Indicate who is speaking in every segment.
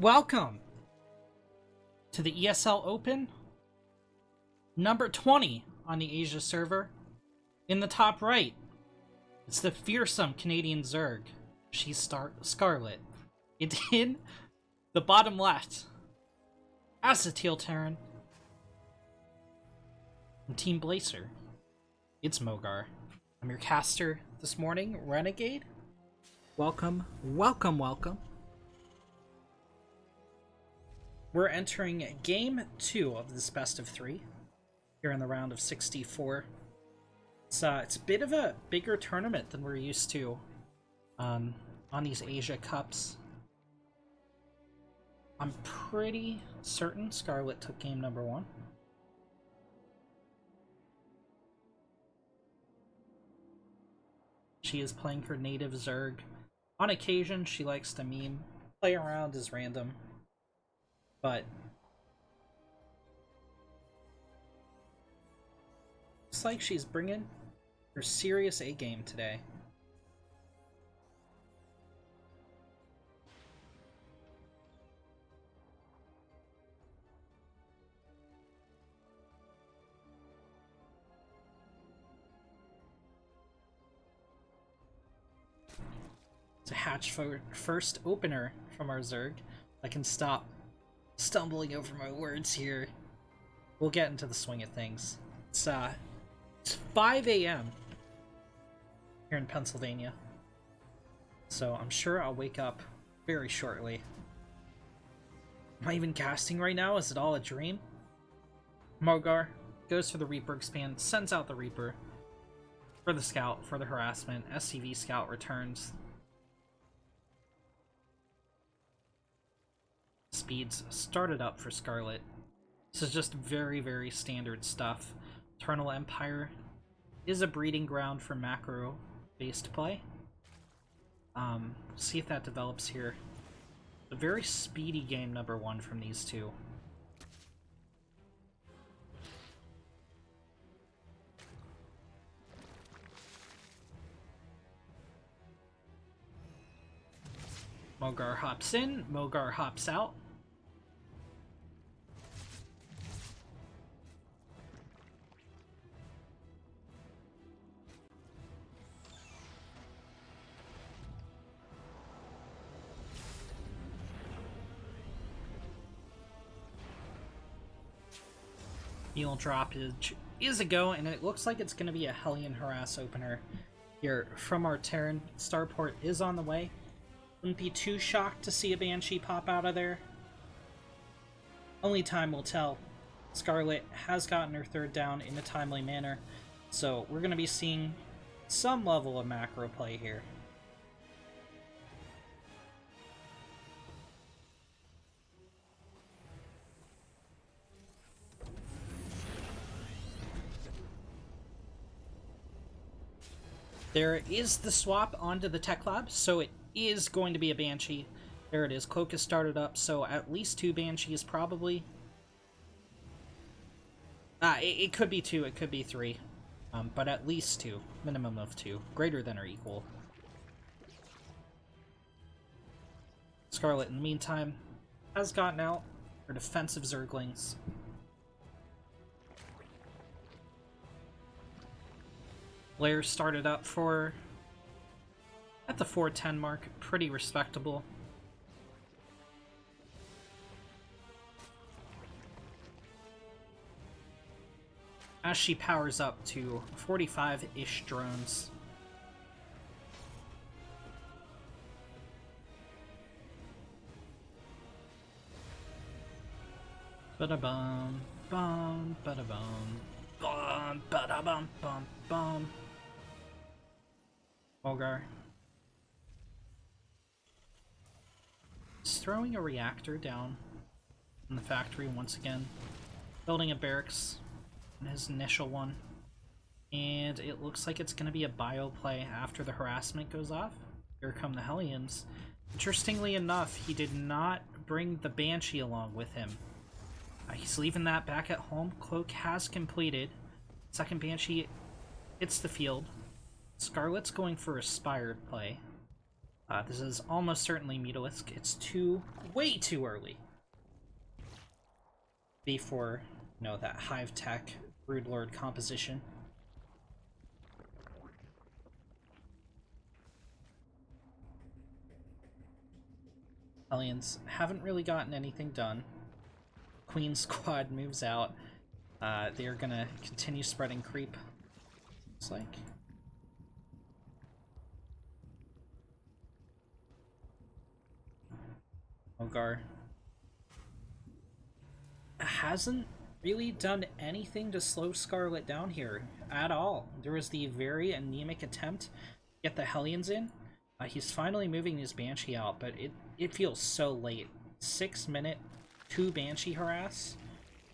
Speaker 1: Welcome to the ESL Open, number 20 on the Asia server. In the top right, it's the fearsome Canadian Zerg. She's Scarlet. And in the bottom left, as the Teal Terran, and Team Blazer, it's Mogar. I'm your caster this morning, Renegade. Welcome, welcome, welcome. We're entering Game 2 of this best of 3 here in the round of 64. It's a bit of a bigger tournament than we're used to on these Asia Cups. I'm pretty certain Scarlet took game number 1. She is playing her native Zerg. On occasion, she likes to meme, play around as random. But looks like she's bringing her serious A game today. It's a hatch first opener from our Zerg. I can stop stumbling over my words here. We'll get into the swing of things. It's 5 a.m. here in Pennsylvania, so I'm sure I'll wake up very shortly. Am I even casting right now? Is it all a dream? Mogar goes for the Reaper expand, sends out the Reaper for the Scout, for the harassment. SCV Scout returns. Speeds started up for Scarlet. This is just very, very standard stuff. Eternal Empire is a breeding ground for macro-based play. See if that develops here. A very speedy game number 1 from these two. Mogar hops in, Mogar hops out. Mule droppage is a go, and it looks like it's going to be a Hellion Harass opener here from our Terran. Starport is on the way. Wouldn't be too shocked to see a Banshee pop out of there. Only time will tell. Scarlet has gotten her third down in a timely manner, so we're going to be seeing some level of macro play here. There is the swap onto the Tech Lab, so it is going to be a Banshee. There it is. Cloak has started up, so at least 2 Banshees probably. It could be 2, it could be 3. But at least 2. Minimum of 2. Greater than or equal. Scarlet, in the meantime, has gotten out her defensive Zerglings. Blair started up for at the 410 mark, pretty respectable. As she powers up to 45-ish drones. Ba-da-bum, bum, ba-da-bum, bum, ba-da-bum, bum, bum. Mogar is throwing a reactor down in the factory once again, building a barracks in his initial one, and it looks like it's going to be a bio play after the harassment goes off. Here come the Hellions. Interestingly enough, he did not bring the Banshee along with him. He's leaving that back at home. Cloak has completed. Second Banshee hits the field. Scarlet's going for a Spired play. This is almost certainly Mutalisk. It's way too early. Before, you know, that Hive Tech Broodlord composition. Hellions haven't really gotten anything done. Queen squad moves out. They are gonna continue spreading creep. Looks like. Ogar hasn't really done anything to slow Scarlet down here at all. There was the very anemic attempt to get the Hellions in. He's finally moving his Banshee out, but it feels so late. 6 minute, 2 Banshee harass?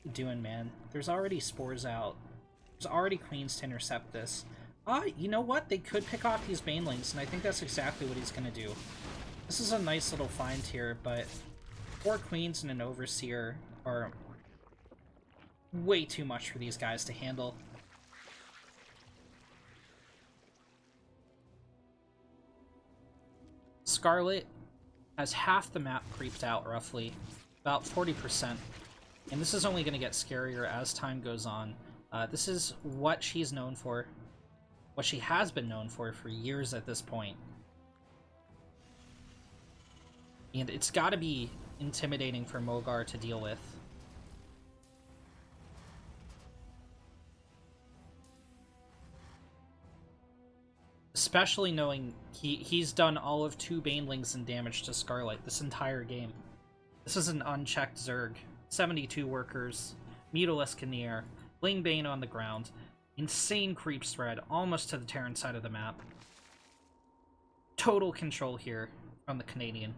Speaker 1: What you doing, man? There's already spores out. There's already queens to intercept this. You know what? They could pick off these banelings, and I think that's exactly what he's gonna do. This is a nice little find here, but 4 queens and an overseer are way too much for these guys to handle. Scarlet has half the map creeped out, roughly. About 40%. And this is only going to get scarier as time goes on. This is what she's known for. What she has been known for years at this point. And it's got to be intimidating for Mogar to deal with. Especially knowing he's done all of 2 Banelings in damage to Scarlet this entire game. This is an unchecked Zerg. 72 workers, Mutalisk in the air, Ling Bane on the ground, insane creep spread almost to the Terran side of the map. Total control here from the Canadian.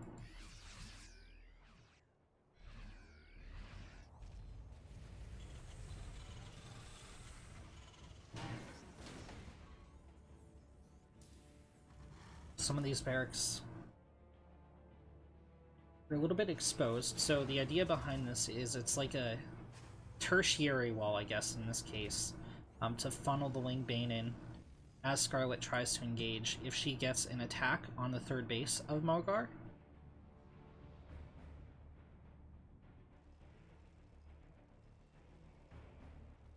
Speaker 1: Some of these barracks are a little bit exposed, so the idea behind this is it's like a tertiary wall, I guess, in this case, to funnel the Ling Bane in as Scarlet tries to engage if she gets an attack on the 3rd base of Mogar.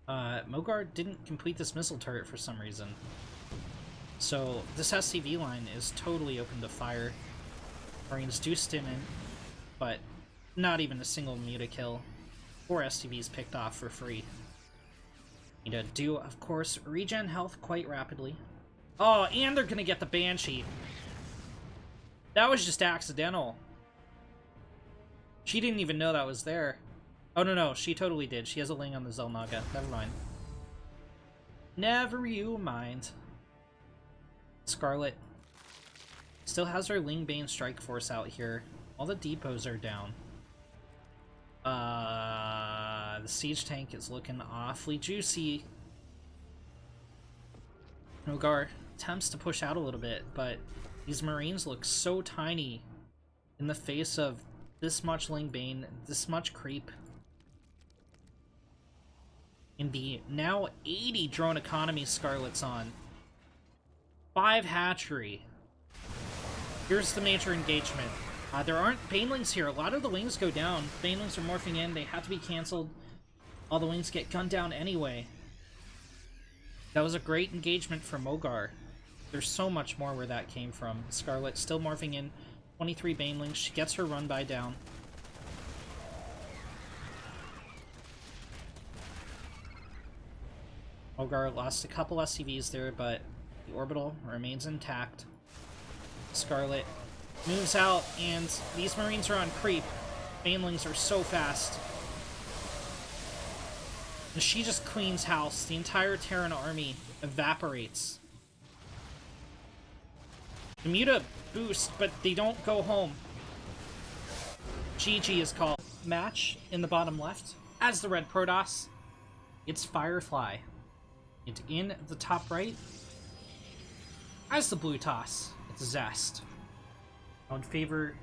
Speaker 1: Mogar didn't complete this missile turret for some reason. So this SCV line is totally open to fire. Marines do stim in, but not even a single muta kill. 4 SCVs picked off for free. Need to do, of course, regen health quite rapidly. Oh, and they're gonna get the Banshee. That was just accidental. She didn't even know that was there. Oh, no, she totally did. She has a Ling on the Zelnaga. Never mind. Never you mind. Scarlet still has her Ling Bane strike force out here. All the depots are down. The siege tank is looking awfully juicy. Mogar attempts to push out a little bit, but these Marines look so tiny in the face of this much Ling Bane, this much creep. In the now 80 drone economy Scarlet's on. 5 hatchery. Here's the major engagement. There aren't Banelings here. A lot of the wings go down. Banelings are morphing in. They have to be cancelled. All the wings get gunned down anyway. That was a great engagement for Mogar. There's so much more where that came from. Scarlet still morphing in. 23 Banelings. She gets her run by down. Mogar lost a couple SCVs there, but the orbital remains intact. Scarlet moves out, and these Marines are on creep. Banelings are so fast. And she just cleans house. The entire Terran army evaporates. The Muta boost, but they don't go home. GG is called. Match in the bottom left. As the red Protoss, it's Firefly. And in the top right, as the blue toss, it's Zest. I would favor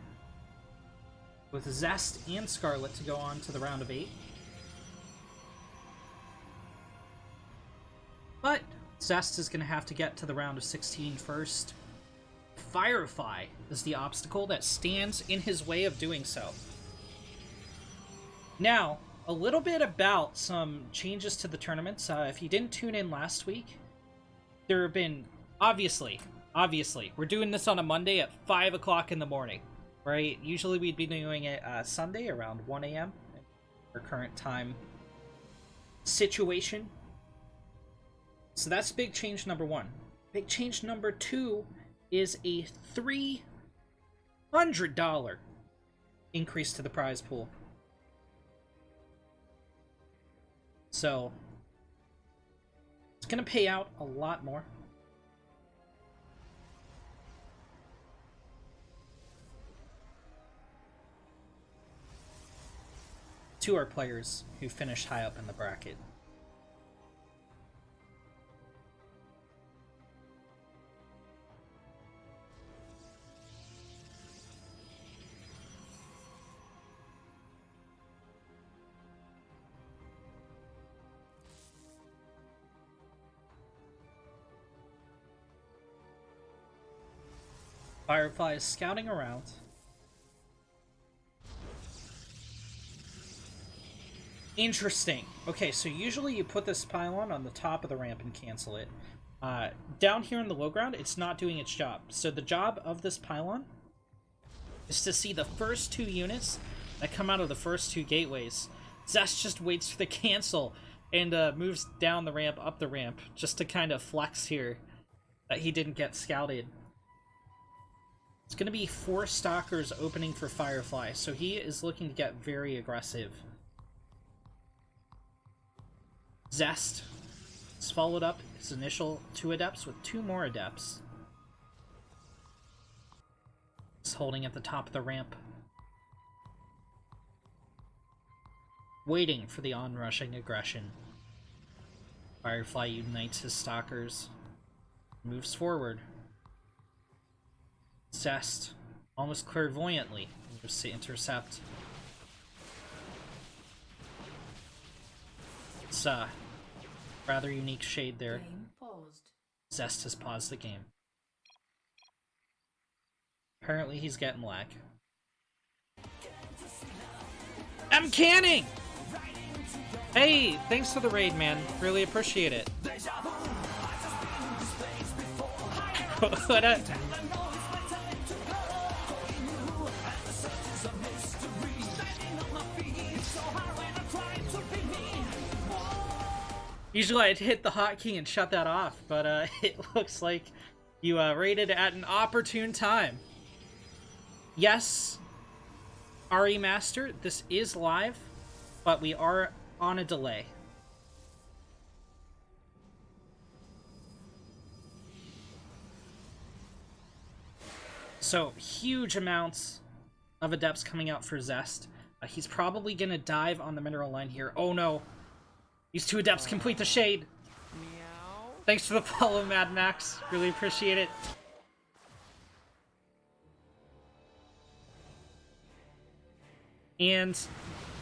Speaker 1: both Zest and Scarlet to go on to the round of 8. But Zest is going to have to get to the round of 16 first. Firefly is the obstacle that stands in his way of doing so. Now, a little bit about some changes to the tournaments. If you didn't tune in last week, there have been, obviously, we're doing this on a Monday at 5 o'clock in the morning, right? Usually we'd be doing it Sunday around 1 a.m. our current time situation. So that's big change number one. Big change number two is a $300 increase to the prize pool. So it's going to pay out a lot more. To our players who finished high up in the bracket. Firefly is scouting around. Interesting. Okay, so usually you put this pylon on the top of the ramp and cancel it. Down here in the low ground, it's not doing its job. So the job of this pylon is to see the first two units that come out of the first two gateways. Zest just waits for the cancel and moves down the ramp, up the ramp, just to kind of flex here that he didn't get scouted. It's going to be 4 stalkers opening for Firefly, so he is looking to get very aggressive. Zest has followed up his initial 2 adepts with 2 more adepts. He's holding at the top of the ramp, waiting for the onrushing aggression. Firefly unites his stalkers, moves forward. Zest, almost clairvoyantly, moves to intercept. It's a rather unique shade there. Zest has paused the game. Apparently he's getting lag. I'm canning! Hey, thanks for the raid, man. Really appreciate it. What a... Usually I'd hit the hotkey and shut that off, but it looks like you raided at an opportune time. Yes, RE Master, this is live, but we are on a delay. So, huge amounts of adepts coming out for Zest. He's probably gonna dive on the mineral line here. Oh no! These 2 adepts complete the shade. Meow. Thanks for the follow, Mad Max. Really appreciate it. And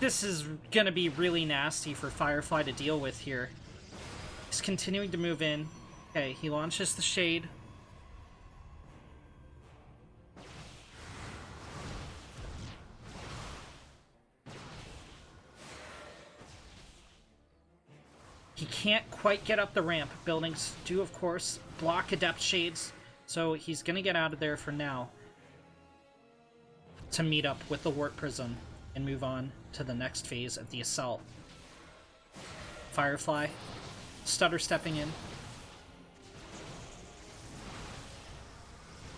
Speaker 1: this is gonna be really nasty for Firefly to deal with here. He's continuing to move in. Okay, he launches the shade. He can't quite get up the ramp. Buildings do, of course, block adept shades, so he's gonna get out of there for now to meet up with the Warp Prism and move on to the next phase of the assault. Firefly, stutter stepping in.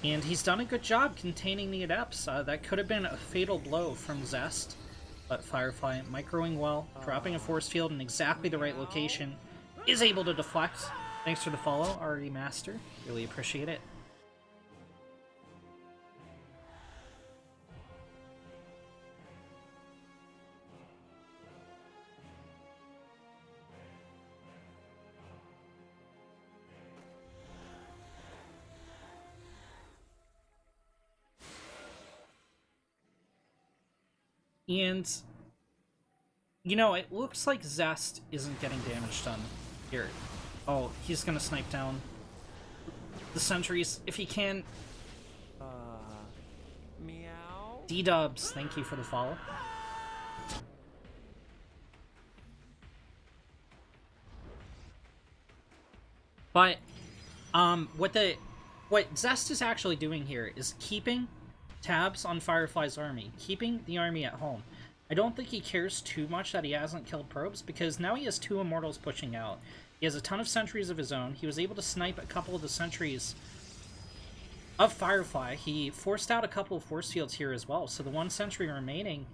Speaker 1: And he's done a good job containing the adepts. That could have been a fatal blow from Zest. But Firefly, microing well, dropping a force field in exactly the right location, is able to deflect. Thanks for the follow, RE Master. Really appreciate it. And, you know, it looks like Zest isn't getting damage done here. Oh, he's gonna snipe down the sentries if he can.
Speaker 2: Meow.
Speaker 1: D-dubs, thank you for the follow. But, what Zest is actually doing here is keeping tabs on Firefly's army, keeping the army at home. I don't think he cares too much that he hasn't killed probes, because now he has 2 immortals pushing out. He has a ton of sentries of his own. He was able to snipe a couple of the sentries of Firefly. He forced out a couple of force fields here as well, so the 1 sentry remaining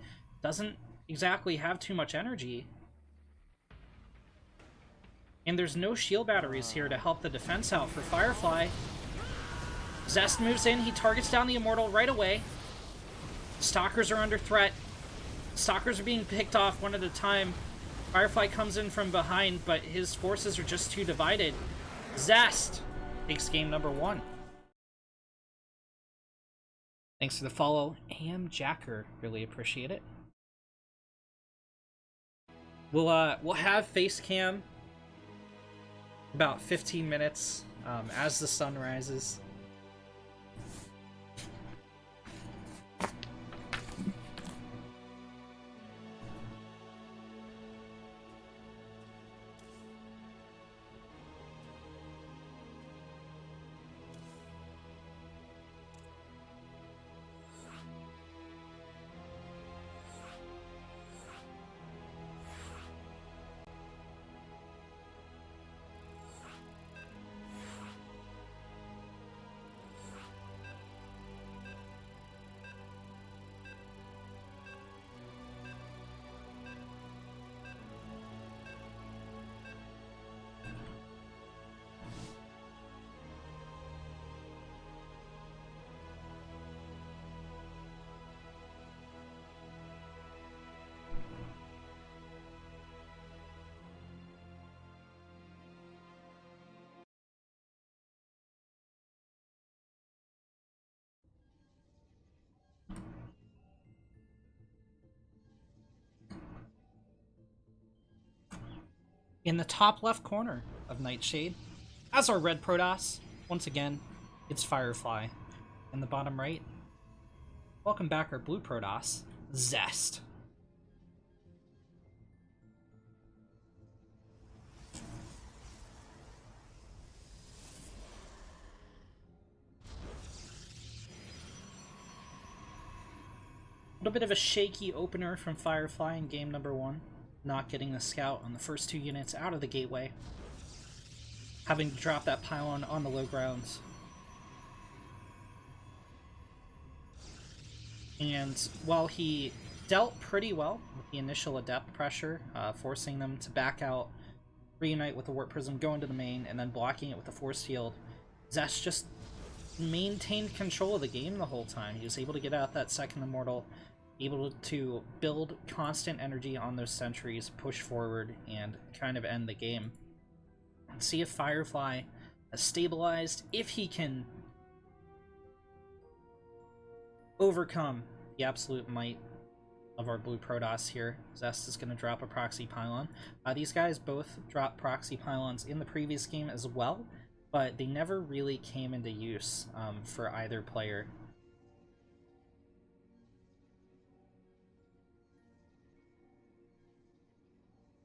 Speaker 1: doesn't exactly have too much energy. And there's no shield batteries here to help the defense out for Firefly. Zest moves in, he targets down the Immortal right away. Stalkers are under threat. Stalkers are being picked off one at a time. Firefly comes in from behind, but his forces are just too divided. Zest takes game number 1. Thanks for the follow, AM Jacker. Really appreciate it. We'll have face cam about 15 minutes as the sun rises. In the top left corner of Nightshade, as our red Protoss, once again, it's Firefly. In the bottom right, welcome back our blue Protoss, Zest. A little bit of a shaky opener from Firefly in game number 1. Not getting the scout on the first 2 units out of the gateway. Having to drop that pylon on the low grounds. And while he dealt pretty well with the initial adept pressure, forcing them to back out, reunite with the warp prism, go into the main, and then blocking it with the force field, Zest just maintained control of the game the whole time. He was able to get out that second immortal, able to build constant energy on those sentries, push forward, and kind of end the game. And see if Firefly has stabilized, if he can overcome the absolute might of our blue Protoss here. Zest is going to drop a proxy pylon. These guys both dropped proxy pylons in the previous game as well, but they never really came into use for either player.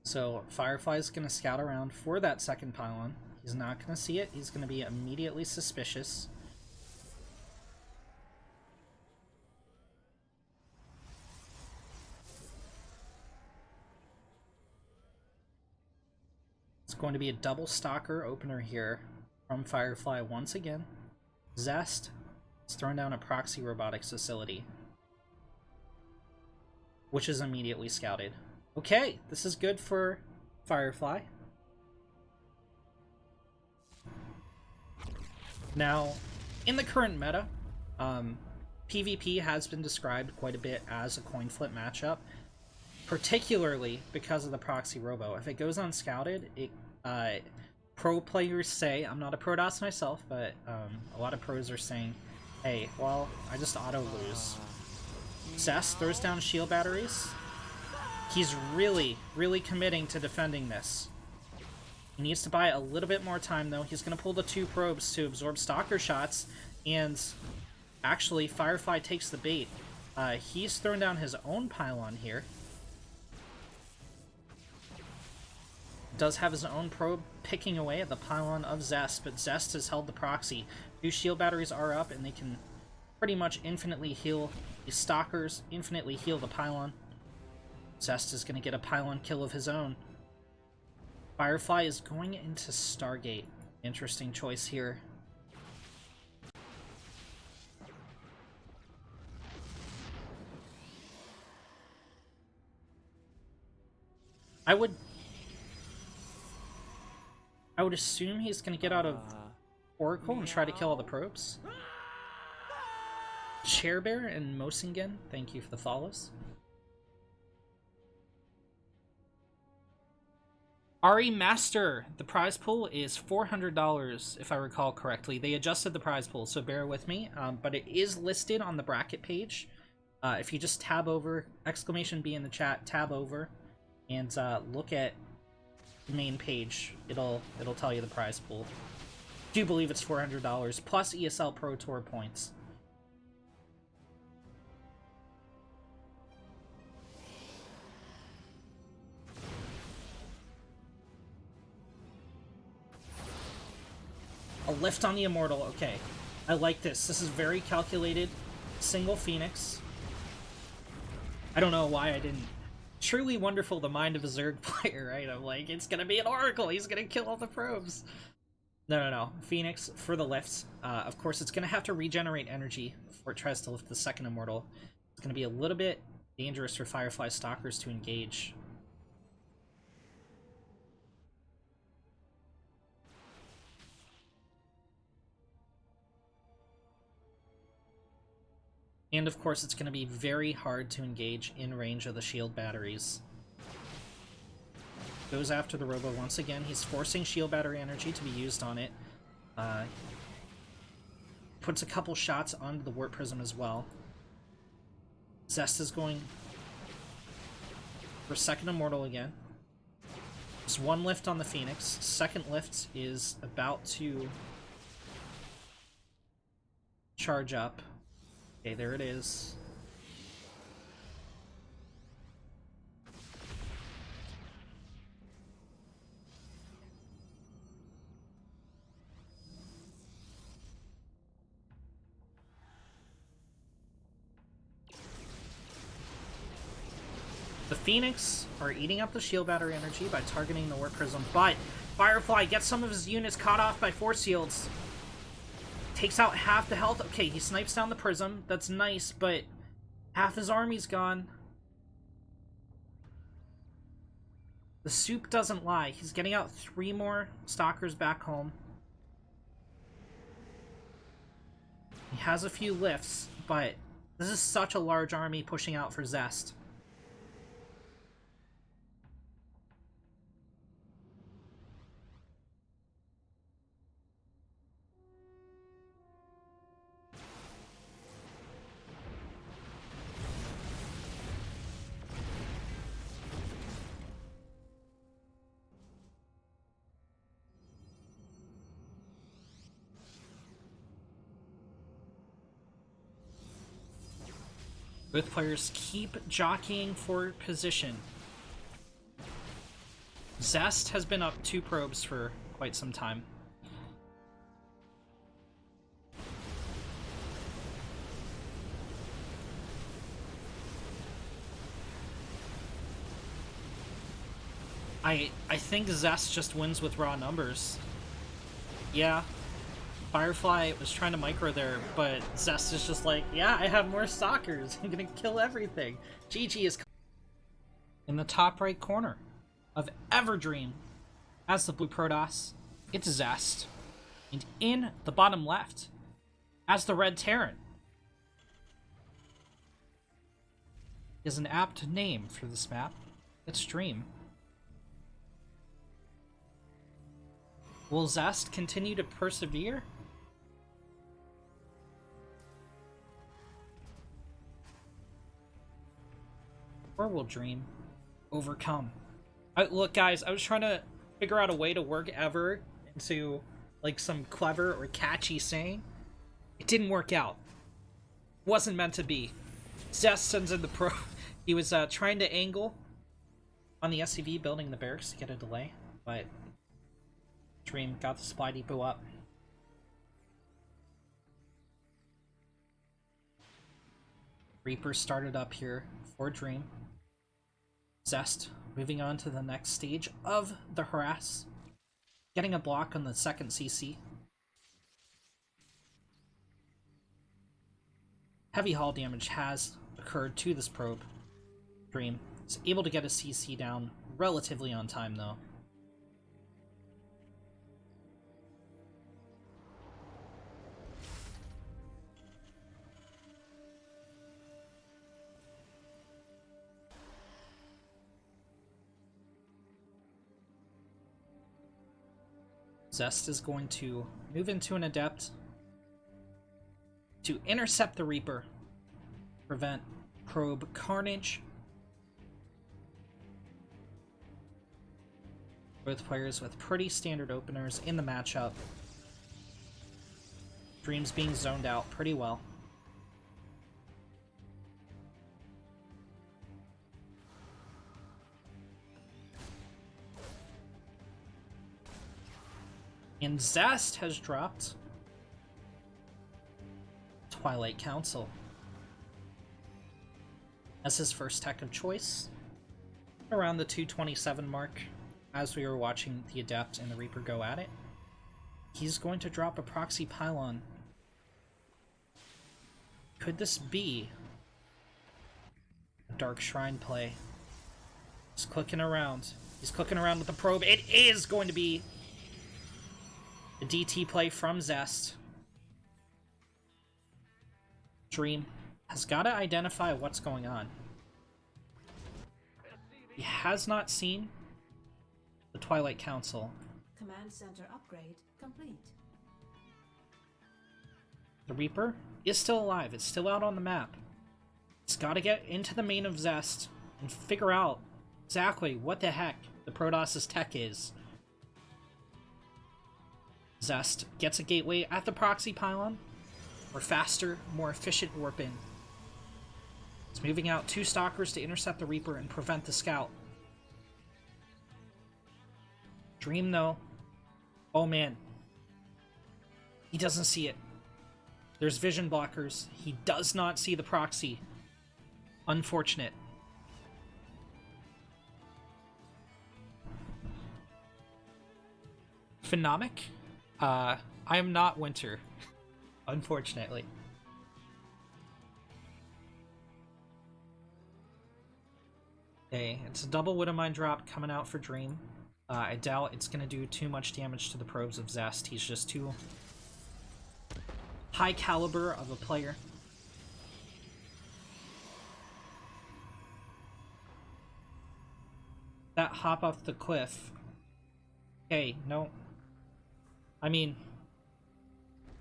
Speaker 1: So Firefly's going to scout around for that second pylon. He's not going to see it. He's going to be immediately suspicious. It's going to be a double stalker opener here from Firefly once again. Zest is throwing down a proxy robotics facility, which is immediately scouted. Okay, this is good for Firefly. Now, in the current meta, PvP has been described quite a bit as a coin flip matchup, particularly because of the proxy robo. If it goes unscouted, pro players say, I'm not a Protoss myself, but a lot of pros are saying, hey, well, I just auto-lose. Zest throws down shield batteries. He's really, really committing to defending this. He needs to buy a little bit more time, though. He's going to pull the 2 probes to absorb Stalker shots, and Actually, Firefly takes the bait. He's thrown down his own pylon here. Does have his own probe picking away at the pylon of Zest, but Zest has held the proxy. 2 shield batteries are up, and they can pretty much infinitely heal the stalkers, infinitely heal the pylon. Zest is going to get a pylon kill of his own. Firefly is going into Stargate. Interesting choice here. I would assume he's going to get out of Oracle and try to kill all the probes. Chairbear and Mosingen, thank you for the follows. Ari Master, the prize pool is $400 if I recall correctly. They adjusted the prize pool, so bear with me, but it is listed on the bracket page. If you just tab over, exclamation B in the chat, tab over, and look at the main page, it'll tell you the prize pool. I do believe it's $400 plus ESL Pro Tour points. A lift on the Immortal, okay. I like this. This is very calculated. Single Phoenix. I don't know why I didn't. Truly wonderful, the mind of a Zerg player, right? I'm like, it's gonna be an Oracle, he's gonna kill all the probes. No. Phoenix for the lifts. Of course, it's gonna have to regenerate energy before it tries to lift the second Immortal. It's gonna be a little bit dangerous for Firefly Stalkers to engage. And of course, it's going to be very hard to engage in range of the shield batteries. Goes after the Robo once again. He's forcing shield battery energy to be used on it. Puts a couple shots onto the Warp Prism as well. Zest is going for second Immortal again. There's one lift on the Phoenix. Second lift is about to charge up. Okay, there it is. The Phoenix are eating up the shield battery energy by targeting the Warp Prism, but Firefly gets some of his units caught off by Force Shields. Takes out half the health. Okay, he snipes down the Prism. That's nice, but half his army's gone. The soup doesn't lie. He's getting out 3 more Stalkers back home. He has a few lifts, but this is such a large army pushing out for Zest. Both players keep jockeying for position. Zest has been up 2 probes for quite some time. I think Zest just wins with raw numbers. Yeah. Firefly was trying to micro there, but Zest is just like, yeah, I have more stalkers. I'm gonna kill everything. GG is in the top right corner of Everdream as the blue Protoss. It's Zest. And in the bottom left as the red Terran is an apt name for this map. It's Dream. Will Zest continue to persevere? Or will Dream overcome? Look, guys, I was trying to figure out a way to work Ever into like some clever or catchy saying. It didn't work out. Wasn't meant to be. Zest sends in the pro. He was trying to angle on the SCV, building the barracks to get a delay, but Dream got the supply depot up. Reaper started up here for Dream. Zest moving on to the next stage of the harass, getting a block on the second CC. Heavy hull damage has occurred to this probe. Dream is able to get a CC down relatively on time, though. Zest is going to move into an Adept to intercept the Reaper, prevent probe carnage. Both players with pretty standard openers in the matchup. Dream's being zoned out pretty well. And Zest has dropped Twilight Council as his first tech of choice, around the 227 mark. As we were watching the Adept and the Reaper go at it, he's going to drop a proxy pylon. Could this be a Dark Shrine play? He's clicking around. He's clicking around with the probe. It is going to be a DT play from Zest. Dream has got to identify what's going on. He has not seen the Twilight Council.
Speaker 2: Command center upgrade complete.
Speaker 1: The Reaper is still alive. It's still out on the map. It's got to get into the main of Zest and figure out exactly what the heck the Protoss' tech is. Zest gets a gateway at the proxy pylon for faster, more efficient warp in. It's moving out 2 Stalkers to intercept the Reaper and prevent the Scout. Dream, though. Oh, man. He doesn't see it. There's vision blockers. He does not see the proxy. Unfortunate. Phenomic? I am not Winter. Unfortunately. Okay, it's a double Widowmine drop coming out for Dream. I doubt it's going to do too much damage to the probes of Zest. He's just too high caliber of a player. That hop off the cliff. Okay, no. I mean,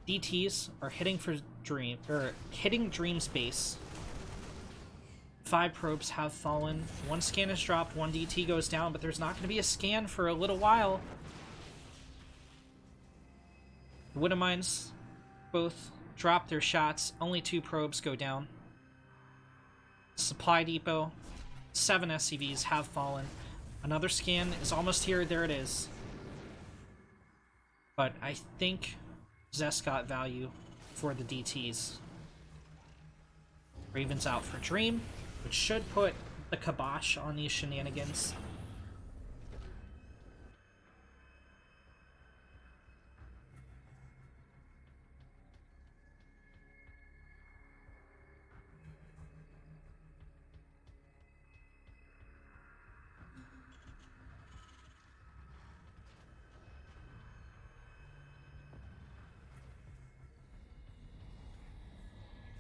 Speaker 1: DTs are hitting for Dream, or hitting Dream's base. 5 probes have fallen. 1 scan is dropped, 1 DT goes down, but there's not going to be a scan for a little while. The Widowmines both drop their shots. Only 2 probes go down. Supply depot. 7 SCVs have fallen. Another scan is almost here. There it is. But I think Zest got value for the DTs. Raven's out for Dream, which should put the kibosh on these shenanigans.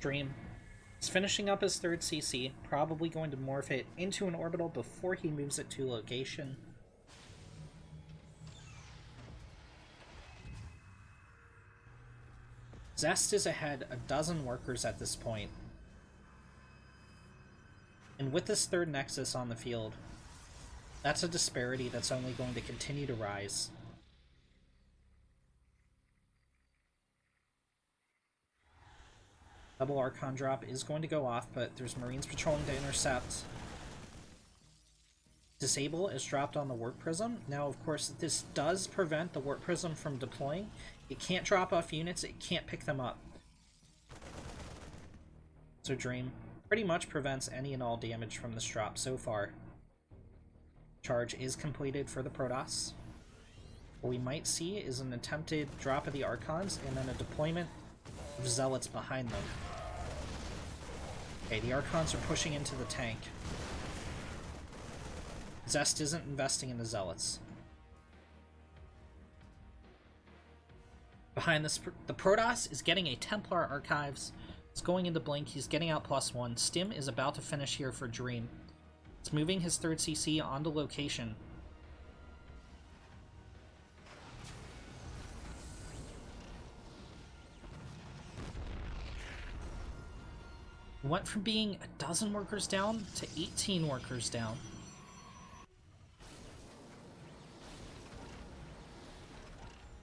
Speaker 1: Dream is finishing up his 3rd CC, probably going to morph it into an orbital before he moves it to location. Zest is ahead a dozen workers at this point. And with this 3rd Nexus on the field, that's a disparity that's only going to continue to rise. Double Archon drop is going to go off, but there's Marines patrolling to intercept. Disable is dropped on the Warp Prism. Now, of course, this does prevent the Warp Prism from deploying. It can't drop off units, it can't pick them up. So Dream pretty much prevents any and all damage from this drop so far. Charge is completed for the Protoss. What we might see is an attempted drop of the Archons and then a deployment of Zealots behind them. Okay, the Archons are pushing into the tank. Zest isn't investing in the Zealots. Behind this, the Protoss is getting a Templar Archives. It's going into Blink. He's getting out +1. Stim is about to finish here for Dream. It's moving his 3rd CC onto location. Went from being a dozen workers down to 18 workers down.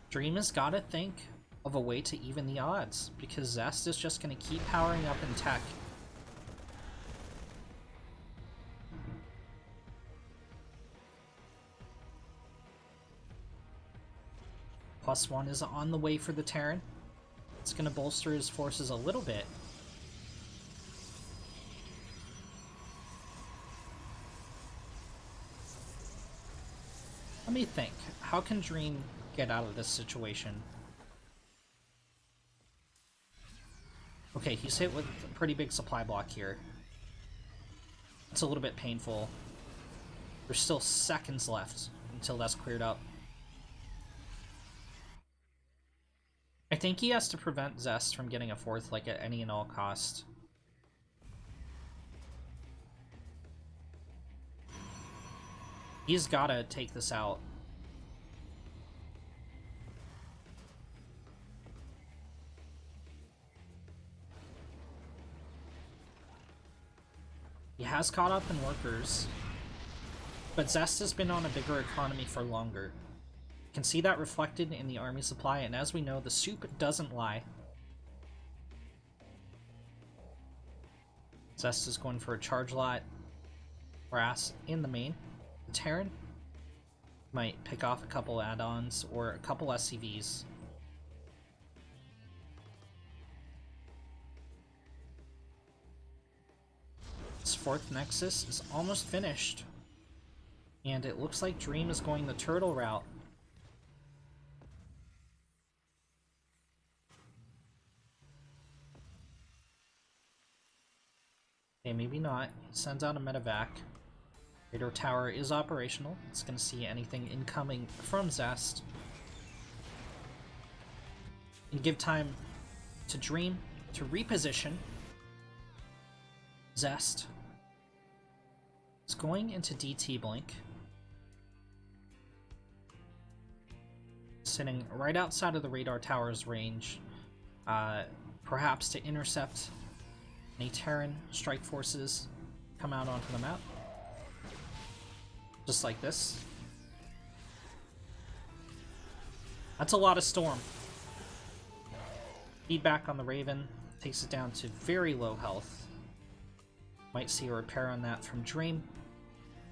Speaker 1: Dream has got to think of a way to even the odds, because Zest is just going to keep powering up in tech. +1 is on the way for the Terran. It's going to bolster his forces a little bit. Let me think. How can Dream get out of this situation? Okay, he's hit with a pretty big supply block here. It's a little bit painful. There's still seconds left until that's cleared up. I think he has to prevent Zest from getting a 4th, like, at any and all cost. He's gotta take this out. He has caught up in workers, but Zest has been on a bigger economy for longer. You can see that reflected in the army supply, and as we know, the soup doesn't lie. Zest is going for a charge lot. Brass in the main. The Terran might pick off a couple add-ons or a couple SCVs. This 4th Nexus is almost finished. And it looks like Dream is going the turtle route. Okay, maybe not. He sends out a medevac. Radar tower is operational. It's going to see anything incoming from Zest. And give time to Dream to reposition. Zest is going into DT Blink. Sitting right outside of the radar tower's range. Perhaps to intercept any Terran strike forces come out onto the map. Just like this. That's a lot of Storm. Feedback on the Raven takes it down to very low health. Might see a repair on that from Dream.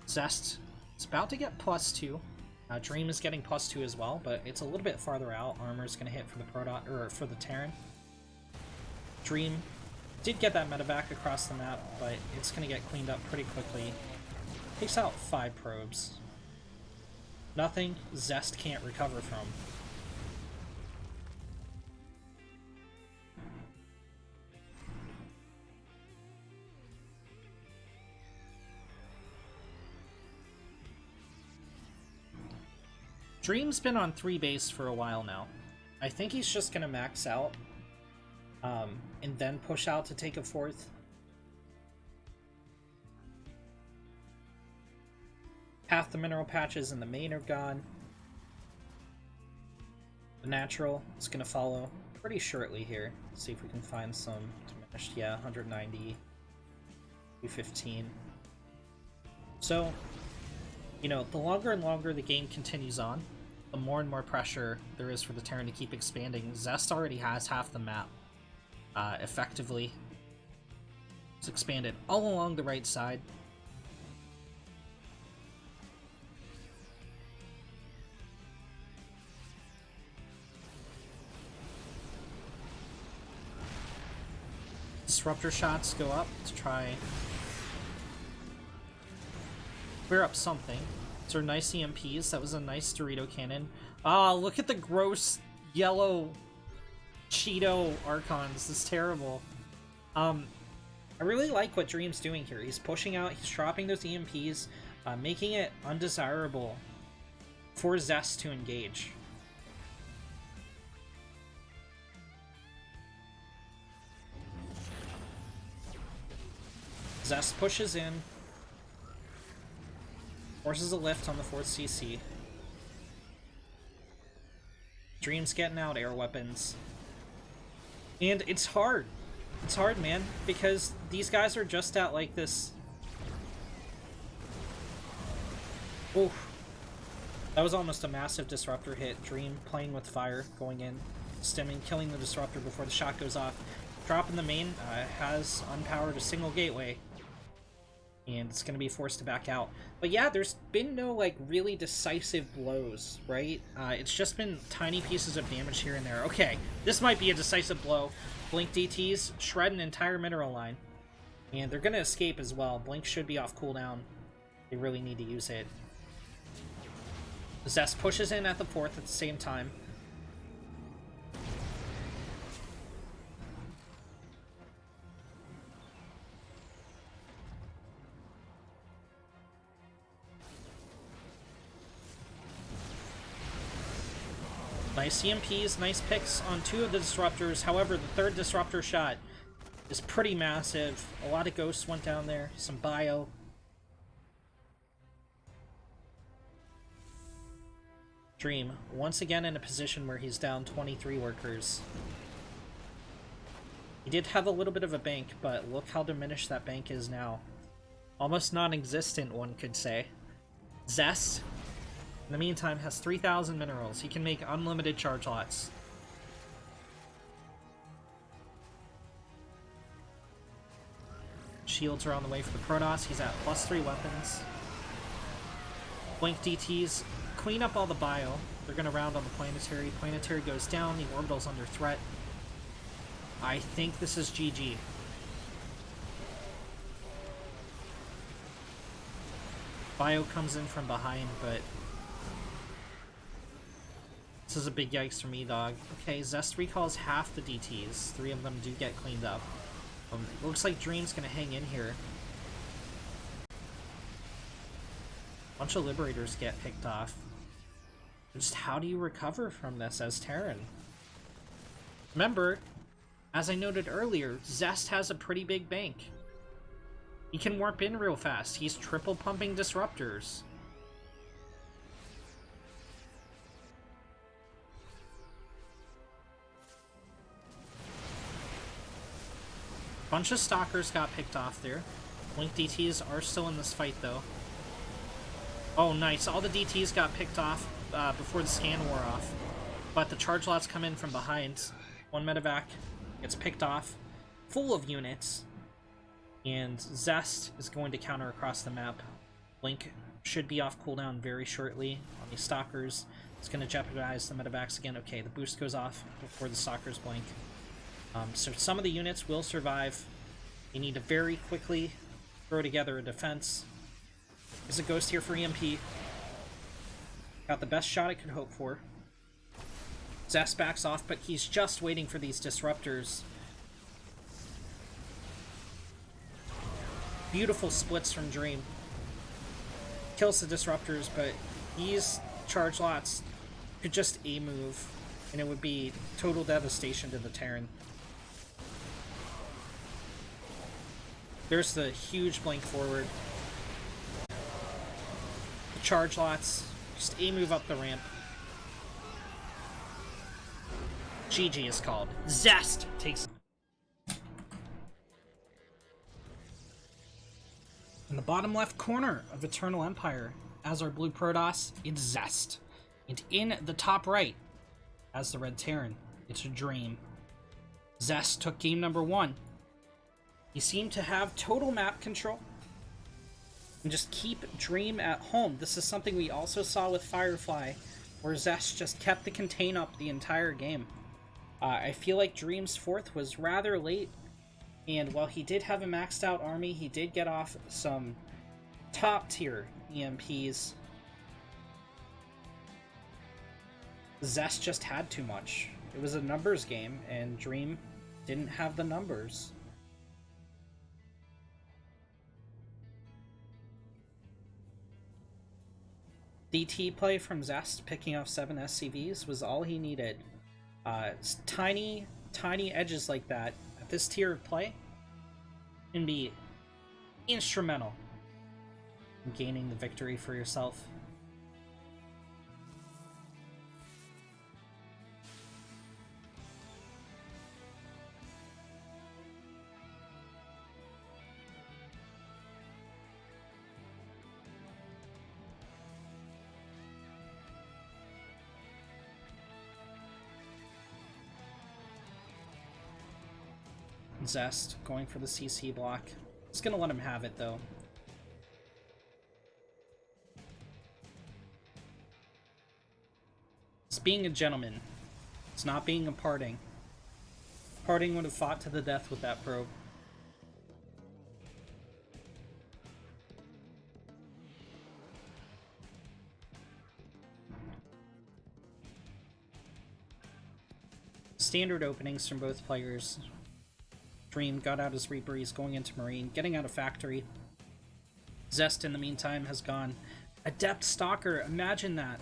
Speaker 1: Zest is about to get +2. Dream is getting +2 as well, but it's a little bit farther out. Armor is going to hit for the or for the Terran. Dream did get that medevac across the map, but it's going to get cleaned up pretty quickly. Takes out 5 probes. Nothing Zest can't recover from. Dream's been on 3 base for a while now. I think he's just going to max out and then push out to take a 4th. Half the mineral patches in the main are gone. The natural is going to follow pretty shortly here. Let's see if we can find some diminished. Yeah, 190, 215. So, you know, the longer and longer the game continues on, the more and more pressure there is for the Terran to keep expanding. Zest already has half the map effectively It's expanded all along the right side. Disruptor shots go up to try clear up something. These are nice EMPs. That was a nice Dorito cannon. Ah, look at the gross yellow Cheeto Archons. This is terrible. I really like what Dream's doing here. He's pushing out, he's dropping those EMPs, making it undesirable for Zest to engage. Zest pushes in, forces a lift on the 4th CC. Dream's getting out air weapons. And it's hard. It's hard, man, because these guys are just at, like, this... Oof. That was almost a massive Disruptor hit. Dream playing with fire, going in, stemming, killing the Disruptor before the shot goes off. Dropping the main, has unpowered a single gateway. And it's going to be forced to back out. But yeah, there's been no, like, really decisive blows, right? It's just been tiny pieces of damage here and there. Okay, this might be a decisive blow. Blink DTs shred an entire mineral line. And they're going to escape as well. Blink should be off cooldown. They really need to use it. Zest pushes in at the 4th at the same time. Nice EMPs, nice picks on 2 of the Disruptors. However, the 3rd Disruptor shot is pretty massive. A lot of ghosts went down there, some bio. Dream, once again in a position where he's down 23 workers. He did have a little bit of a bank, but look how diminished that bank is now. Almost non-existent, one could say. Zest, in the meantime, has 3,000 minerals. He can make unlimited charge lots. Shields are on the way for the Protoss. He's at +3 weapons. Blink DTs clean up all the bio. They're going to round on the Planetary. Planetary goes down. The Orbital's under threat. I think this is GG. Bio comes in from behind, but this is a big yikes for me, dog. Okay, Zest recalls half the DTs. 3 of them do get cleaned up. Looks like Dream's gonna hang in here. Bunch of Liberators get picked off. Just how do you recover from this as Terran? Remember, as I noted earlier, Zest has a pretty big bank. He can warp in real fast. He's triple pumping Disruptors. Bunch of Stalkers got picked off there. Blink DTs are still in this fight, though. Oh, nice. All the DTs got picked off before the scan wore off. But the charge lots come in from behind. One medevac gets picked off. Full of units. And Zest is going to counter across the map. Blink should be off cooldown very shortly on these Stalkers. It's going to jeopardize the medevacs again. Okay, the boost goes off before the Stalkers blink. So some of the units will survive. You need to very quickly throw together a defense. There's a Ghost here for EMP. Got the best shot I could hope for. Zest backs off, but he's just waiting for these Disruptors. Beautiful splits from Dream. Kills the Disruptors, but these charge lots could just A-move, and it would be total devastation to the Terran. There's the huge blink forward. The charge lots. Just A-move up the ramp. GG is called. Zest takes... In the bottom left corner of Eternal Empire, as our blue Protoss, it's Zest. And in the top right, as the red Terran, it's a Dream. Zest took game number 1. You seem to have total map control. And just keep Dream at home. This is something we also saw with Firefly, where Zest just kept the contain up the entire game. I feel like Dream's fourth was rather late, and while he did have a maxed out army, he did get off some top tier EMPs. Zest just had too much. It was a numbers game, and Dream didn't have the numbers. DT play from Zest picking off 7 SCVs was all he needed. Tiny edges like that at this tier of play can be instrumental in gaining the victory for yourself. Zest going for the CC block. It's gonna let him have it though. It's being a gentleman. It's not being a parting. Parting would have fought to the death with that probe. Standard openings from both players. Dream got out his Reaper, he's going into Marine, getting out of Factory. Zest, in the meantime, has gone Adept Stalker, imagine that.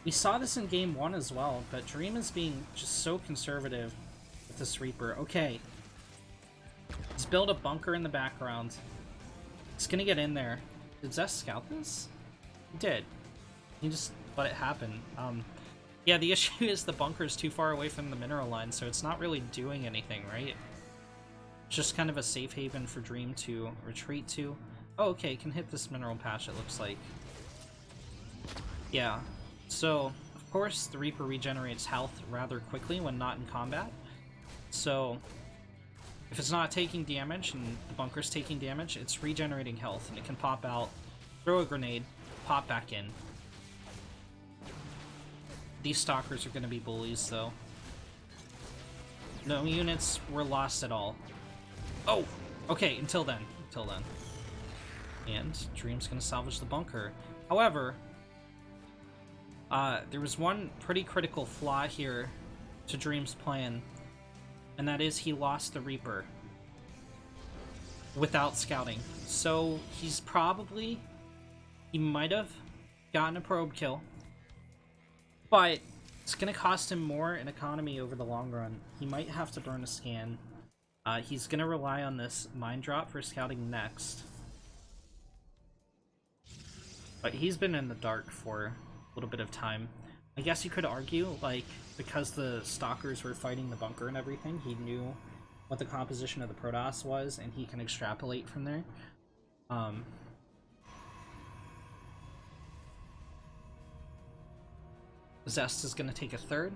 Speaker 1: We saw this in game 1 as well, but Dream is being just so conservative with this Reaper. Okay. He's built a bunker in the background. He's gonna get in there. Did Zest scout this? He did. He just let it happen. Yeah, the issue is the bunker's too far away from the mineral line, so it's not really doing anything, right? It's just kind of a safe haven for Dream to retreat to. Oh, okay, can hit this mineral patch, it looks like. Yeah. So, of course, the Reaper regenerates health rather quickly when not in combat. So, if it's not taking damage and the bunker's taking damage, it's regenerating health, and it can pop out, throw a grenade, pop back in. These stalkers are going to be bullies, though. No units were lost at all. Oh! Okay, until then. Until then. And Dream's going to salvage the bunker. However, there was one pretty critical flaw here to Dream's plan, and that is he lost the Reaper without scouting. So he's probably... he might have gotten a probe kill, but it's going to cost him more in economy over the long run. He might have to burn a scan. He's going to rely on this mine drop for scouting next. But he's been in the dark for a little bit of time. I guess you could argue, like, because the stalkers were fighting the bunker and everything, he knew what the composition of the Protoss was, and he can extrapolate from there. Zest is going to take a third.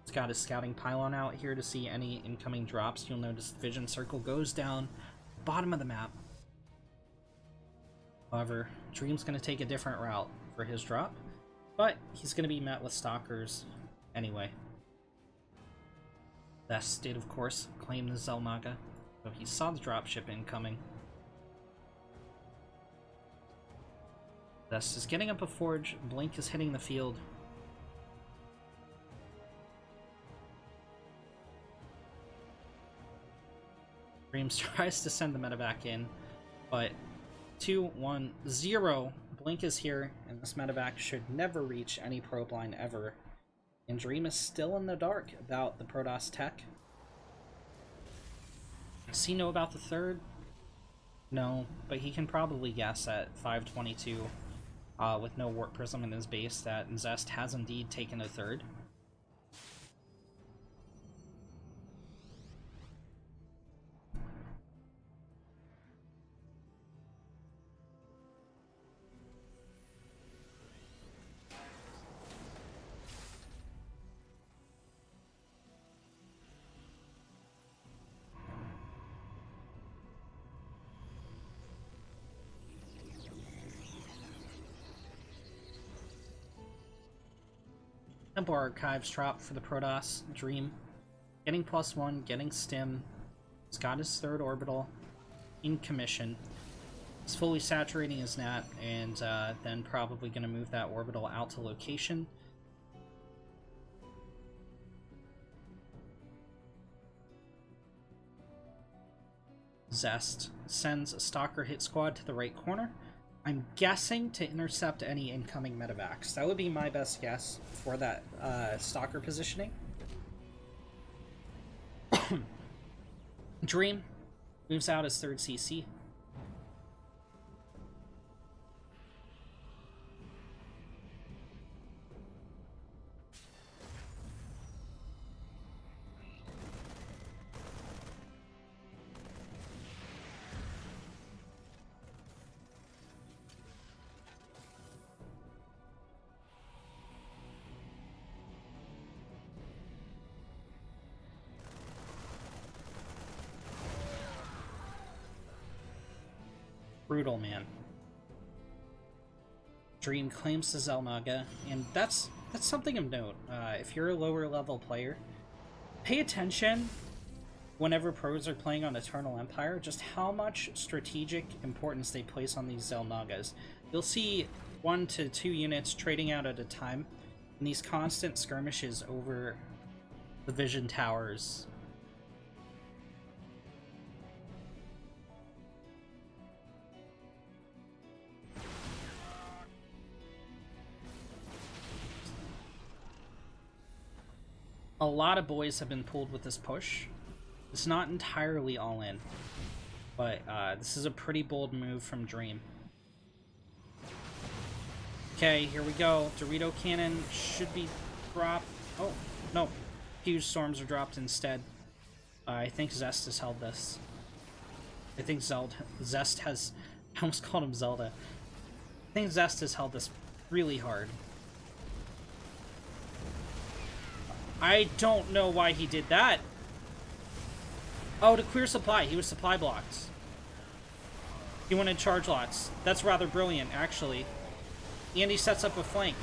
Speaker 1: He's got his scouting pylon out here to see any incoming drops. You'll notice the vision circle goes down the bottom of the map. However, Dream's going to take a different route for his drop, but he's going to be met with stalkers anyway. Zest did, of course, claim the Zelnaga, so he saw the dropship incoming. Zest is getting up a forge, Blink is hitting the field. Dreams tries to send the medevac in, but 2-1-0. Blink is here, and this medevac should never reach any probe line ever. And Dream is still in the dark about the Protoss tech. Does he know about the third? No, but he can probably guess at 522 with no Warp Prism in his base that Zest has indeed taken a third. Temple Archives drop for the Protoss Dream. Getting +1, getting Stim. He's got his 3rd orbital in commission. He's fully saturating his NAT, and then probably going to move that orbital out to location. Zest sends a Stalker hit squad to the right corner. I'm guessing to intercept any incoming medevacs. That would be my best guess for that Stalker positioning. Dream moves out his 3rd CC. Brutal, man. Dream claims the Xel'Naga, and that's something of note. If you're a lower level player, pay attention whenever pros are playing on Eternal Empire, just how much strategic importance they place on these Xel'Nagas. You'll see 1 to 2 units trading out at a time, and these constant skirmishes over the vision towers. A lot of boys have been pulled with this push. It's not entirely all in, but this is a pretty bold move from Dream. Okay, here we go. Dorito Cannon should be dropped. Oh, no. Huge Storms are dropped instead. I think Zest has held this. I think Zest has... I almost called him Zelda. I think Zest has held this really hard. I don't know why he did that. Oh, to clear supply. He was supply blocked. He wanted charge lots. That's rather brilliant, actually. And he sets up a flank.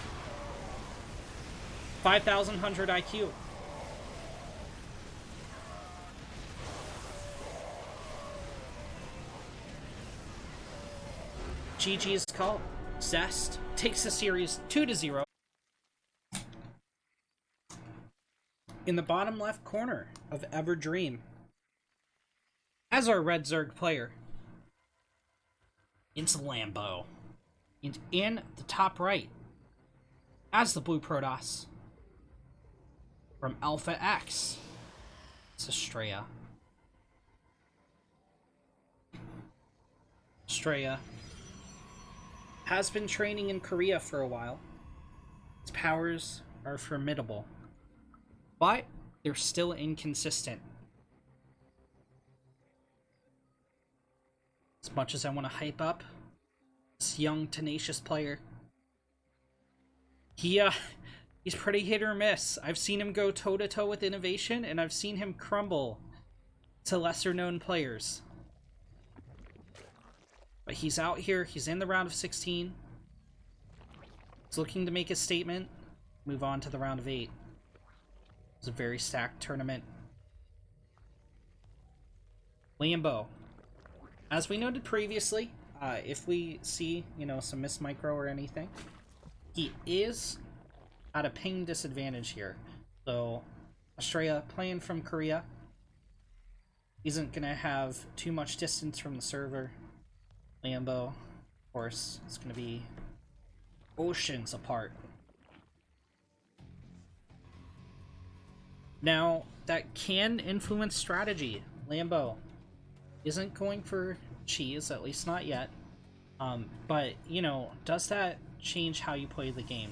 Speaker 1: 5,100 IQ. GG's call. Zest takes the series 2-0. In the bottom left corner of Ever Dream, as our Red Zerg player, it's Lambo. And in the top right, as the Blue Protoss, from Alpha X, it's Estrella. Estrella has been training in Korea for a while. Its powers are formidable, but they're still inconsistent. As much as I want to hype up this young, tenacious player, he's pretty hit or miss. I've seen him go toe-to-toe with innovation, and I've seen him crumble to lesser-known players. But he's out here. He's in the round of 16. He's looking to make a statement. Move on to the round of 8. It's a very stacked tournament. Lambo. As we noted previously, if we see, some miss micro or anything, he is at a ping disadvantage here. So, Estrella playing from Korea isn't going to have too much distance from the server. Lambo, of course, is going to be oceans apart. Now, that can influence strategy. Lambo isn't going for cheese, at least not yet. But, does that change how you play the game?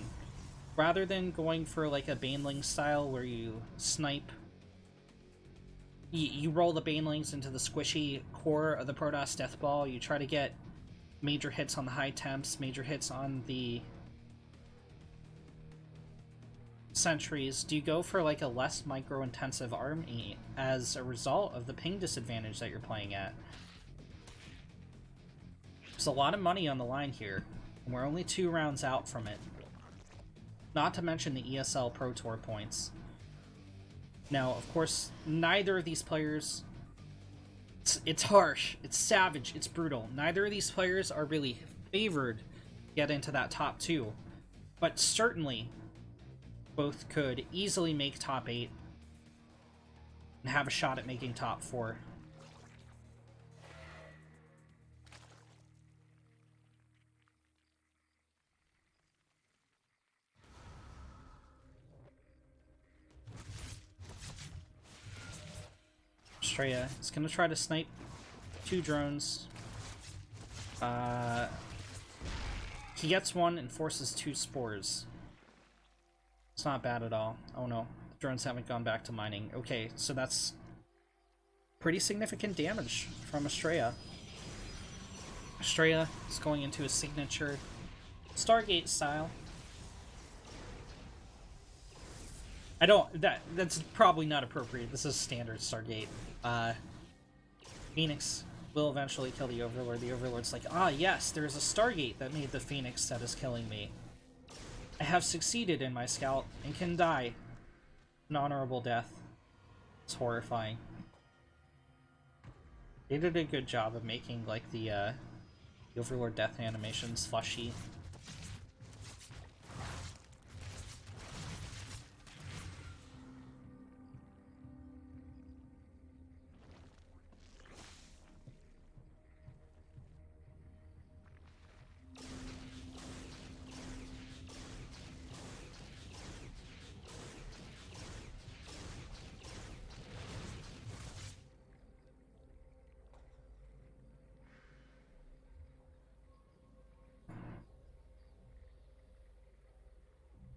Speaker 1: Rather than going for like a Baneling style where you snipe, you roll the Banelings into the squishy core of the Protoss Death Ball, you try to get major hits on the high temps, major hits on the sentries. Do you go for like a less micro-intensive army as a result of the ping disadvantage that you're playing at? There's a lot of money on the line here, and we're only 2 rounds out from it. not to mention the ESL Pro Tour points. Now, of course, neither of these players... It's harsh, it's savage, it's brutal. Neither of these players are really favored to get into that top 2. But certainly, both could easily make top 8 and have a shot at making top 4. Estrella is going to try to snipe 2 drones. He gets 1 and forces 2 spores. It's not bad at all. Oh no, the drones haven't gone back to mining. Okay, so that's pretty significant damage from Estrella. Estrella is going into a signature Stargate style. That's probably not appropriate. This is standard Stargate. Phoenix will eventually kill the Overlord. The Overlord's like, ah yes, there's a Stargate that made the Phoenix that is killing me. I have succeeded in my scout and can die an honorable death. It's horrifying. They did a good job of making like the Overlord death animations fleshy.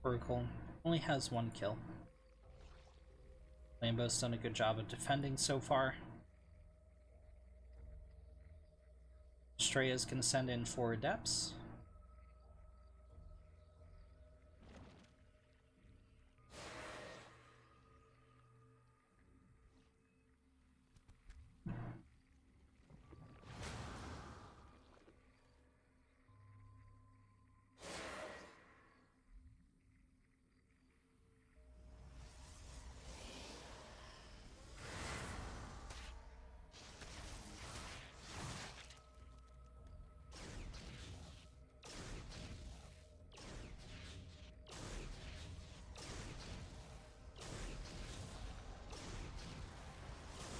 Speaker 1: Oracle only has 1 kill. Lambo's done a good job of defending so far. Estrella's gonna send in 4 adepts.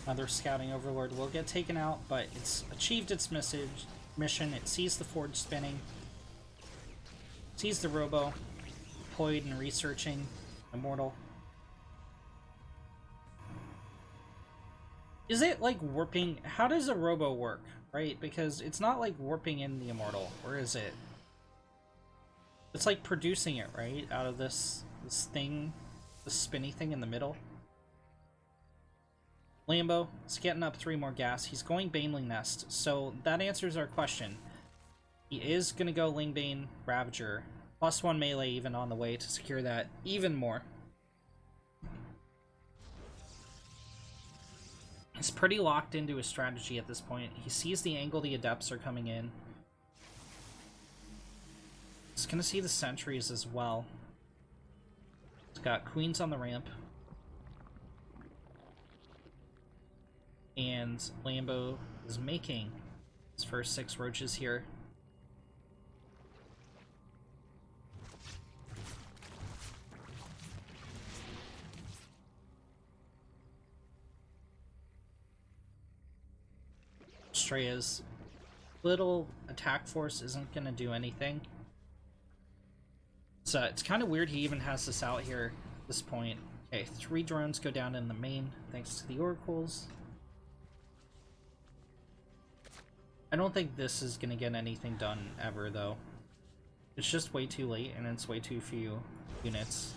Speaker 1: Another scouting Overlord will get taken out, but it's achieved its mission. It sees the forge spinning, sees the robo deployed and researching Immortal. Is it like warping? How does a robo work, right? Because it's not like warping in the Immortal, or is it? It's like producing it, right? Out of this thing, the spinny thing in the middle. Lambo is getting up 3 more gas. He's going Baneling Nest, so that answers our question. He is going to go Lingbane Ravager, +1 melee even on the way to secure that even more. He's pretty locked into his strategy at this point. He sees the angle the Adepts are coming in. He's going to see the Sentries as well. He's got Queens on the ramp. And Lambo is making his first 6 roaches here. Estrella's little attack force isn't going to do anything. So it's kind of weird he even has this out here at this point. Okay, 3 drones go down in the main thanks to the oracles. I don't think this is going to get anything done ever, though. It's just way too late, and it's way too few units.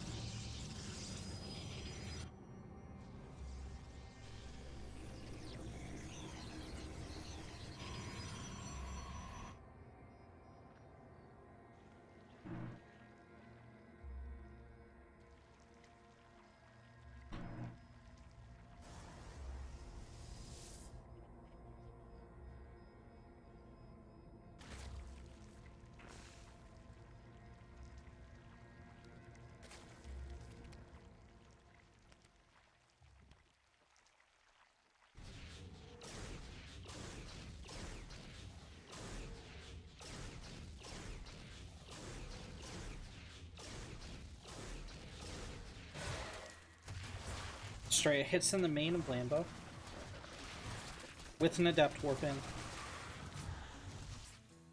Speaker 1: Estrella hits in the main of Lambo with an Adept warp in.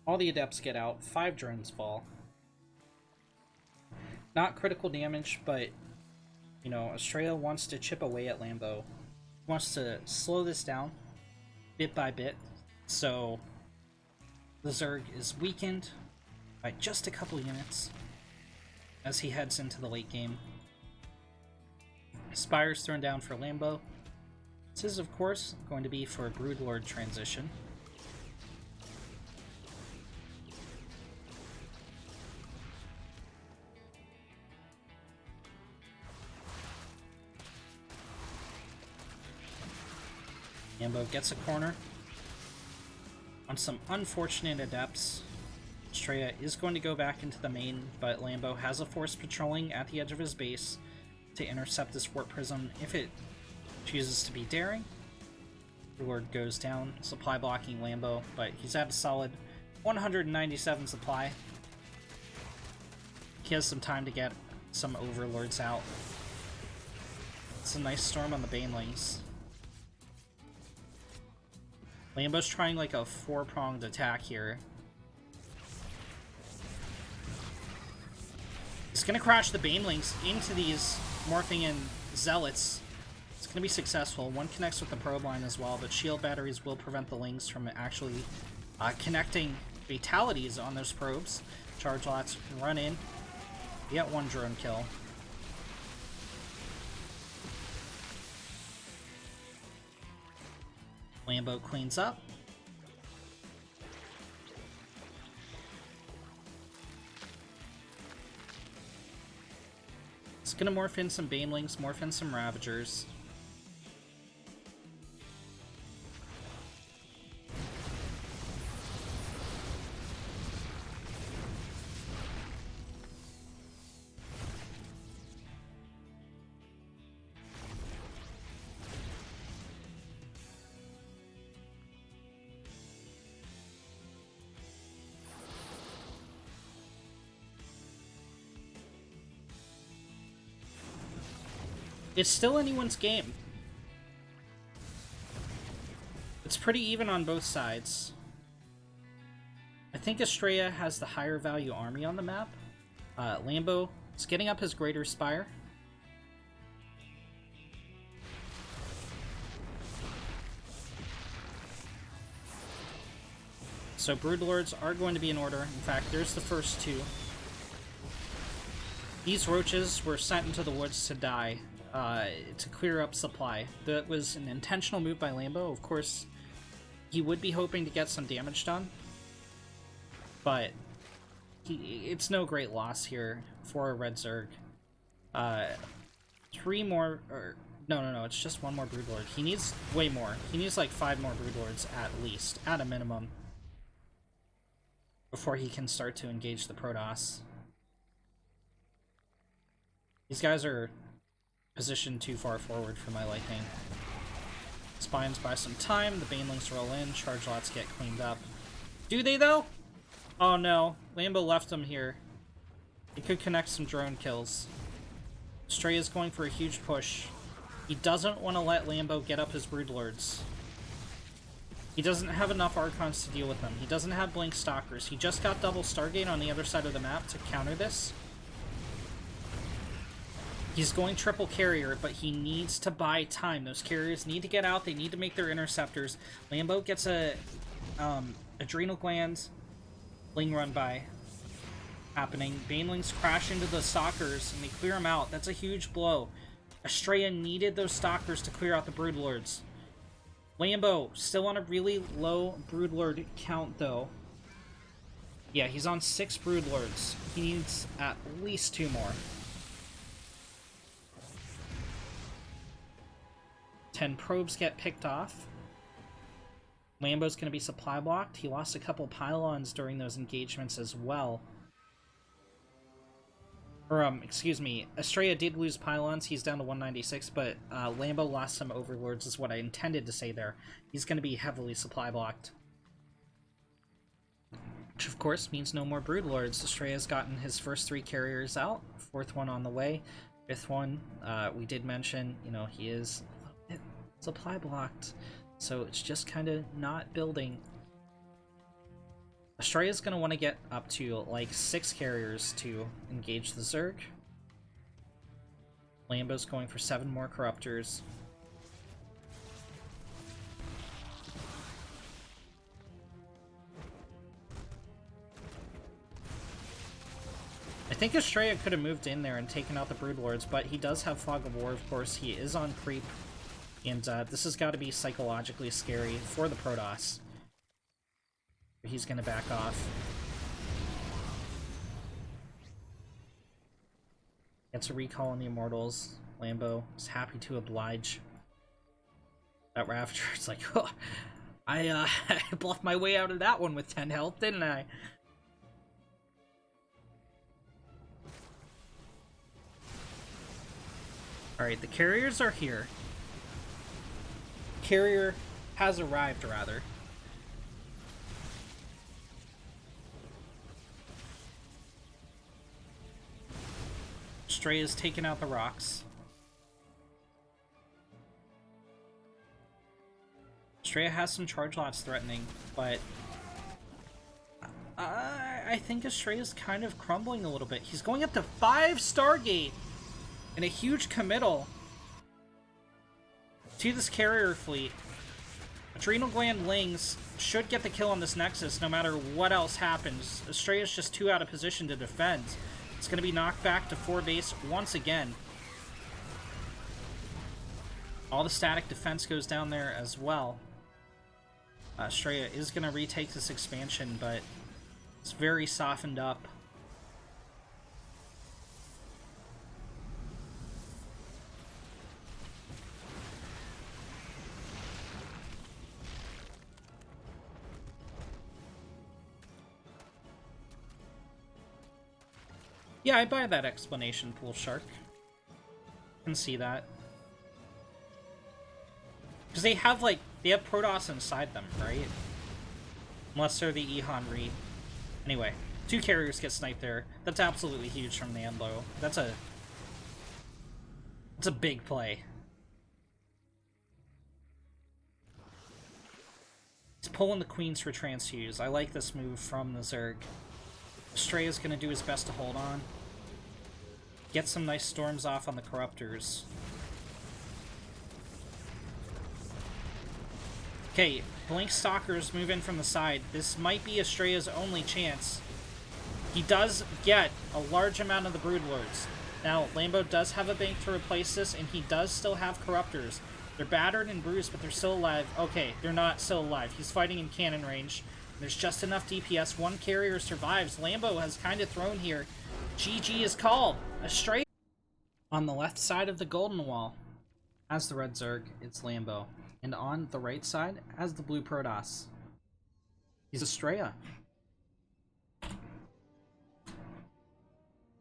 Speaker 1: All the Adepts get out. 5 drones fall. Not critical damage, but, you know, Estrella wants to chip away at Lambo. Wants to slow this down bit by bit. So the Zerg is weakened by just a couple units as he heads into the late game. Spire's thrown down for Lambo. This is, of course, going to be for a Broodlord transition. Lambo gets a corner on some unfortunate Adepts. Estrella is going to go back into the main, but Lambo has a force patrolling at the edge of his base to intercept this Warp Prism if it chooses to be daring. Lord goes down, supply blocking Lambo, but he's at a solid 197 supply. He has some time to get some Overlords out. It's a nice storm on the Banelings. Lambo's trying like a 4-pronged attack here. He's gonna crash the Banelings into these morphing in Zealots. It's gonna be successful. One connects with the probe line as well, but shield batteries will prevent the Lings from actually connecting fatalities on those probes. Charge lots run in. You get 1 drone kill. Lambo cleans up. It's gonna morph in some Banelings, morph in some Ravagers. It's still anyone's game. It's pretty even on both sides. I think Estrella has the higher value army on the map. Lambo is getting up his Greater Spire. So Broodlords are going to be in order. In fact, there's the first 2. These roaches were sent into the woods to die. To clear up supply. That was an intentional move by Lambo. Of course, he would be hoping to get some damage done, but it's no great loss here for a Red Zerg. 3 more, or no, it's just 1 more Broodlord. He needs way more. He needs like 5 more Broodlords at least, at a minimum, before he can start to engage the Protoss. These guys are positioned too far forward for my liking. Spines buy some time, the Banelings roll in, charge lots get cleaned up. Do they though? Oh no, Lambo left them here. He could connect some drone kills. Stray is going for a huge push. He doesn't want to let Lambo get up his Broodlords. He doesn't have enough Archons to deal with them. He doesn't have Blink Stalkers. He just got double Stargate on the other side of the map to counter this. He's going triple carrier, but he needs to buy time. Those carriers need to get out. They need to make their interceptors. Lambo gets a adrenal glands Ling run by happening. Banelings crash into the Stalkers, and they clear them out. That's a huge blow. Estrella needed those Stalkers to clear out the Broodlords. Lambo still on a really low Broodlord count, though. Yeah, he's on 6 Broodlords. He needs at least 2 more. 10 probes get picked off. Lambo's going to be supply blocked. He lost a couple pylons during those engagements as well. Or, excuse me, Estrella did lose pylons. He's down to 196, but Lambo lost some Overlords is what I intended to say there. He's going to be heavily supply blocked. Which, of course, means no more Broodlords. Estrella's gotten his first 3 carriers out. 4th one on the way. Fifth one, we did mention, you know, he is a little bit supply blocked, so it's just kind of not building. Estrella's going to want to get up to like 6 carriers to engage the Zerg. Lambo's going for 7 more Corruptors. I think Estrella could have moved in there and taken out the Broodlords, but he does have Fog of War, of course. He is on creep, and this has got to be psychologically scary for the Protoss. He's going to back off. Gets a recall on the Immortals. Lambo is happy to oblige. That Ravager is like, oh, I bluffed my way out of that one with 10 health, didn't I? Alright, the carriers are here. Carrier has arrived, rather. Estrella's taken out the rocks. Estrella has some charge lots threatening, but I think Estrella's kind of crumbling a little bit. He's going up to 5 Stargate and a huge committal to this carrier fleet. Adrenal Gland Lings should get the kill on this Nexus no matter what else happens. Estrella's just too out of position to defend. It's going to be knocked back to 4 base once again. All the static defense goes down there as well. Estrella is going to retake this expansion, but it's very softened up. Yeah, I buy that explanation, Pool Shark. Can see that. Because they have, like, they have Protoss inside them, right? Unless they're the Ehan Re. Anyway, 2 carriers get sniped there. That's absolutely huge from Nanlo. That's a big play. He's pulling the Queens for Transfuse. I like this move from the Zerg. Estrella's gonna do his best to hold on. Get some nice storms off on the Corruptors. Okay, Blink Stalkers move in from the side. This might be Estrella's only chance. He does get a large amount of the Broodlords. Now, Lambo does have a bank to replace this, and he does still have Corruptors. They're battered and bruised, but they're still alive. Okay, they're not still alive. He's fighting in cannon range. There's just enough DPS. 1 carrier survives. Lambo has kind of thrown here. GG is called. Estrella. On the left side of the Golden Wall, as the Red Zerg, it's Lambo. And on the right side, as the Blue Protoss, he's Estrella.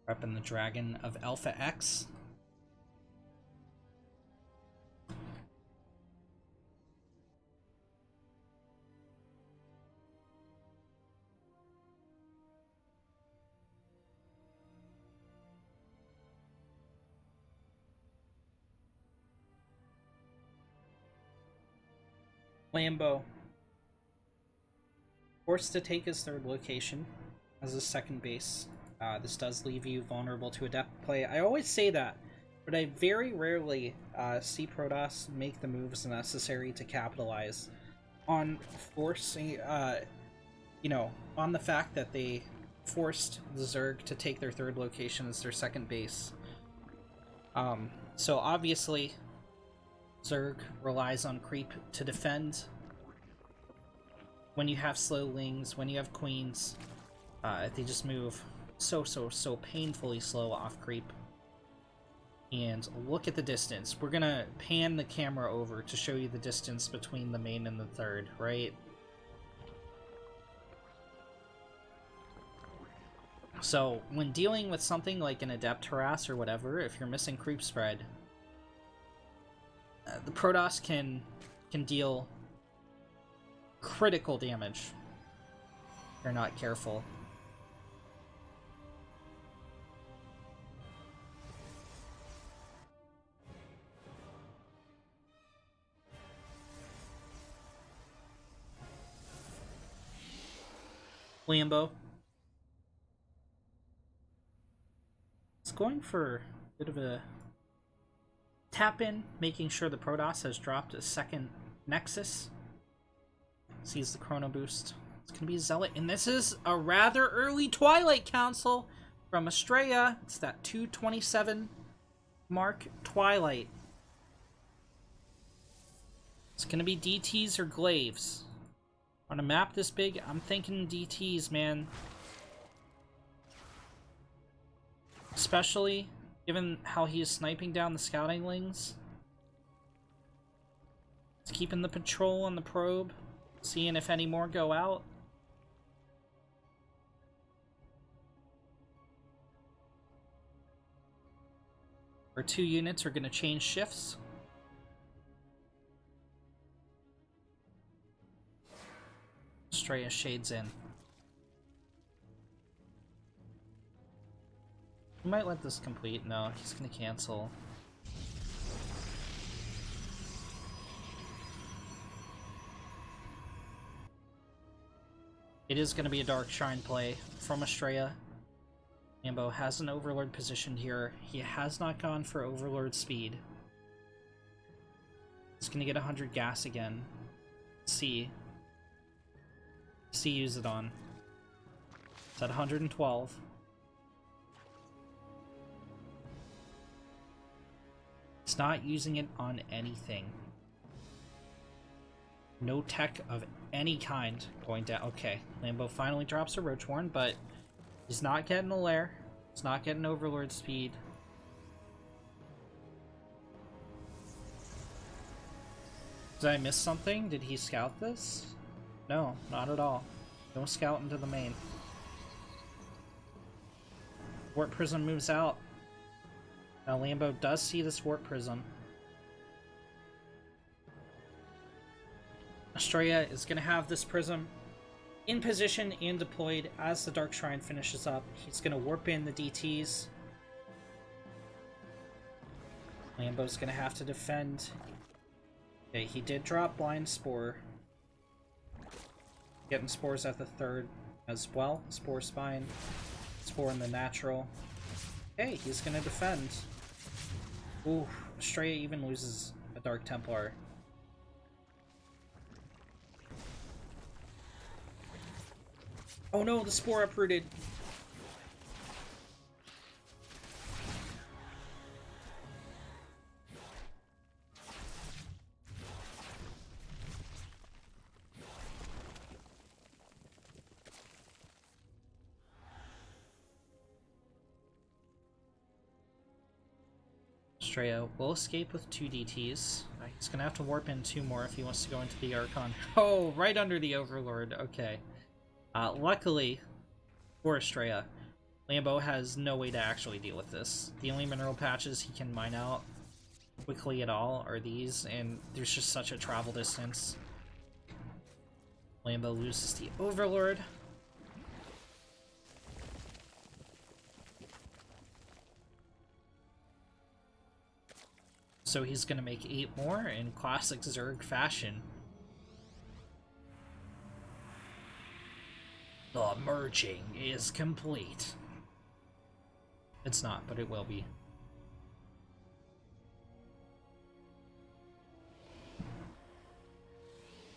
Speaker 1: Repping the Dragon of Alpha X. Lambo, forced to take his 3rd location as his 2nd base. This does leave you vulnerable to adept play. I always say that, but I very rarely see Protoss make the moves necessary to capitalize on forcing, you know, on the fact that they forced the Zerg to take their 3rd location as their 2nd base. So obviously, Zerg relies on creep to defend. When you have slow lings, when you have queens, they just move so painfully slow off creep. And look at the distance. We're gonna pan the camera over to show you the distance between the main and the 3rd, right? So when dealing with something like an adept harass or whatever, if you're missing creep spread, the Protoss can deal critical damage if you're not careful. Lambo. It's going for a bit of a tap in, making sure the Protoss has dropped a second Nexus. Sees the Chrono Boost. It's going to be Zealot, and this is a rather early Twilight Council from Estrella. It's that 227 mark Twilight. It's going to be DTs or Glaives. On a map this big, I'm thinking DTs, man. Especially given how he is sniping down the scouting lings. He's keeping the patrol on the probe, seeing if any more go out. Our 2 units are going to change shifts. Estrella shades in. He might let this complete. No, he's going to cancel. It is going to be a Dark Shrine play from Estrella. Lambo has an Overlord positioned here. He has not gone for Overlord speed. He's going to get 100 gas again. C use it on. It's at 112. It's not using it on anything. No tech of any kind going down. Okay, Lambo finally drops a Roach Warren, but he's not getting a lair. He's not getting Overlord speed. Did I miss something? Did he scout this? No, not at all. No scout into the main. Warp Prism moves out. Now Lambo does see this Warp Prism. Estrella is going to have this Prism in position and deployed as the Dark Shrine finishes up. He's going to warp in the DTs. Lambo's going to have to defend. Okay, he did drop Blind Spore. Getting spores at the 3rd as well. Spore Spine. Spore in the natural. Okay, he's going to defend. Ooh, Estrella even loses a Dark Templar. Oh no, the Spore uprooted. Estrella will escape with 2 DTs. He's gonna have to warp in 2 more if he wants to go into the Archon. Oh, right under the Overlord. Okay. Luckily for Estrella, Lambo has no way to actually deal with this. The only mineral patches he can mine out quickly at all are these, and there's just such a travel distance. Lambo loses the Overlord. So he's going to make 8 more in classic Zerg fashion. The merging is complete. It's not, but it will be.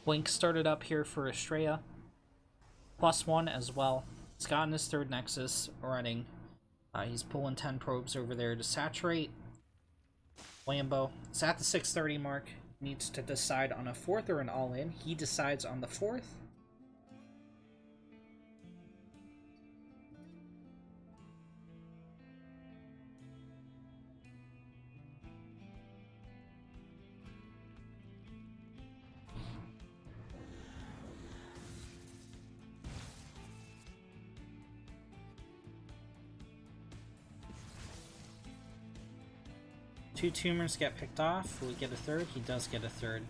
Speaker 1: Blink started up here for Estrella. +1 as well. He's gotten his 3rd Nexus running. He's pulling 10 probes over there to saturate. Lambo is at the 630 mark. Needs to decide on a 4th or an all-in. He decides on the 4th. Two tumors get picked off. Will he get a 3rd? He does get a 3rd.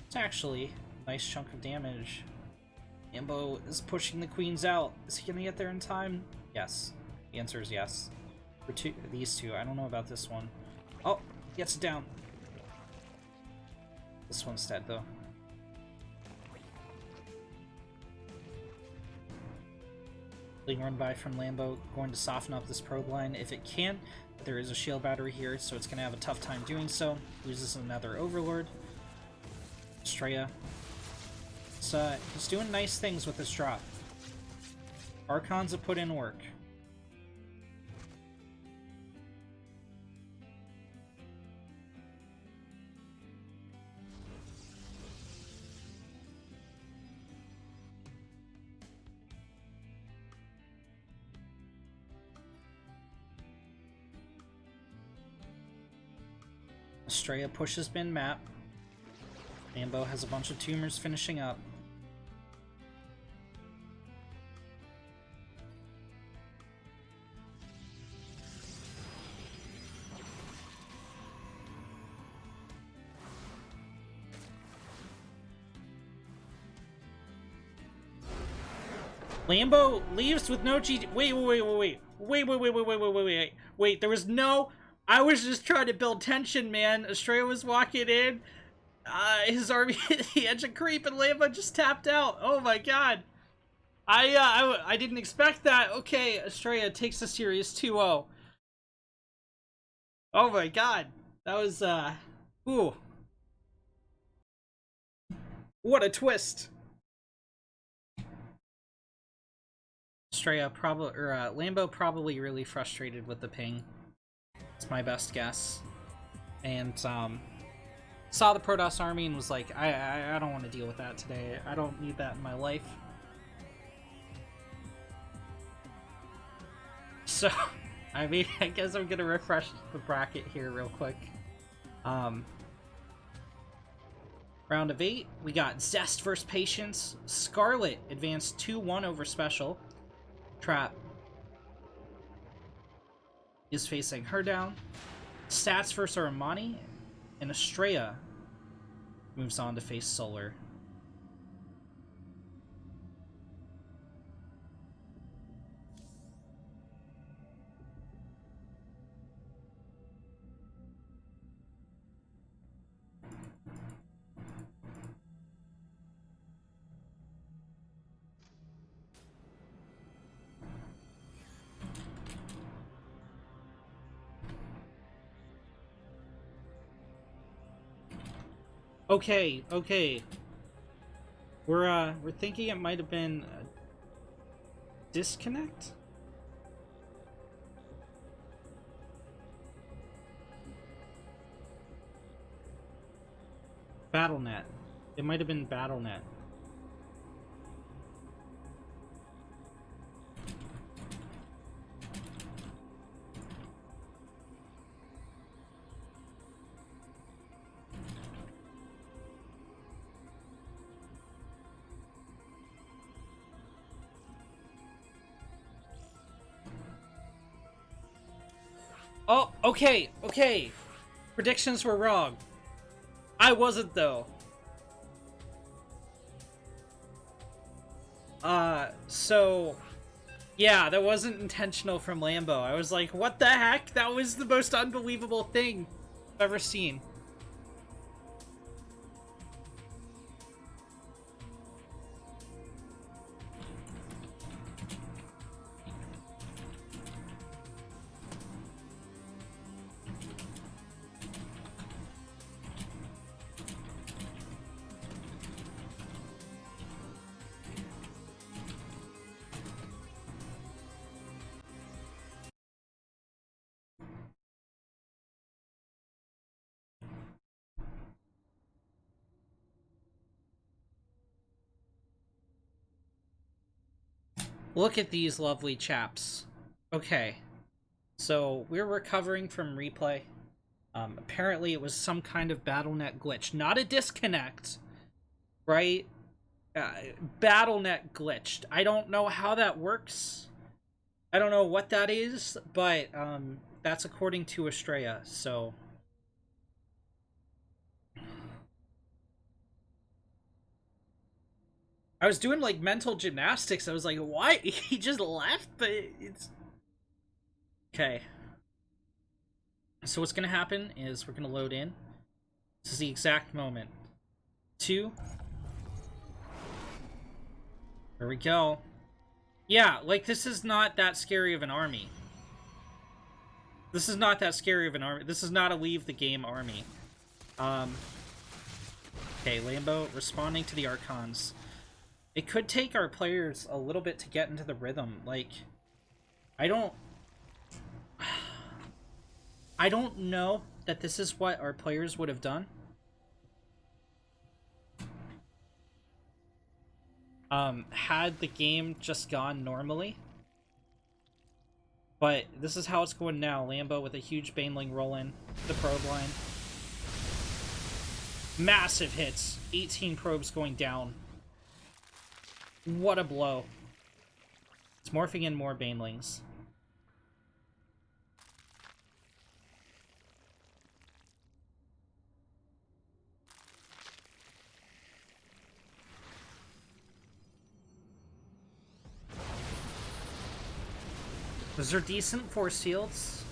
Speaker 1: It's actually a nice chunk of damage. Lambo is pushing the queens out. Is he gonna get there in time? Yes. The answer is yes. For these two. I don't know about this one. Oh, gets it down. This one's dead though. being run by from Lambo, going to soften up this probe line if it can. But there is a shield battery here, so it's going to have a tough time doing so. Loses another Overlord. Estrella. He's doing nice things with this drop. Archons have put in work. Estrella pushes bin map. Lambo has a bunch of tumors finishing up. Lambo leaves with no G. Wait, there was no. I was just trying to build tension, man. Estrella was walking in. His army hit the edge of creep, and Lambo just tapped out. Oh my god. I didn't expect that. Okay, Estrella takes a series 2-0. Oh my god. That was, ooh. What a twist. Estrella Lambo probably really frustrated with the ping. It's my best guess. And, saw the Protoss army and was like, I don't want to deal with that today. I don't need that in my life. So, I mean, I guess I'm gonna refresh the bracket here real quick. Round of 8, we got Zest versus Patience. Scarlet advanced 2-1 over Special. Trap is facing her down. Stats versus Armani. And Estrella moves on to face Solar. Okay. We're thinking it might have been a disconnect? BattleNet. It might have been BattleNet. Oh, okay. Predictions were wrong. I wasn't, though. So... yeah, that wasn't intentional from Lambo. I was like, what the heck? That was the most unbelievable thing I've ever seen. Look at these lovely chaps. Okay. So, we're recovering from replay. Apparently it was some kind of BattleNet glitch. Not a disconnect, right? BattleNet glitched. I don't know how that works. I don't know what that is, but that's according to Estrella, so... I was doing, like, mental gymnastics. I was like, why? He just left, but it's... Okay. So what's gonna happen is we're gonna load in. This is the exact moment. 2. There we go. Yeah, like, this is not that scary of an army. This is not that scary of an army. This is not a leave the game army. Okay, Lambo responding to the Archons. It could take our players a little bit to get into the rhythm. Like, I don't know that this is what our players would have done. Had the game just gone normally. But this is how it's going now. Lambo with a huge Baneling roll-in. The probe line. Massive hits. 18 probes going down. What a blow. It's morphing in more Banelings. Those are decent force fields.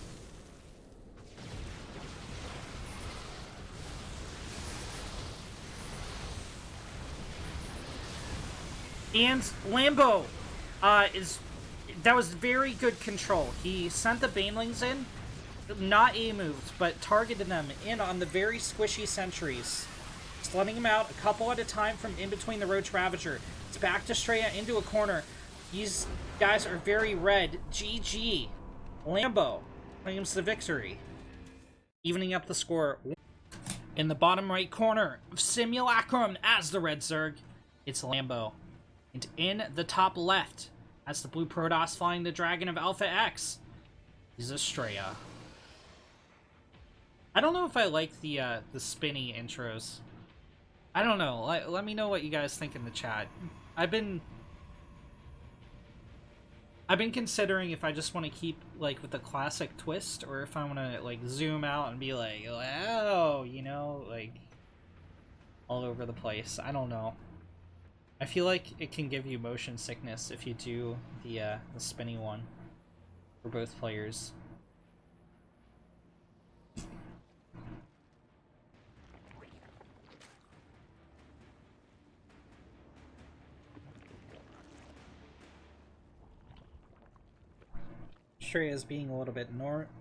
Speaker 1: And Lambo that was very good control. He sent the Banelings in, not A-moved, but targeted them in on the very squishy sentries. Slutting them out a couple at a time from in between the Roach Ravager. It's back to Straya into a corner. These guys are very red. GG. Lambo claims the victory. Evening up the score. In the bottom right corner of Simulacrum as the Red Zerg, it's Lambo. And in the top left, as the blue Protoss flying the Dragon of Alpha X, is Estrella. I don't know if I like the spinny intros. I don't know. Let me know what you guys think in the chat. I've been considering if I just want to keep, like, with the classic twist, or if I want to, like, zoom out and be like, wow, you know, like, all over the place. I don't know. I feel like it can give you motion sickness if you do the spinny one for both players. Stray is being a little bit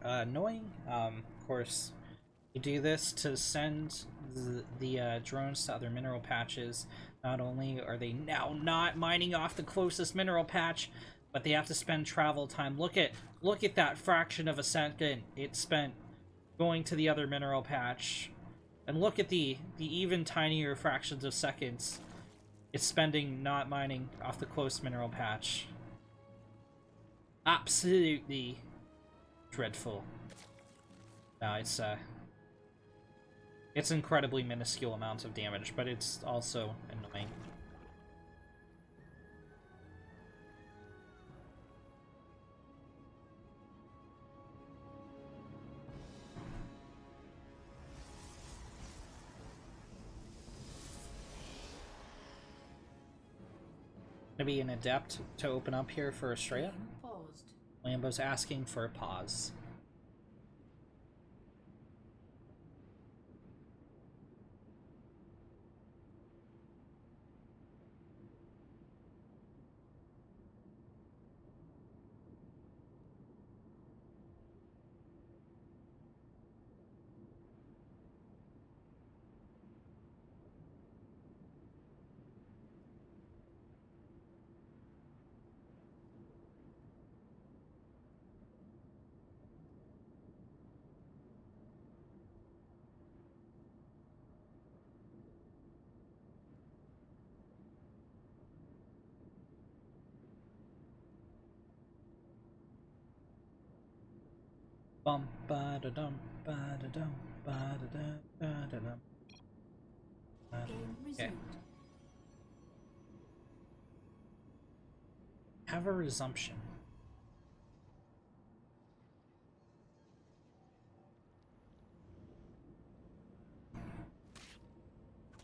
Speaker 1: annoying. Of course, you do this to send the drones to other mineral patches. Not only are they now not mining off the closest mineral patch, but they have to spend travel time. Look at that fraction of a second it spent going to the other mineral patch, and look at the even tinier fractions of seconds it's spending not mining off the close mineral patch. Absolutely dreadful. No, it's incredibly minuscule amounts of damage, but it's also annoying. Gonna be an adept to open up here for Estrella. Lambo's asking for a pause. Bum ba da dum ba da dum ba da dum ba da dum. Okay. Have a resumption.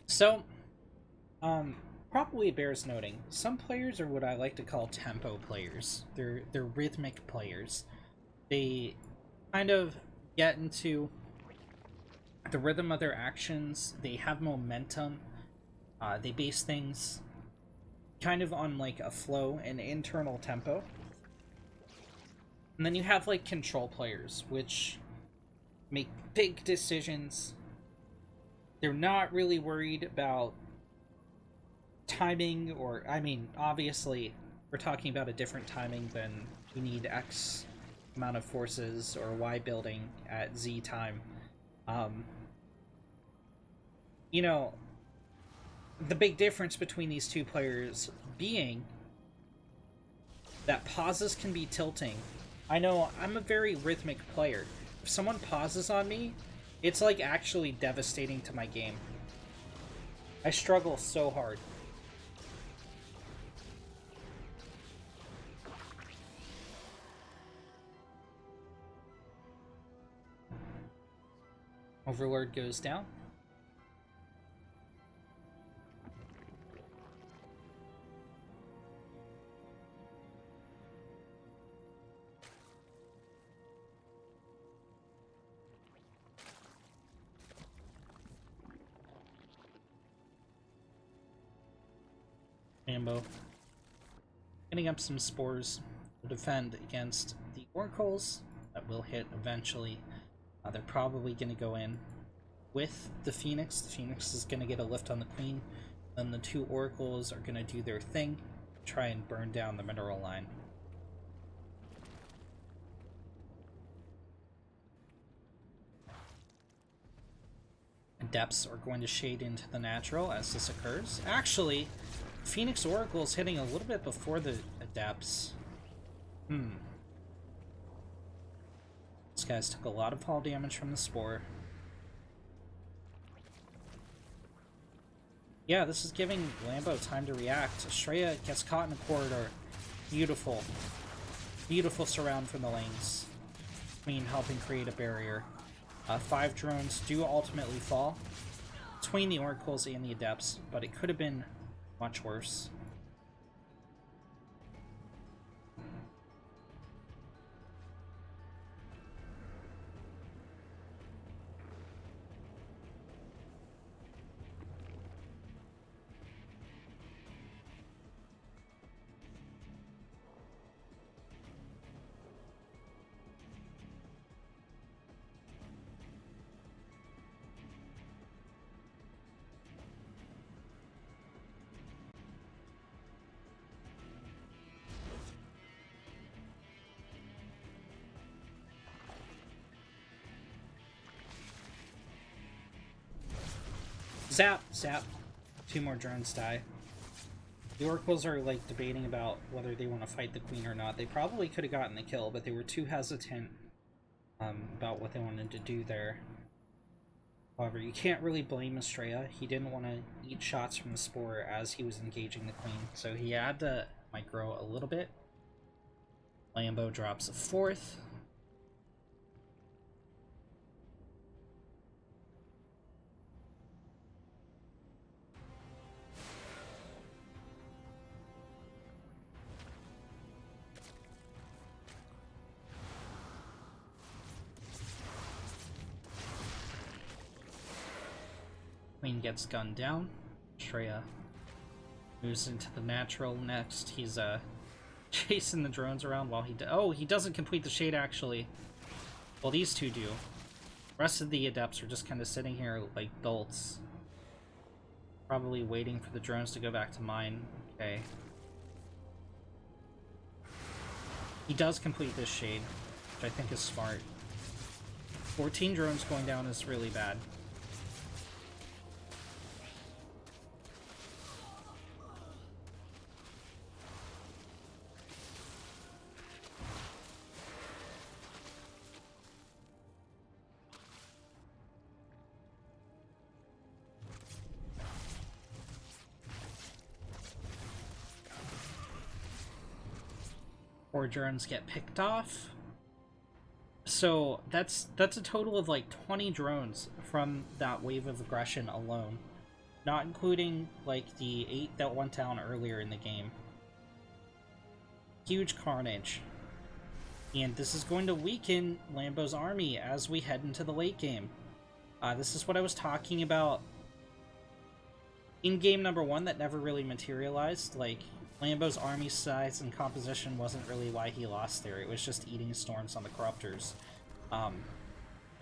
Speaker 1: So, probably bears noting, some players are what I like to call tempo players. They're rhythmic players. They kind of get into the rhythm of their actions. They have momentum. They base things kind of on like a flow and internal tempo. And then you have like control players, which make big decisions. They're not really worried about timing, or, I mean, obviously, we're talking about a different timing than we need X amount of forces or Y building at Z time. You know, the big difference between these two players being that pauses can be tilting. I know I'm a very rhythmic player. If someone pauses on me, it's like actually devastating to my game. I struggle so hard. Overlord goes down. Ambo getting up some spores to defend against the oracles that will hit eventually. They're probably going to go in with the Phoenix. The Phoenix is going to get a lift on the Queen. Then the two oracles are going to do their thing, try and burn down the mineral line. Adepts are going to shade into the natural as this occurs. Actually, Phoenix Oracle is hitting a little bit before the Adepts. These guys took a lot of fall damage from the Spore. Yeah, this is giving Lambo time to react. Estrella gets caught in a corridor. Beautiful. Beautiful surround from the lanes. Queen helping create a barrier. 5 drones do ultimately fall between the Oracles and the Adepts, but it could have been much worse. Zap! Zap! 2 more drones die. The Oracles are like debating about whether they want to fight the Queen or not. They probably could have gotten the kill, but they were too hesitant about what they wanted to do there. However, you can't really blame Estrella. He didn't want to eat shots from the Spore as he was engaging the Queen, so he had to micro a little bit. Lambo drops a 4th. Queen gets gunned down. Estrella moves into the natural next. He's chasing the drones around while he doesn't complete the shade actually. Well, these two do. The rest of the Adepts are just kind of sitting here like dolts. Probably waiting for the drones to go back to mine. Okay. He does complete this shade, which I think is smart. 14 drones going down is really bad. Four drones get picked off. So that's a total of like 20 drones from that wave of aggression alone. Not including like the 8 that went down earlier in the game. Huge carnage. And this is going to weaken Lambo's army as we head into the late game. This is what I was talking about in game number 1 that never really materialized. Like, Lambo's army size and composition wasn't really why he lost there. It was just eating storms on the Corruptors.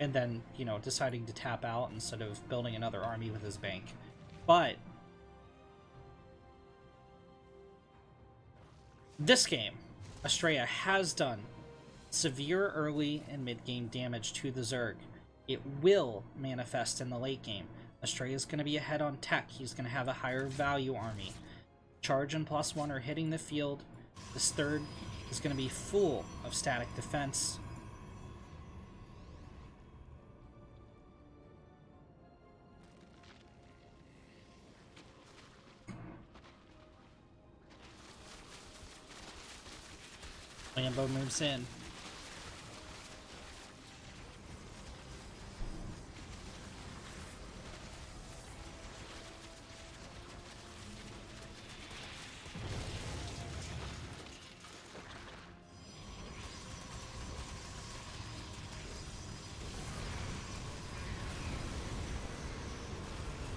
Speaker 1: And then, you know, deciding to tap out instead of building another army with his bank. But this game, Estrella has done severe early and mid-game damage to the Zerg. It will manifest in the late game. Estrella's going to be ahead on tech. He's going to have a higher value army. Charge and +1 are hitting the field. This third is going to be full of static defense. Lambo moves in.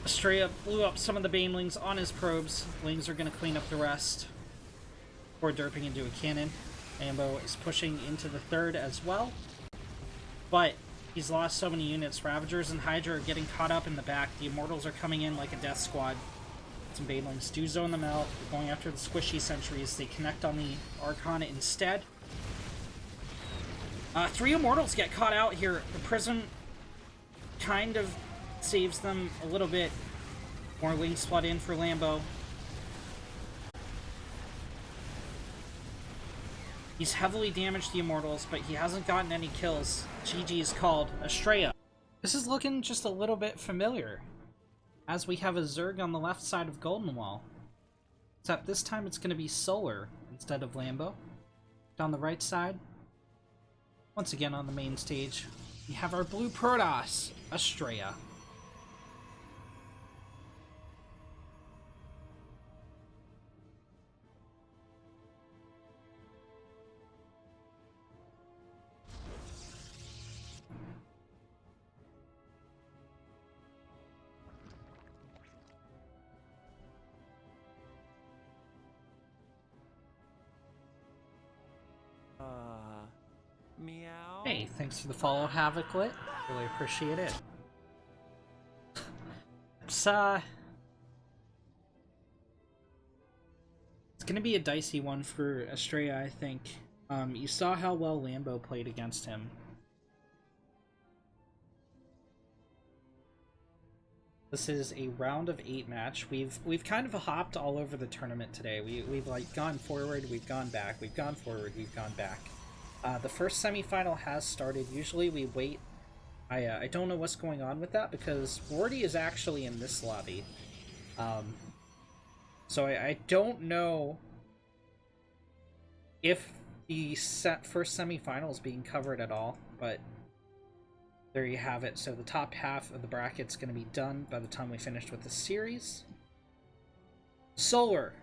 Speaker 1: Estrella blew up some of the banelings on his probes. Lings are going to clean up the rest before derping into a cannon. Lambo is pushing into the third as well, but he's lost so many units. Ravagers and Hydra are getting caught up in the back. The Immortals are coming in like a death squad. Some banelings do zone them out. They're going after the squishy sentries. They connect on the Archon instead. 3 Immortals get caught out here. The Prism kind of saves them a little bit. More Lings flood in for Lambo. He's heavily damaged the Immortals, but he hasn't gotten any kills. GG is called. Estrella. This is looking just a little bit familiar, as we have a Zerg on the left side of Golden Wall. Except this time it's going to be Solar instead of Lambo. On the right side, once again on the main stage, we have our blue Protoss, Estrella.
Speaker 3: Meow.
Speaker 1: Hey, thanks for the follow, Havoclet. Really appreciate it. It's gonna be a dicey one for Estrella, I think. You saw how well Lambo played against him. This is a round of 8 match. We've kind of hopped all over the tournament today. We've like gone forward, we've gone back, we've gone forward, we've gone back. The first semifinal has started. Usually we wait. I don't know what's going on with that because Wardy is actually in this lobby. So I don't know if the first semifinal is being covered at all, but there you have it. So the top half of the bracket's going to be done by the time we finish with the series. Solar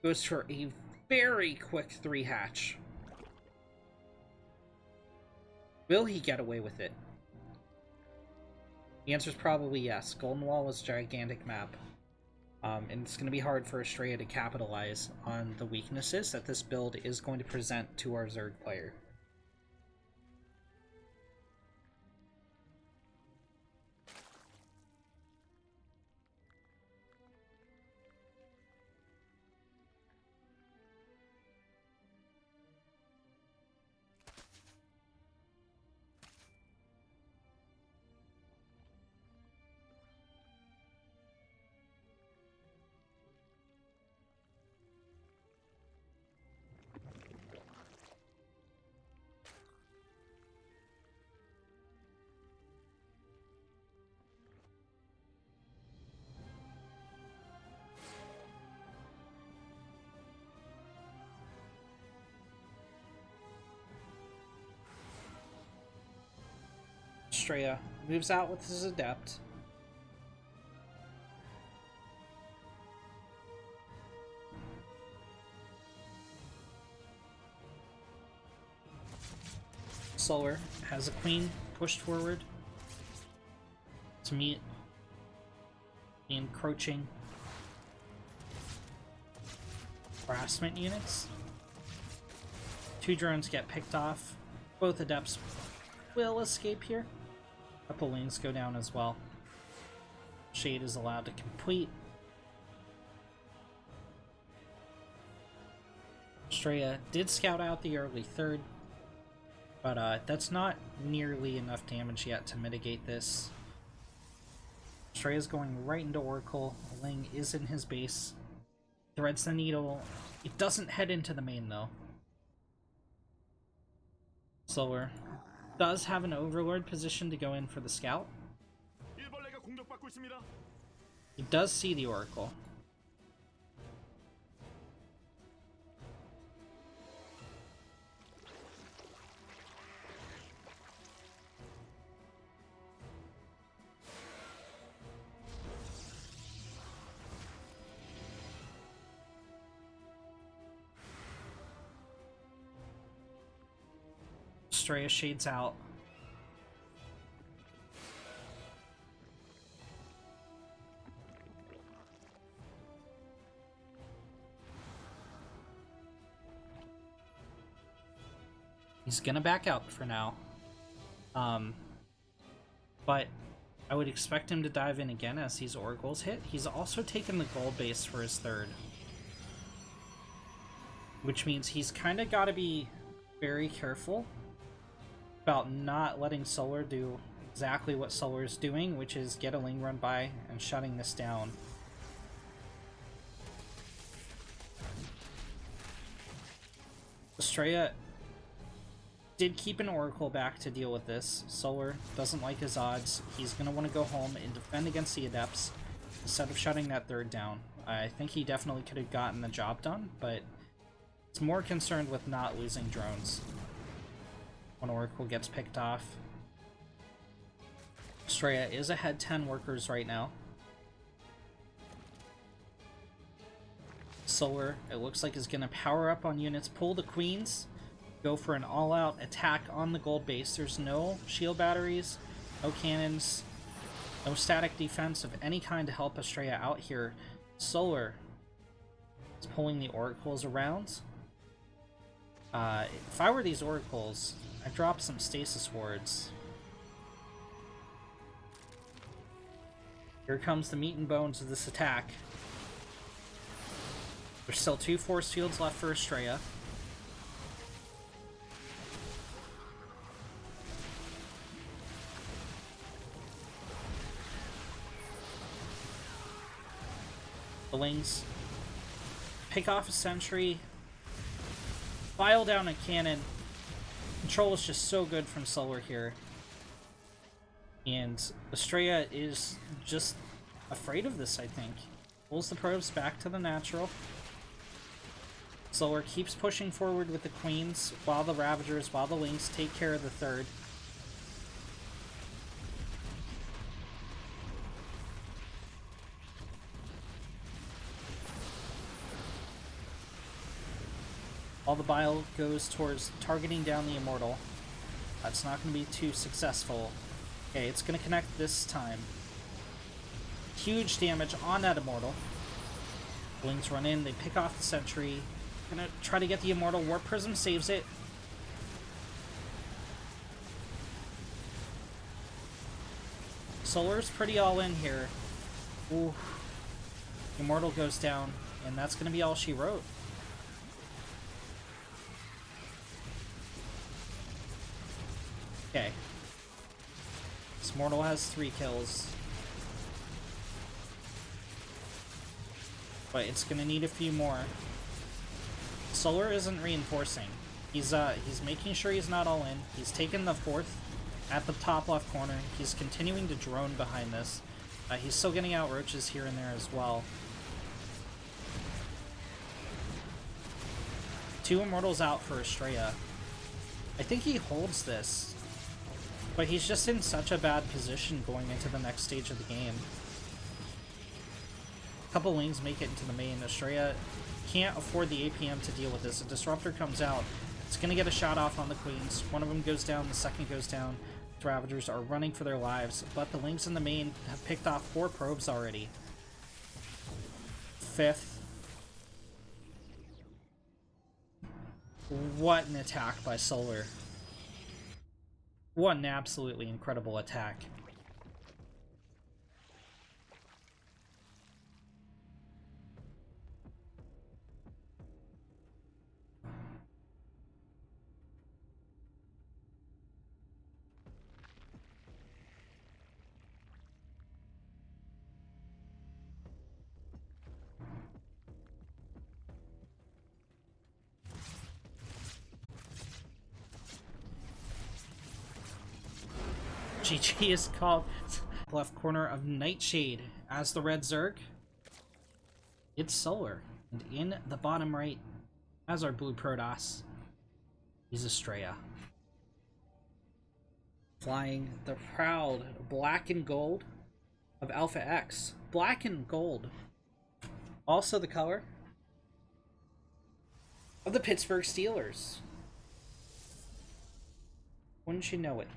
Speaker 1: goes for a very quick 3 hatch. Will he get away with it? The answer is probably yes. Golden Wall is a gigantic map. And it's going to be hard for Estrella to capitalize on the weaknesses that this build is going to present to our Zerg player. Estrella moves out with his Adept. Solar has a Queen pushed forward to meet The encroaching harassment units. 2 drones get picked off. Both adepts will escape here. A couple wings go down as well. Shade is allowed to complete. Estrella did scout out the early third, but that's not nearly enough damage yet to mitigate this. Estrella's going right into Oracle. Ling is in his base. Threads the needle. It doesn't head into the main though. Solar does have an Overlord position to go in for the scout. He does see the Oracle. Estrella shades out. He's gonna back out for now. But I would expect him to dive in again as these oracles hit. He's also taken the gold base for his third, which means he's kind of got to be very careful about not letting Solar do exactly what Solar's doing, which is get a Ling run by and shutting this down. Estrella did keep an Oracle back to deal with this. Solar doesn't like his odds. He's going to want to go home and defend against the Adepts instead of shutting that third down. I think he definitely could have gotten the job done, but it's more concerned with not losing drones. When Oracle gets picked off. Estrella is ahead 10 workers right now. Solar, it looks like, is going to power up on units, pull the queens, go for an all-out attack on the gold base. There's no shield batteries, no cannons, no static defense of any kind to help Estrella out here. Solar is pulling the oracles around. If I were these oracles, I'd drop some stasis wards. Here comes the meat and bones of this attack. There's still 2 force fields left for Estrella. The Lings pick off a sentry, file down a cannon. Control is just so good from Solar here. And Estrella is just afraid of this, I think. Pulls the probes back to the natural. Solar keeps pushing forward with the queens while the Ravagers, while the Lings take care of the third. All the bile goes towards targeting down the Immortal. That's not going to be too successful. Okay, it's going to connect this time. Huge damage on that Immortal. Lings run in, they pick off the sentry. Gonna try to get the Immortal. Warp Prism saves it. Solar's pretty all in here. Ooh. Immortal goes down, and that's going to be all she wrote. Okay. This Mortal has 3 kills. But it's gonna need a few more. Solar isn't reinforcing. He's making sure he's not all in. He's taken the 4th at the top left corner. He's continuing to drone behind this. He's still getting out roaches here and there as well. 2 Immortals out for Estrella. I think he holds this. But he's just in such a bad position going into the next stage of the game. A couple Wings make it into the main. Estrella can't afford the APM to deal with this. A Disruptor comes out. It's going to get a shot off on the Queens. One of them goes down, the second goes down. The Ravagers are running for their lives, but the Lings in the main have picked off 4 probes already. fifth. What an attack by Solar. What an absolutely incredible attack. GG is called. Left corner of Nightshade as the red Zerg. It's Solar. And in the bottom right, as our blue Protoss, is Estrella. Flying the proud black and gold of Alpha X. Black and gold. Also the color of the Pittsburgh Steelers. Wouldn't you know it?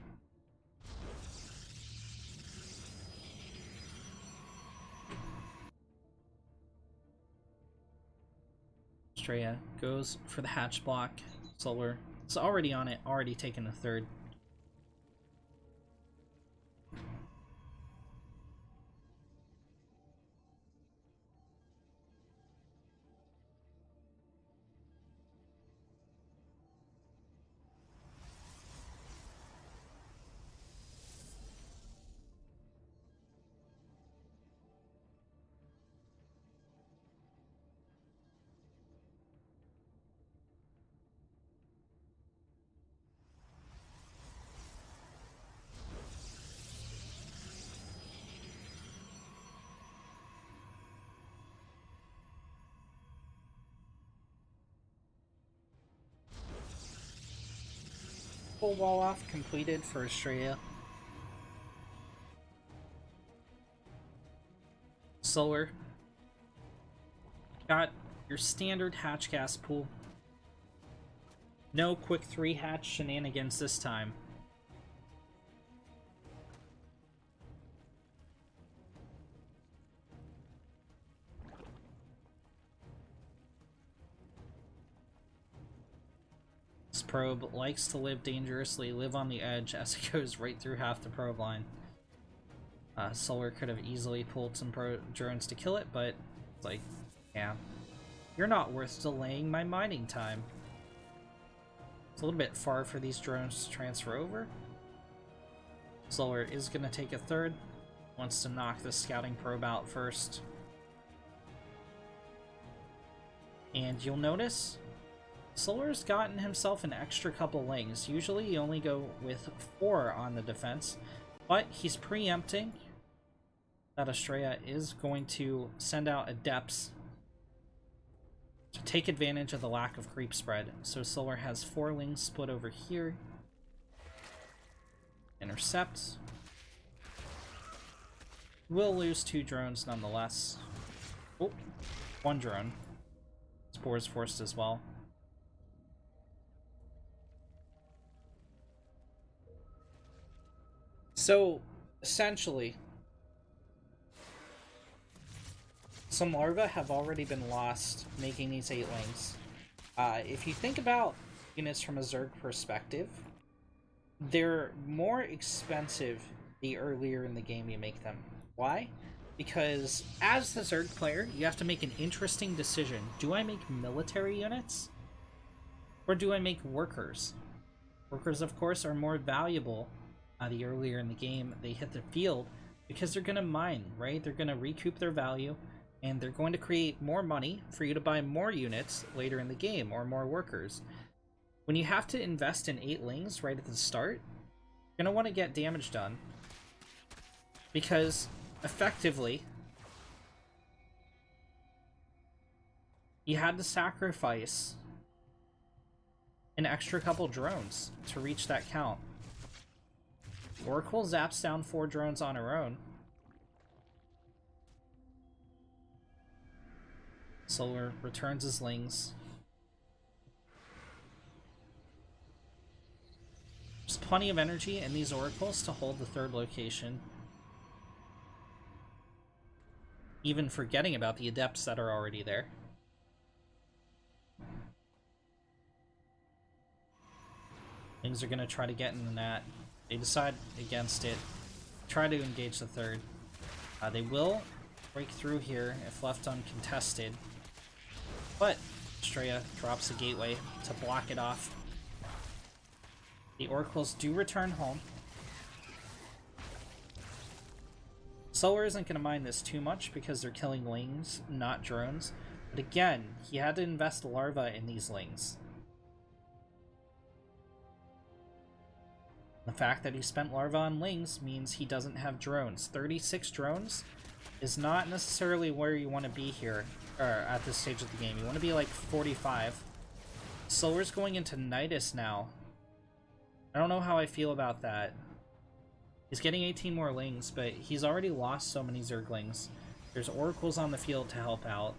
Speaker 1: Estrella goes for the hatch block. Solar is already on it, already taken a third. Full wall off completed for Estrella. Solar. Got your standard hatch gas pool. No quick 3 hatch shenanigans this time. This probe likes to live dangerously, live on the edge as it goes right through half the probe line. Solar could have easily pulled some drones to kill it, but it's like, yeah, you're not worth delaying my mining time. It's a little bit far for these drones to transfer over. Solar is going to take a third. Wants to knock the scouting probe out first. And you'll notice Solar's gotten himself an extra couple lings. Usually you only go with 4 on the defense, but he's preempting that Estrella is going to send out adepts to take advantage of the lack of creep spread. So Solar has 4 lings split over here. Intercept. Will lose 2 drones nonetheless. Oh, 1 drone. Spores forced as well. So, essentially, some larvae have already been lost making these 8-lings. If you think about units from a Zerg perspective, they're more expensive the earlier in the game you make them. Why? Because as the Zerg player, you have to make an interesting decision. Do I make military units? Or do I make workers? Workers, of course, are more valuable the earlier in the game they hit the field, because they're going to mine, right? They're going to recoup their value, and they're going to create more money for you to buy more units later in the game, or more workers. When you have to invest in 8-lings right at the start, you're going to want to get damage done, because effectively you had to sacrifice an extra couple drones to reach that count. Oracle zaps down 4 drones on her own. Solar returns his lings. There's plenty of energy in these oracles to hold the 3rd location. even forgetting about the adepts that are already there. Things are going to try to get in the net. They decide against it. Try to engage the third. They will break through here if left uncontested. But Estrella drops a gateway to block it off. The Oracles do return home. Solar isn't going to mind this too much because they're killing lings, not drones. But again, he had to invest larva in these lings. The fact that he spent larva on lings means he doesn't have drones. 36 drones is not necessarily where you want to be here, or at this stage of the game. You want to be like 45. Solar's going into Nidus now. I don't know how I feel about that. He's getting 18 more lings, but he's already lost so many Zerglings. There's Oracles on the field to help out.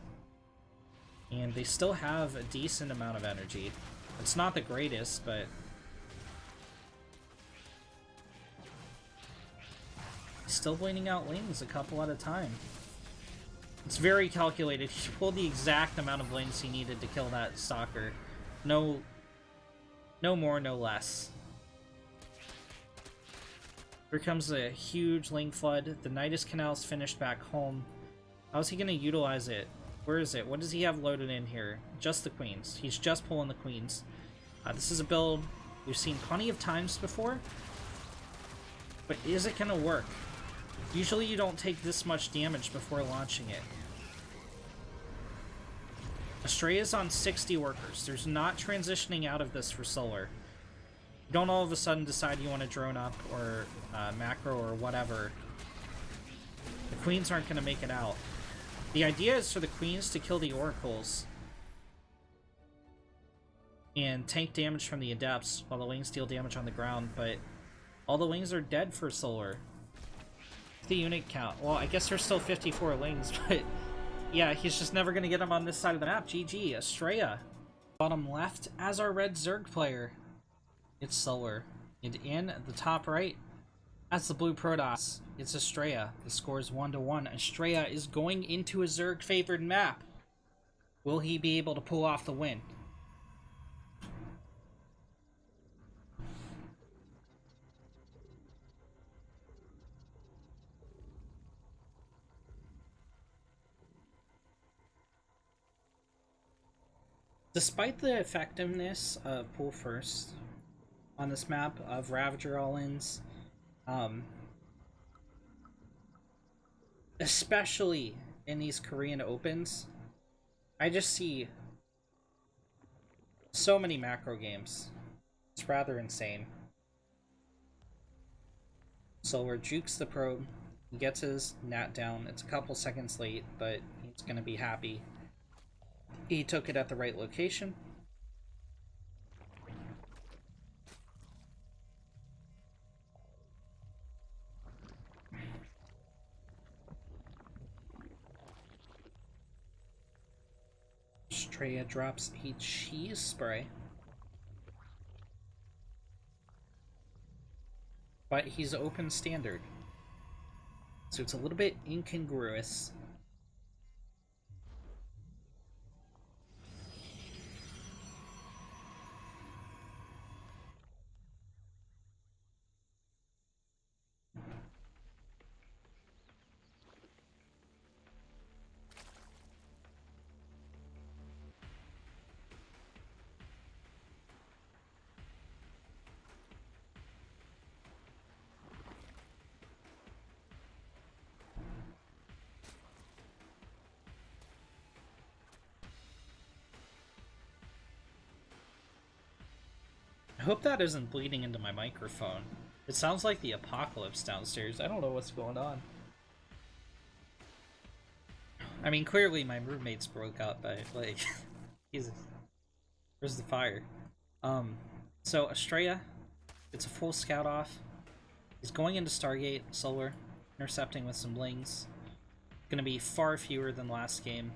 Speaker 1: And they still have a decent amount of energy. It's not the greatest, but... he's still bleeding out lings a couple at a time. It's very calculated. He pulled the exact amount of lings he needed to kill that stalker. No more, no less. Here comes a huge ling flood. The Nidus Canal's finished back home. How's he going to utilize it? Where is it? What does he have loaded in here? Just the queens. He's just pulling the queens. This is a build we've seen plenty of times before. But is it going to work? Usually you don't take this much damage before launching it. Estrella's on 60 workers. There's not transitioning out of this for Solar. You don't all of a sudden decide you want to drone up or macro or whatever. The queens aren't going to make it out. The idea is for the queens to kill the oracles and tank damage from the adepts while the wings deal damage on the ground, but all the wings are dead for Solar. The unit count. Well, I guess there's still 54 lings, but yeah, he's just never going to get them on this side of the map. GG, Estrella. Bottom left as our red Zerg player. It's Solar. And in the top right, as the blue Protoss, it's Estrella. The score is 1-1. Estrella is going into a Zerg-favored map. Will he be able to pull off the win? Despite the effectiveness of pull first on this map of Ravager all-ins, especially in these Korean Opens, I just see so many macro games. It's rather insane. Solar jukes the probe, he gets his nat down. It's a couple seconds late, but he's gonna be happy. He took it at the right location. Estrella drops a cheese spray. But he's open standard. So it's a little bit incongruous. I hope that isn't bleeding into my microphone. It sounds like the apocalypse downstairs. I don't know what's going on. I mean, clearly my roommates broke up, but, like, Jesus. Where's the fire? So Estrella, it's a full scout off. He's going into Stargate, Solar, intercepting with some lings. Gonna be far fewer than last game.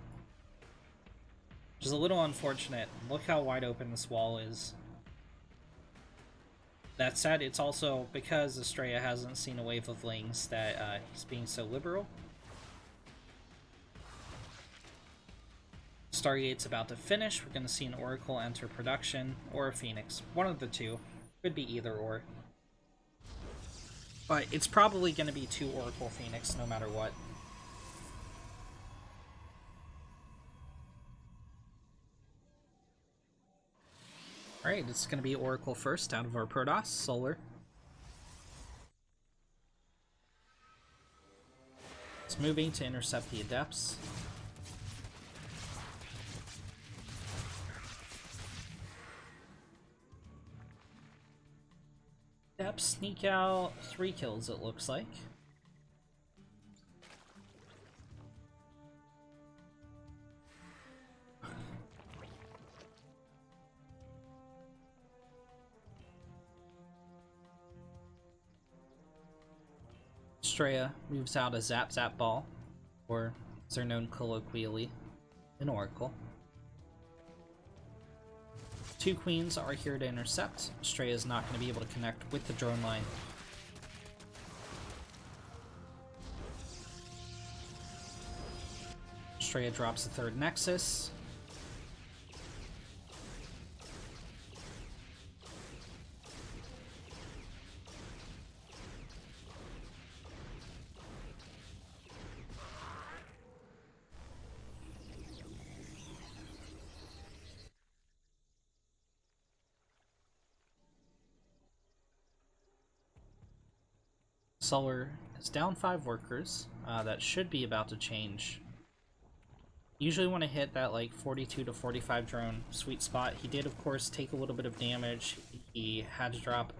Speaker 1: Which is a little unfortunate. Look how wide open this wall is. That said, it's also because Estrella hasn't seen a wave of lings that he's being so liberal. Stargate's about to finish. We're going to see an Oracle enter production, or a Phoenix. One of the two. Could be either or. But it's probably going to be 2 Oracle Phoenix, no matter what. Alright, it's going to be Oracle first out of our Protoss, Solar. It's moving to intercept the Adepts. Adepts sneak out 3 kills, it looks like. Straya moves out a Zap Zap Ball, or as they're known colloquially, an Oracle. 2 Queens are here to intercept. Straya is not going to be able to connect with the drone line. Straya drops the 3rd Nexus. Solar is down 5 workers. That should be about to change. Usually when I hit that like 42 to 45 drone sweet spot, he did of course take a little bit of damage. He had to drop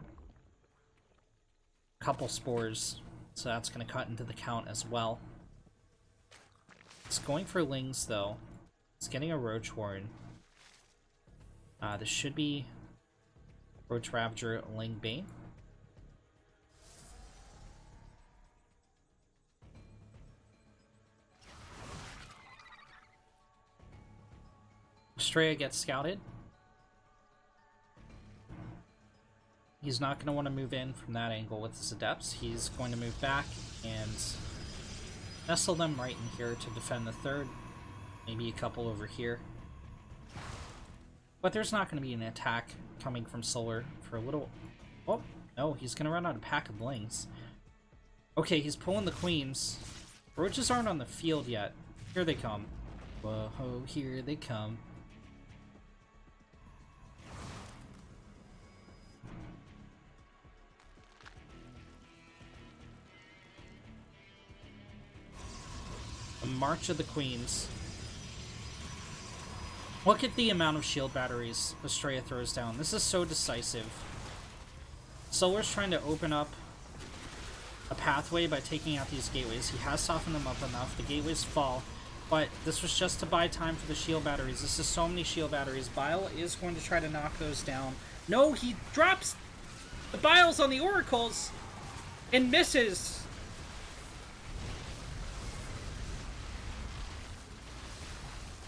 Speaker 1: a couple spores, so that's going to cut into the count as well. It's going for Lings though. It's getting a Roach Warren. This should be Roach Ravager Ling Bane. Straya gets scouted. He's not going to want to move in from that angle with his Adepts. He's going to move back and nestle them right in here to defend the 3rd. Maybe a couple over here. But there's not going to be an attack coming from Solar for a little... Oh, no, he's going to run out of pack of Lings. Okay, he's pulling the Queens. Roaches aren't on the field yet. Here they come. Whoa, here they come. The March of the Queens. Look at the amount of shield batteries Estrella throws down. This is so decisive. Solar's trying to open up a pathway by taking out these gateways. He has softened them up enough. The gateways fall, but this was just to buy time for the shield batteries. This is so many shield batteries. Bile is going to try to knock those down. No, he drops the Biles on the Oracles and misses.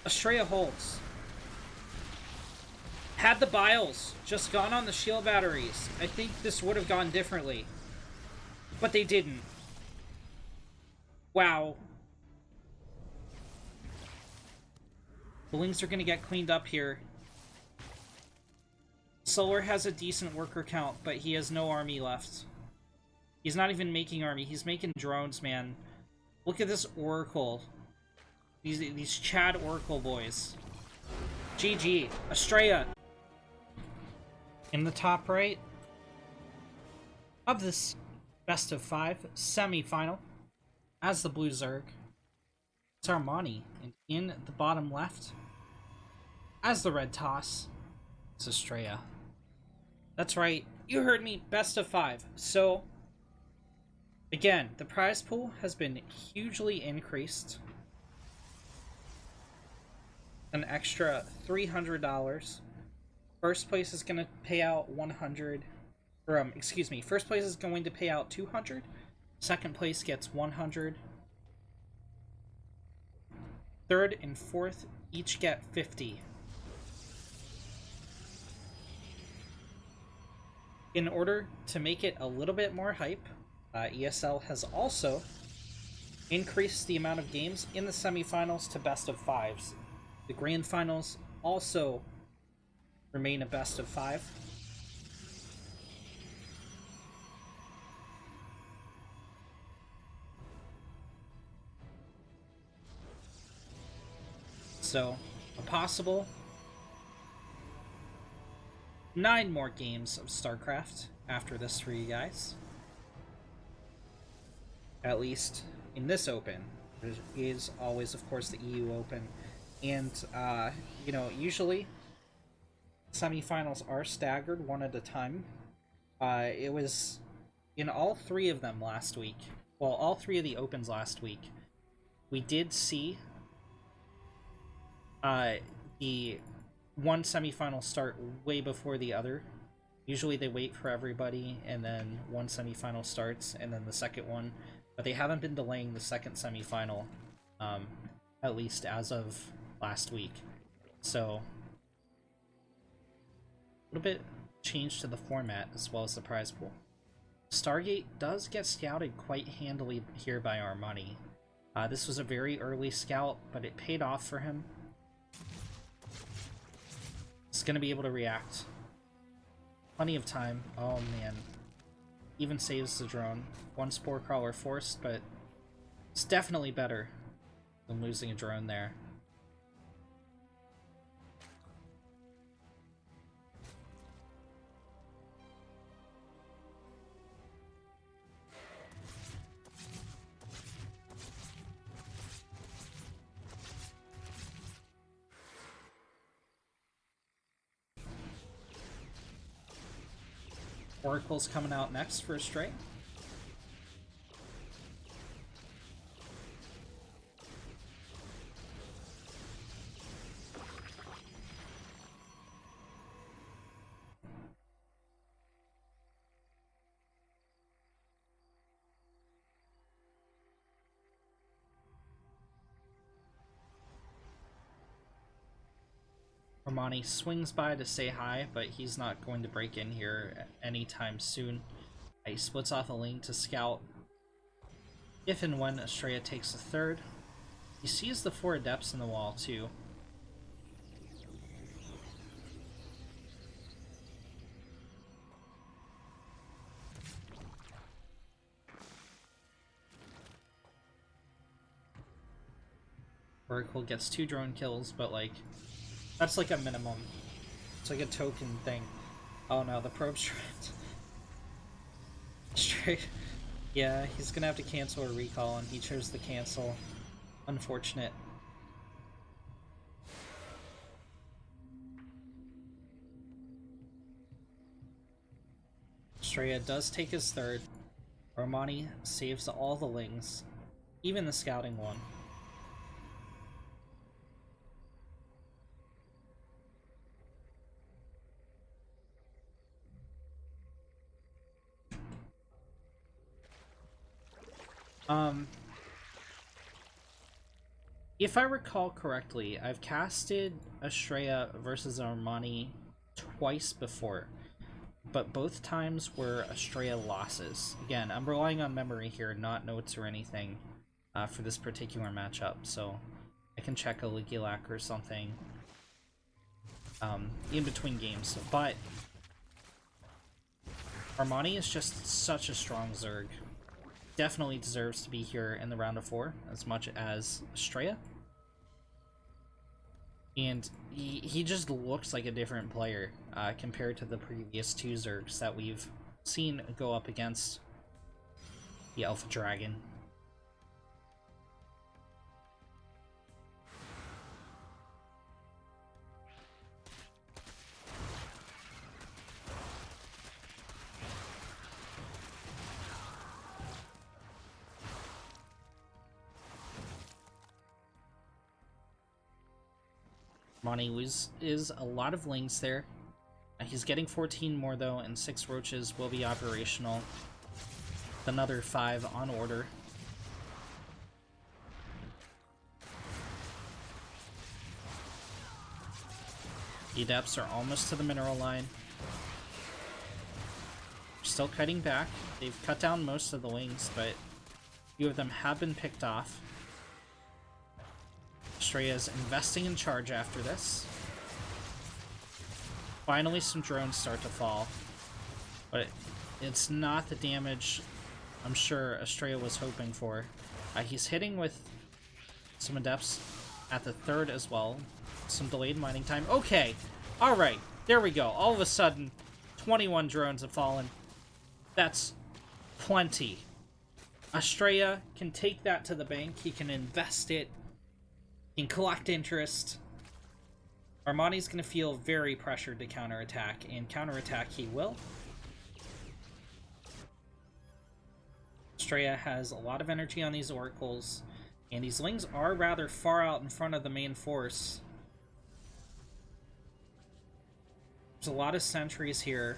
Speaker 1: Estrella holds. Had the Biles just gone on the shield batteries, I think this would have gone differently. But they didn't. Wow. The Lings are going to get cleaned up here. Solar has a decent worker count, but he has no army left. He's not even making army. He's making drones, man. Look at this Oracle. These Chad Oracle boys. GG. Estrella. In the top right of this best of 5 semi-final, as the Blue Zerg, it's Armani. And in the bottom left, as the Red Toss, it's Estrella. That's right, you heard me, best of 5. So, again, the prize pool has been hugely increased. An extra $300. First place is going to pay out 100, or excuse me, first place is going to pay out 200. Second place gets 100. Third and fourth each get 50. In order to make it a little bit more hype, ESL has also increased the amount of games in the semifinals to best of 5s. The grand finals also remain a best of 5. So, a possible 9 more games of StarCraft after this for you guys. At least in this Open. There is always, of course, the EU Open. And, you know, usually semifinals are staggered one at a time. It was in all 3 of them last week. Well, all 3 of the Opens last week. We did see the one semifinal start way before the other. Usually they wait for everybody, and then one semifinal starts, and then the second one. But they haven't been delaying the second semifinal, at least as of last week. So, a little bit change to the format as well as the prize pool. Stargate does get scouted quite handily here by Armani. This was a very early scout, but it paid off for him. He's going to be able to react. Plenty of time. Oh man. Even saves the drone. 1 Spore Crawler forced, but it's definitely better than losing a drone there. Oracle's coming out next for a straight. Romani swings by to say hi, but he's not going to break in here anytime soon. He splits off a lane to scout if and when Estrella takes a third. He sees the 4 Adepts in the wall too. Oracle gets 2 drone kills, but like, that's like a minimum. It's like a token thing. Oh no, the probe's trapped. Straight. Yeah, he's gonna have to cancel a recall, and he chose the cancel. Unfortunate. Estrella does take his third. Romani saves all the lings, even the scouting one. If I recall correctly, I've casted Estrella versus Armani twice before, but both times were Estrella losses. Again, I'm relying on memory here, not notes or anything, for this particular matchup, so I can check a Ligulac or something in between games. But Armani is just such a strong Zerg. Definitely deserves to be here in the round of 4 as much as Estrella. And he just looks like a different player compared to the previous 2 Zergs that we've seen go up against the Alpha Dragon. Money is a lot of lings there. He's getting 14 more though, and 6 roaches will be operational. Another 5 on order. The Adepts are almost to the mineral line. Still cutting back. They've cut down most of the wings, but a few of them have been picked off. Estrella is investing in charge after this. Finally, some drones start to fall. But it's not the damage I'm sure Estrella was hoping for. He's hitting with some adepts at the third as well. Some delayed mining time. Okay, alright, there we go. All of a sudden, 21 drones have fallen. That's plenty. Estrella can take that to the bank. He can invest it. He can collect interest. Armani's going to feel very pressured to counterattack, and counterattack he will. Estrella has a lot of energy on these oracles, and these lings are rather far out in front of the main force. There's a lot of sentries here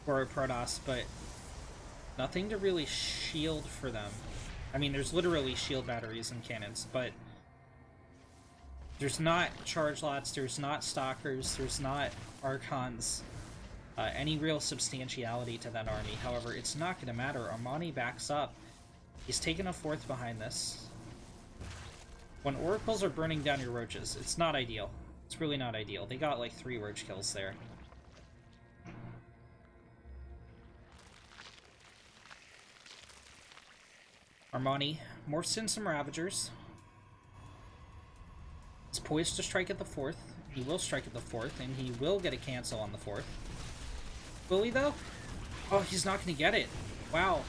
Speaker 1: for a Protoss, but nothing to really shield for them. I mean, there's literally shield batteries and cannons, but there's not charge lots, there's not stalkers, there's not archons, any real substantiality to that army. However, it's not going to matter. Armani backs up. He's taken a fourth behind this. When oracles are burning down your roaches, it's not ideal. It's really not ideal. They got like 3 roach kills there. Armani morphs in some Ravagers. He's poised to strike at the 4th. He will strike at the 4th, and he will get a cancel on the 4th. Will he, though? Oh, he's not going to get it. Wow.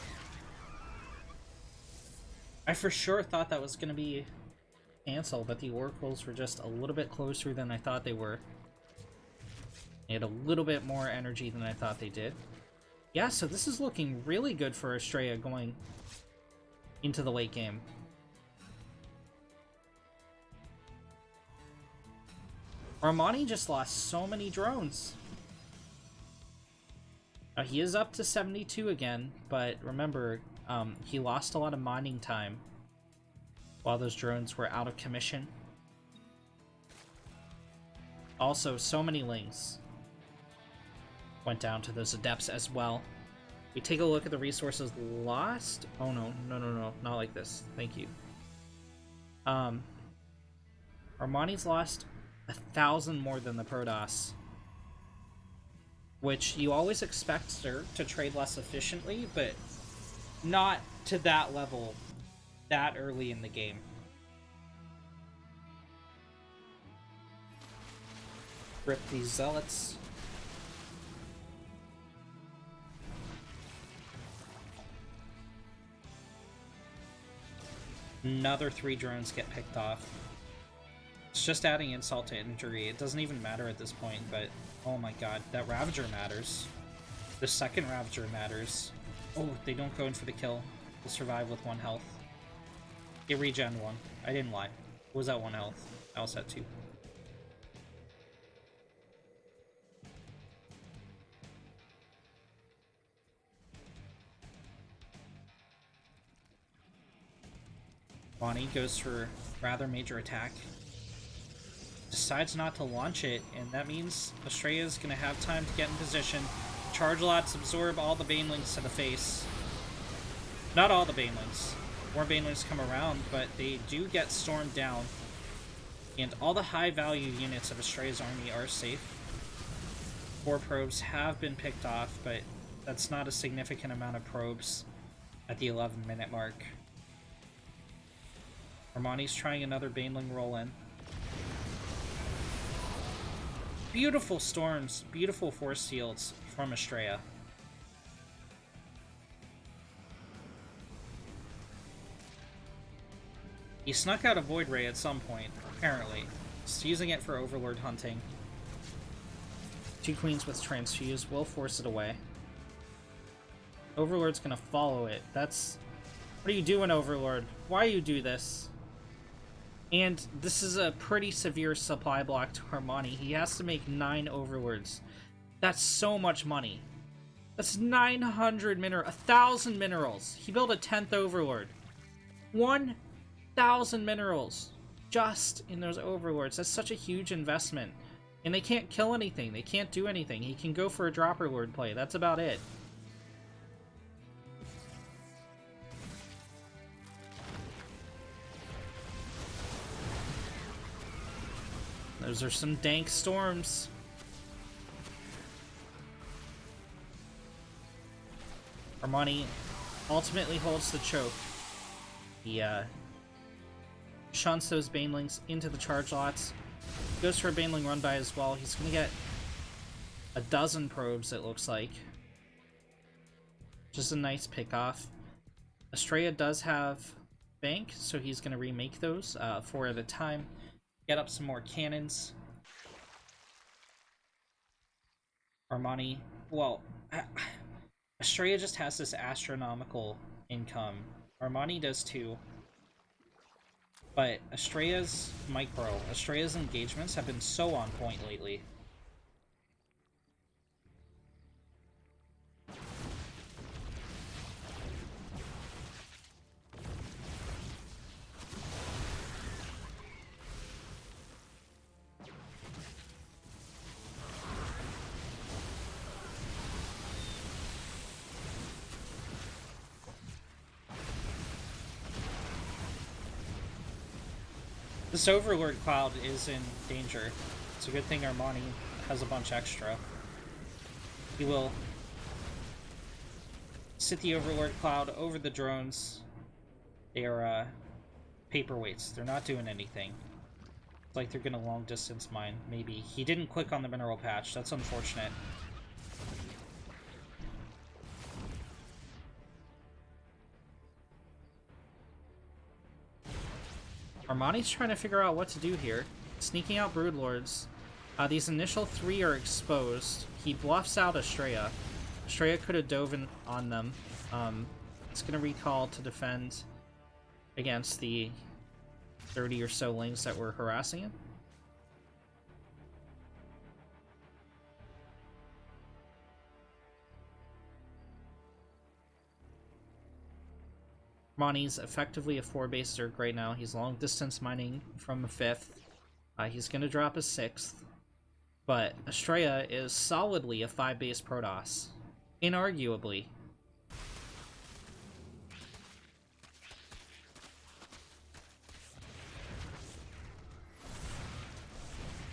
Speaker 1: I for sure thought that was going to be cancel, but the oracles were just a little bit closer than I thought they were. They had a little bit more energy than I thought they did. Yeah, so this is looking really good for Estrella going into the late game. Armani just lost so many drones. Now, he is up to 72 again, but remember, he lost a lot of mining time while those drones were out of commission. Also, so many lings went down to those adepts as well. We take a look at the resources lost. Oh no, not like this. Thank you. Armani's lost 1,000 more than the Protoss, which you always expect Zerg to trade less efficiently, but not to that level that early in the game. Rip these zealots. Another 3 drones get picked off. It's just adding insult to injury. It doesn't even matter at this point, but oh my god, that Ravager matters. The second Ravager matters. Oh, they don't go in for the kill. They'll survive with 1 health. They regen 1. I didn't lie. It was at 1 health. I was at 2. Bonnie goes for rather major attack. Decides not to launch it, and that means Estrella is going to have time to get in position. Charge lots absorb all the Banelings to the face. Not all the Banelings. More Banelings come around, but they do get stormed down. And all the high-value units of Estrella's army are safe. 4 probes have been picked off, but that's not a significant amount of probes at the 11-minute mark. Armani's trying another Baneling roll-in. Beautiful storms, beautiful force fields from Estrella. He snuck out a Void Ray at some point, apparently. He's using it for Overlord hunting. 2 Queens with Transfuse will force it away. Overlord's gonna follow it. That's... What are you doing, Overlord? Why you do this? And this is a pretty severe supply block to Armani. He has to make 9 Overlords. That's so much money. That's 900 minerals. 1,000 minerals. He built a 10th Overlord. 1,000 minerals just in those Overlords. That's such a huge investment. And they can't kill anything. They can't do anything. He can go for a Dropper Lord play. That's about it. Those are some dank storms. Armani ultimately holds the choke. He shunts those banelings into the charge lots. Goes for a baneling run by as well. He's gonna get a dozen probes, it looks like. Just a nice pick off. Estrella does have bank, so he's gonna remake those 4 at a time. Get up some more cannons. Armani, well, Estrella just has this astronomical income. Armani does too. But Estrella's engagements have been so on point lately. This Overlord Cloud is in danger. It's a good thing Armani has a bunch extra. He will sit the Overlord Cloud over the drones. They are paperweights. They're not doing anything. It's like they're gonna long distance mine, maybe. He didn't click on the mineral patch. That's unfortunate. Armani's trying to figure out what to do here. Sneaking out Broodlords. These initial 3 are exposed. He bluffs out Estrella. Estrella could have dove in on them. It's going to recall to defend against the 30 or so lings that were harassing him. Armani's effectively a 4-base Zerg right now. He's long distance mining from a 5th. He's going to drop a 6th. But Estrella is solidly a 5-base Protoss. Inarguably.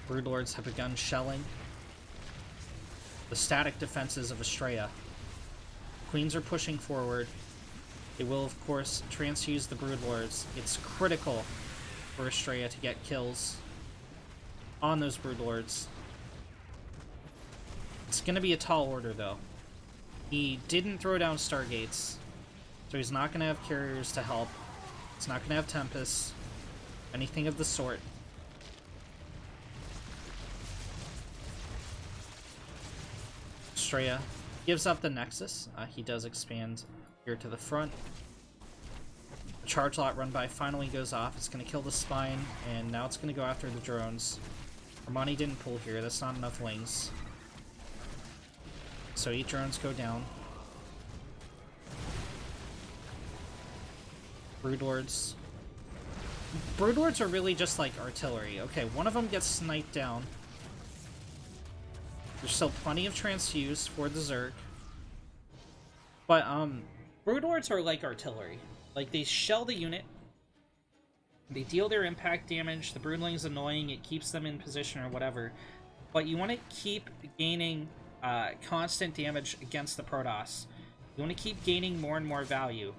Speaker 1: Broodlords have begun shelling the static defenses of Estrella. Queens are pushing forward. They will, of course, transfuse the Broodlords. It's critical for Estrella to get kills on those Broodlords. It's going to be a tall order, though. He didn't throw down Stargates, so he's not going to have carriers to help. He's not going to have Tempests, anything of the sort. Estrella gives up the Nexus. He does expand here to the front. The charge lot run by finally goes off. It's going to kill the Spine, and now it's going to go after the drones. Armani didn't pull here. That's not enough wings. So 8 drones go down. Broodlords. Broodlords are really just like artillery. Okay, one of them gets sniped down. There's still plenty of transfuse for the Zerg. But, Broodlords are like artillery. Like, they shell the unit. They deal their impact damage. The Broodling's annoying. It keeps them in position or whatever. But you want to keep gaining constant damage against the Protoss. You want to keep gaining more and more value.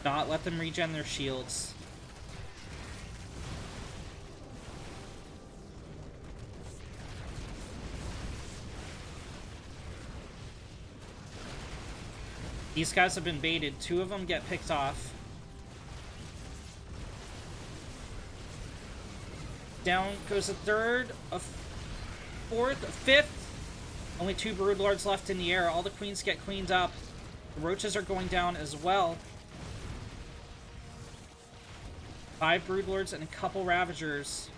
Speaker 1: Not let them regen their shields. These guys have been baited. 2 of them get picked off. Down goes a 3rd, a 4th, a 5th. Only 2 Broodlords left in the air. All the queens get cleaned up. The roaches are going down as well. 5 Broodlords and a couple Ravagers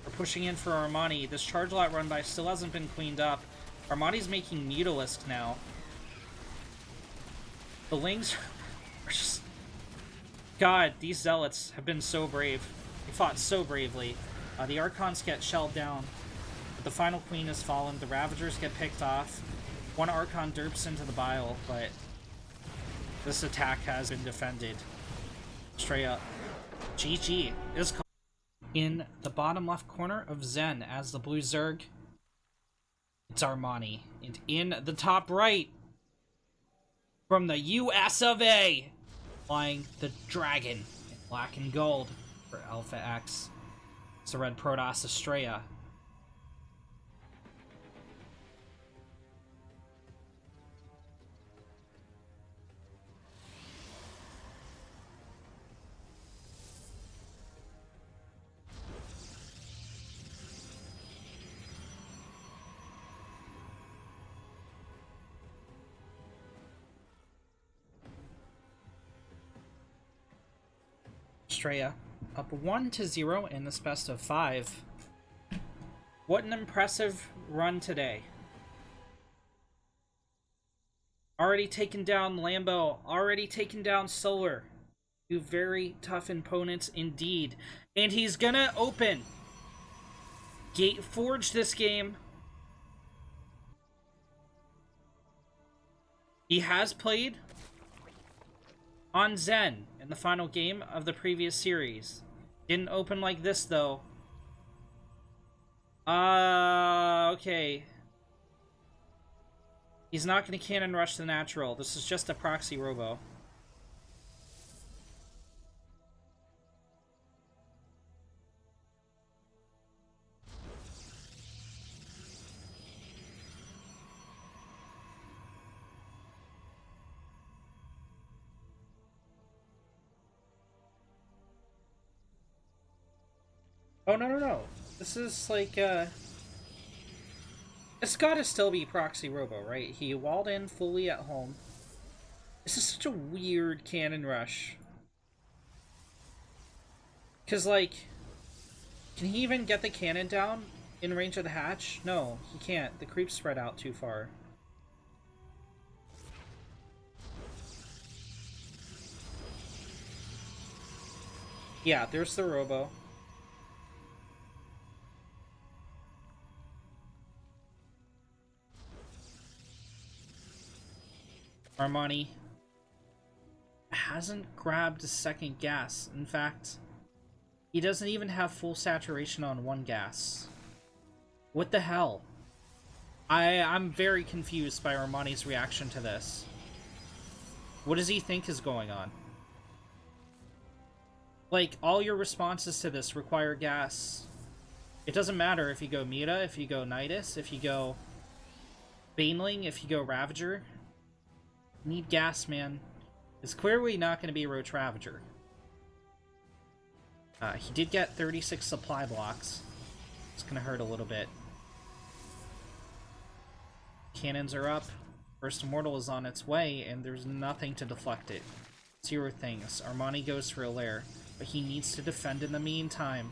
Speaker 1: are pushing in for Armani. This charge lot run by still hasn't been cleaned up. Armani's making Mutalisk now. The Lings are just... God, these Zealots have been so brave. They fought so bravely. The Archons get shelled down. But the final Queen has fallen. The Ravagers get picked off. 1 Archon derps into the bile, but this attack has been defended. Straight up. GG is called. In the bottom left corner of Zen as the blue Zerg, it's Armani. And in the top right, from the US of A, flying the dragon in black and gold for Alpha X. It's the red Protoss Estrella. Estrella up 1-0 in this best of 5. What an impressive run today. Already taken down Lambo, already taken down Solar. Two very tough opponents indeed. And he's gonna open Gate Forge this game. He has played on Zen in the final game of the previous series. Didn't open like this though. Okay. He's not going to cannon rush the natural. This is just a proxy robo. Oh, no. This is like, it's gotta still be proxy robo, right? He walled in fully at home. This is such a weird cannon rush. Because, like, can he even get the cannon down in range of the hatch? No, he can't. The creeps spread out too far. Yeah, there's the robo. Armani hasn't grabbed a second gas. In fact, he doesn't even have full saturation on one gas. What the hell? I'm very confused by Armani's reaction to this. What does he think is going on? Like, all your responses to this require gas. It doesn't matter if you go Mira, if you go Nidus, if you go Baneling, if you go Ravager. Need gas, man. It's clearly not going to be Roach Ravager. He did get 36 supply blocks. It's going to hurt a little bit. Cannons are up. First Immortal is on its way, and there's nothing to deflect it. 0 things. Armani goes for a lair, but he needs to defend in the meantime.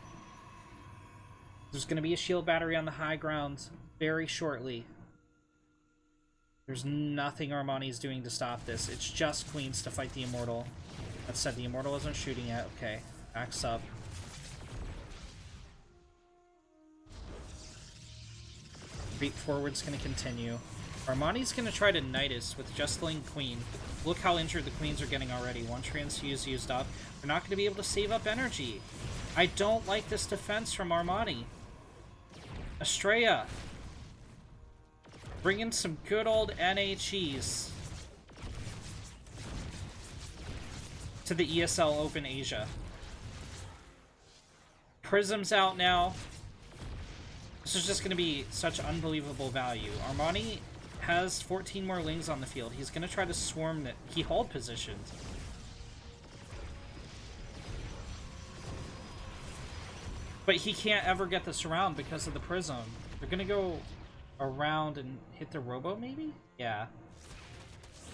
Speaker 1: There's going to be a shield battery on the high ground very shortly. There's nothing Armani's doing to stop this. It's just Queens to fight the Immortal. That said, the Immortal isn't shooting yet. Okay, backs up. Creep forward's going to continue. Armani's going to try to Nidus with Justling Queen. Look how injured the Queens are getting already. One transfuse used up. They're not going to be able to save up energy. I don't like this defense from Armani. Estrella. Bring in some good old NHEs to the ESL Open Asia. Prism's out now. This is just going to be such unbelievable value. Armani has 14 more Lings on the field. He's going to try to swarm the key hold positions. But he can't ever get this around because of the Prism. They're going to go around and hit the robo, maybe? Yeah.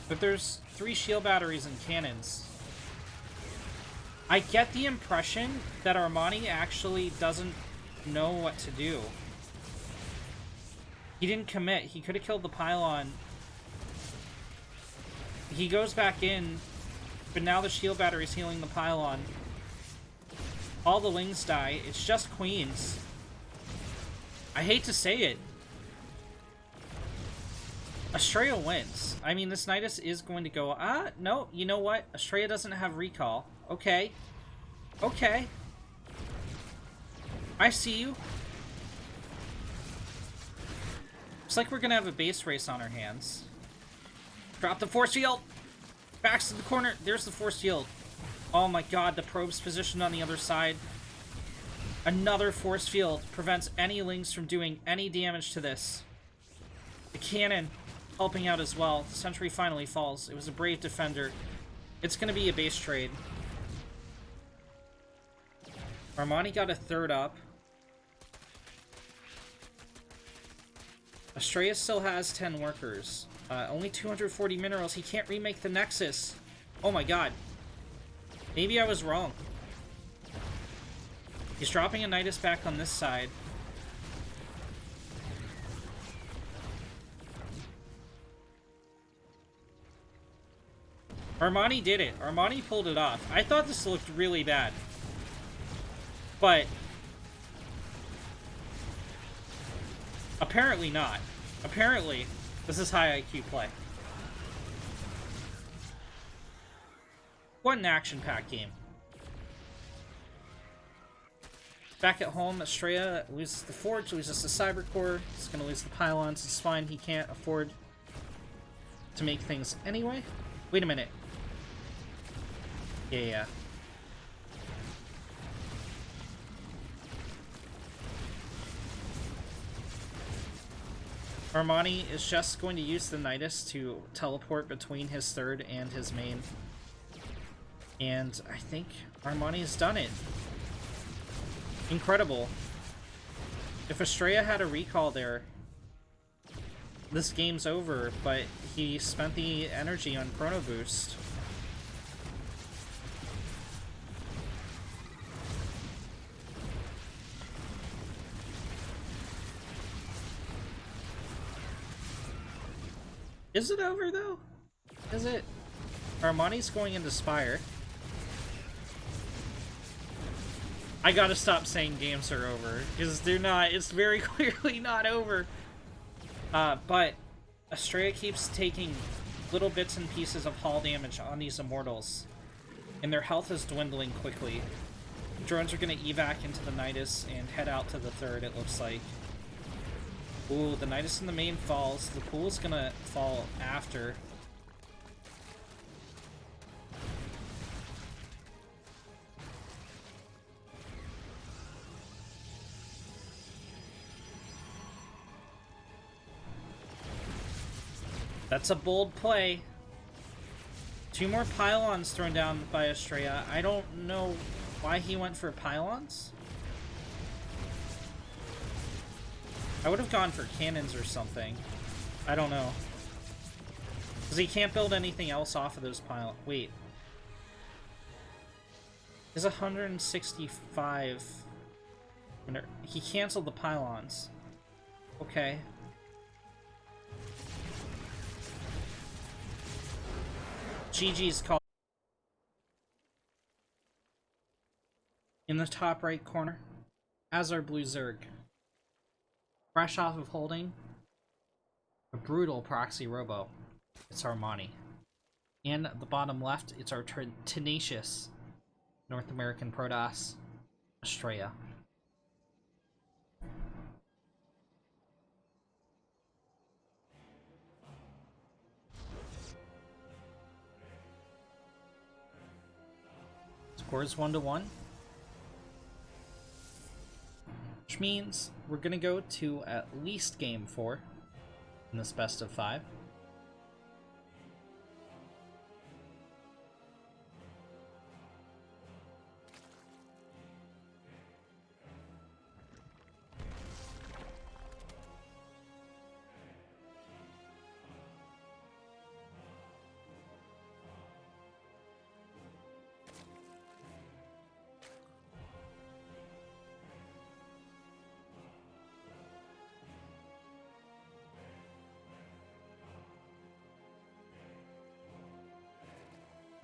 Speaker 1: But there's 3 shield batteries and cannons. I get the impression that Armani actually doesn't know what to do. He didn't commit. He could have killed the pylon. He goes back in, but now the shield battery's healing the pylon. All the Lings die. It's just Queens. I hate to say it. Estrella wins. I mean, this Nidus is going to go... no, you know what? Estrella doesn't have recall. Okay. Okay. I see you. Looks like we're gonna have a base race on our hands. Drop the force field! Backs to the corner. There's the force field. Oh my god, the probe's positioned on the other side. Another force field prevents any links from doing any damage to this. The cannon helping out as well. The sentry finally falls. It was a brave defender. It's gonna be a base trade. Armani got a third up. Estrella still has 10 workers. Only 240 minerals. He can't remake the Nexus. Oh my god. Maybe I was wrong. He's dropping a Nidus back on this side. Armani did it. Armani pulled it off. I thought this looked really bad. But apparently not. Apparently, this is high IQ play. What an action-packed game. Back at home, Estrella loses the Forge, loses the Cyber Core. He's going to lose the Pylons. It's fine. He can't afford to make things anyway. Wait a minute. Yeah. Armani is just going to use the Nidus to teleport between his third and his main. And I think Armani's done it. Incredible. If Estrella had a recall there, this game's over, but he spent the energy on Chrono Boost. Is it over, though? Is it? Armani's going into Spire. I gotta stop saying games are over, because they're not. It's very clearly not over. But Estrella keeps taking little bits and pieces of hull damage on these Immortals, and their health is dwindling quickly. Drones are gonna evac into the Nidus and head out to the third, it looks like. Ooh, the Nidus in the main falls. The pool's gonna fall after. That's a bold play. 2 more pylons thrown down by Estrella. I don't know why he went for pylons. I would have gone for cannons or something. I don't know. Because he can't build anything else off of those pylons. Wait. He's 165. He canceled the pylons. Okay. GG's call. In the top right corner, as our blue Zerg. Fresh off of holding a brutal proxy robo, it's Armani. In the bottom left, it's our tenacious North American Protoss, Estrella. Scores 1-1. Which means we're gonna go to at least game 4 in this best of 5.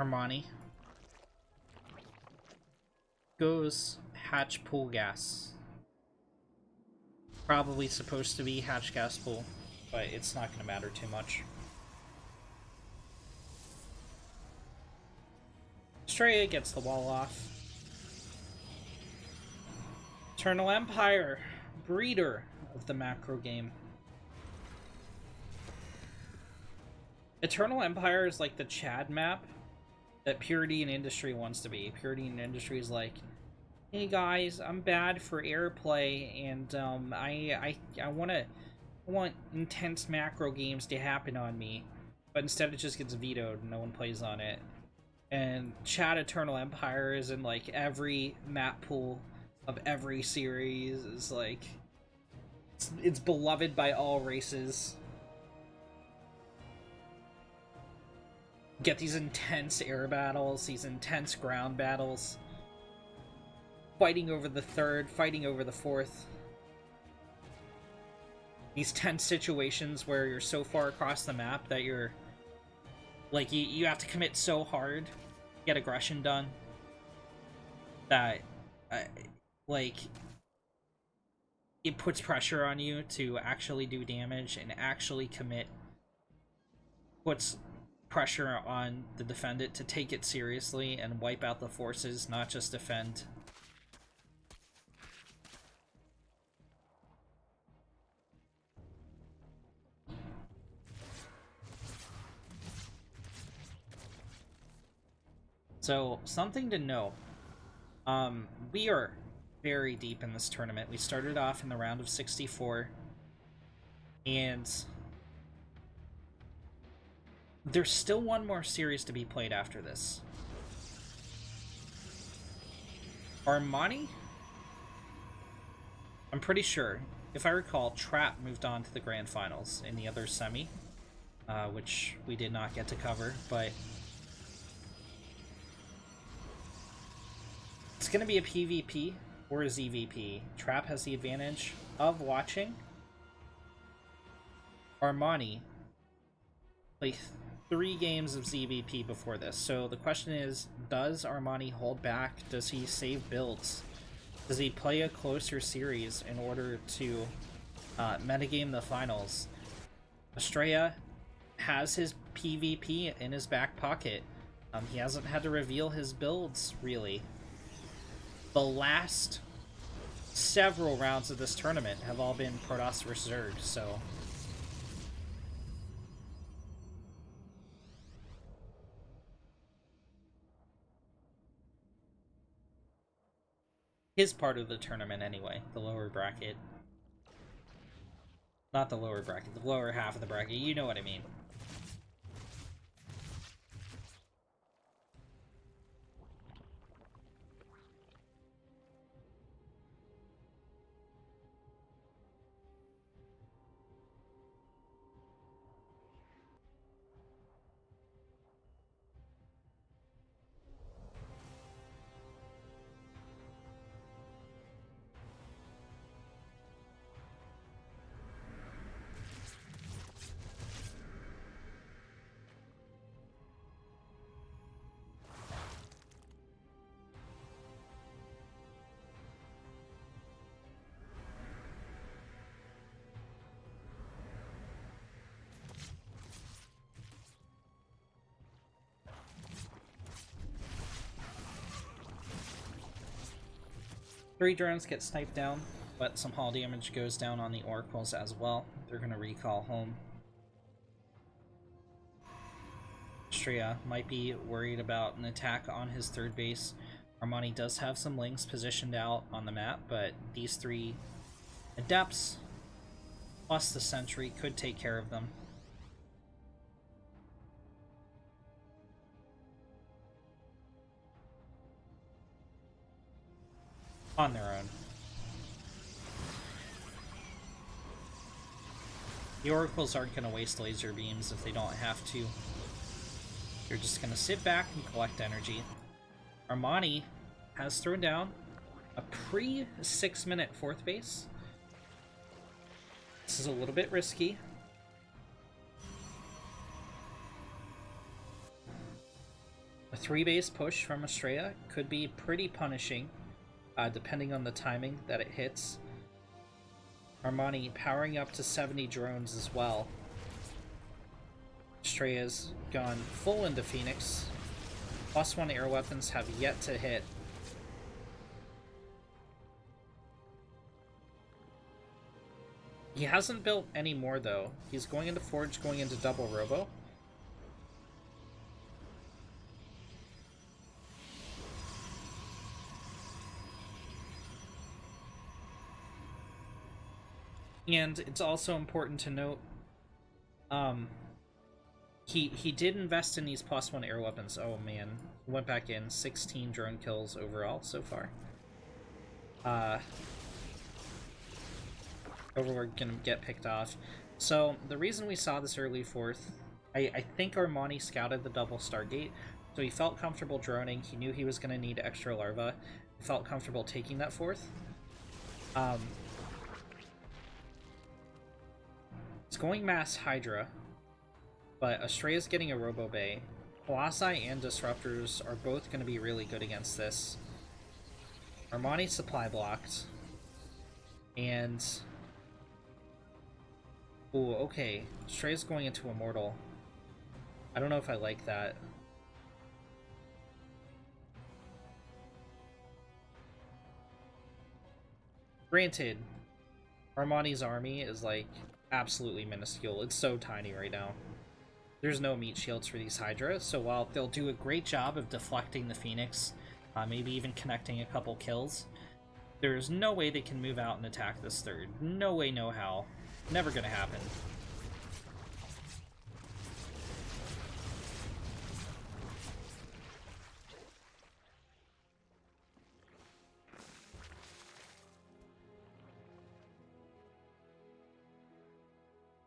Speaker 1: Armani goes hatch pool gas. Probably supposed to be hatch gas pool, but it's not going to matter too much. Estrella gets the wall off. Eternal Empire, breeder of the macro game. Eternal Empire is like the Chad map that Purity and Industry wants to be. Purity and Industry is like, hey guys, I'm bad for airplay, and I want intense macro games to happen on me, but instead it just gets vetoed and no one plays on it. And Chad Eternal Empire is in like every map pool of every series. Is like it's beloved by all races. Get these intense air battles, these intense ground battles, fighting over the third, fighting over the fourth. These tense situations where you're so far across the map that you're like you have to commit so hard to get aggression done that like it puts pressure on you to actually do damage and actually commit. Puts pressure on the defendant to take it seriously and wipe out the forces, not just defend. So, something to note. We are very deep in this tournament. We started off in the round of 64, and there's still one more series to be played after this. Armani? I'm pretty sure, if I recall, Trap moved on to the Grand Finals in the other semi, which we did not get to cover, but it's going to be a PvP or a ZVP. Trap has the advantage of watching. Armani played 3 games of ZVP before this, so the question is, does Armani hold back? Does he save builds? Does he play a closer series in order to metagame the finals? Estrella has his PvP in his back pocket. He hasn't had to reveal his builds, really. The last several rounds of this tournament have all been Protoss vs. Zerg, so his part of the tournament anyway, the lower bracket. Not the lower bracket, the lower half of the bracket, you know what I mean. Three drones get sniped down, but some hull damage goes down on the oracles as well. They're going to recall home. Estrella might be worried about an attack on his third base. Armani does have some links positioned out on the map, but these 3 adepts plus the sentry could take care of them. On their own. The oracles aren't going to waste laser beams if they don't have to. They're just going to sit back and collect energy. Armani has thrown down a pre-6-minute 4th base. This is a little bit risky. A 3-base push from Estrella could be pretty punishing, depending on the timing that it hits. Armani powering up to 70 drones as well. Estrella's gone full into Phoenix. +1 air weapons have yet to hit. He hasn't built any more, though. He's going into Forge, going into Double Robo. And it's also important to note, he did invest in these +1 air weapons. Oh man, went back in 16 drone kills overall so far. Overlord gonna get picked off. So the reason we saw this early fourth, I think Armani scouted the double Stargate, so he felt comfortable droning. He knew he was gonna need extra larva. He felt comfortable taking that fourth. It's going mass Hydra, but Astrea's getting a Robo Bay. Colossi and Disruptors are both going to be really good against this. Armani's supply blocked. And... ooh, okay. Astrea's going into Immortal. I don't know if I like that. Granted, Armani's army is like absolutely minuscule. It's so tiny right now. There's no meat shields for these Hydra, so while they'll do a great job of deflecting the Phoenix, maybe even connecting a couple kills, there's no way they can move out and attack this third. No way, no how. Never gonna happen.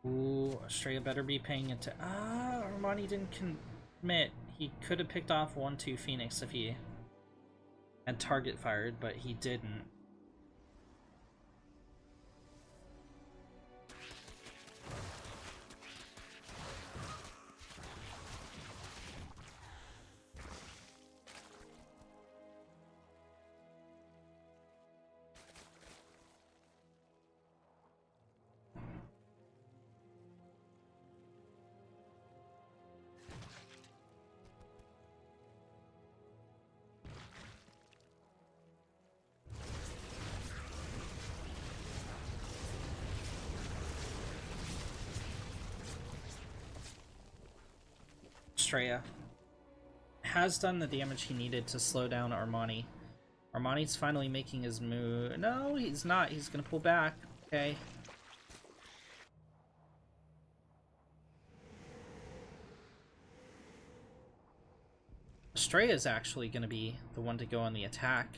Speaker 1: Ooh, Astrea better be paying it to... ah, Armani didn't commit. He could have picked off 1-2 Phoenix if he had target fired, but he didn't. Astrea has done the damage he needed to slow down Armani. Armani's finally making his move. No, he's not. He's gonna pull back. Okay. Astrea is actually gonna be the one to go on the attack.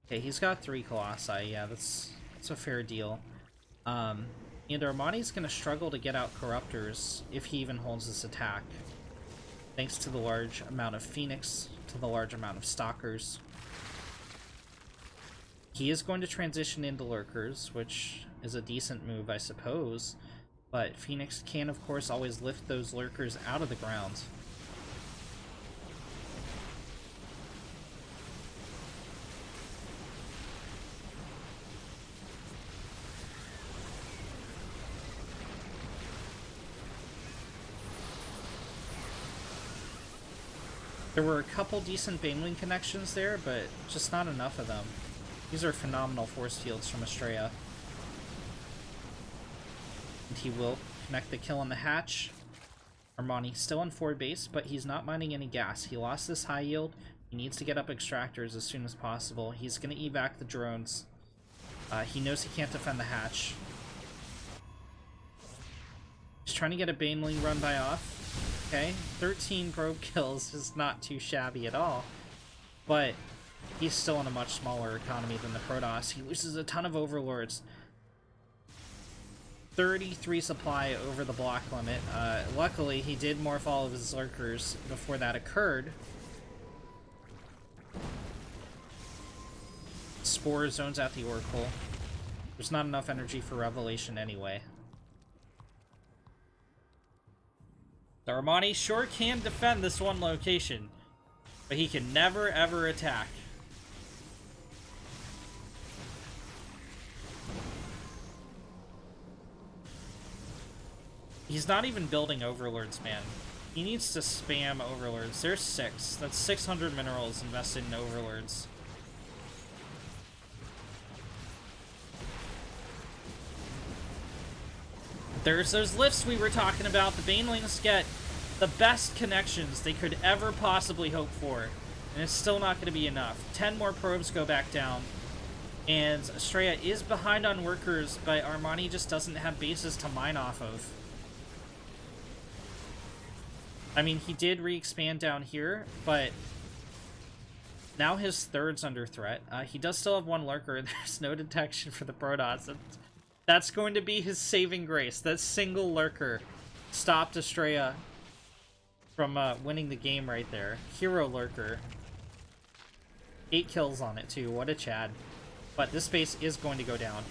Speaker 1: Okay, he's got 3 Colossi. Yeah, that's a fair deal. And Armani's going to struggle to get out Corruptors if he even holds this attack, thanks to the large amount of Phoenix, to the large amount of Stalkers. He is going to transition into Lurkers, which is a decent move, I suppose, but Phoenix can, of course, always lift those Lurkers out of the ground. There were a couple decent Baneling connections there, but just not enough of them. These are phenomenal force fields from Astrea. And he will connect the kill on the hatch. Armani still on forward base, but he's not mining any gas. He lost this high yield. He needs to get up extractors as soon as possible. He's going to evac the drones. He knows he can't defend the hatch. He's trying to get a Baneling run by off. Okay, 13 probe kills is not too shabby at all, but he's still in a much smaller economy than the Protoss. He loses a ton of Overlords. 33 supply over the block limit. Luckily, he did morph all of his Lurkers before that occurred. Spore zones out the Oracle. There's not enough energy for Revelation anyway. The Armani sure can defend this one location, but he can never ever attack. He's not even building Overlords, man. He needs to spam Overlords. There's 6. That's 600 minerals invested in Overlords. There's those lifts we were talking about. The Banelings get the best connections they could ever possibly hope for. And it's still not going to be enough. 10 more probes go back down. And Estrella is behind on workers, but Armani just doesn't have bases to mine off of. I mean, he did re-expand down here, but now his third's under threat. He does still have one lurker, and there's no detection for the Protoss. That's going to be his saving grace. That single lurker stopped Estrella from winning the game right there. Hero lurker. 8 kills on it, too. What a Chad. But this base is going to go down.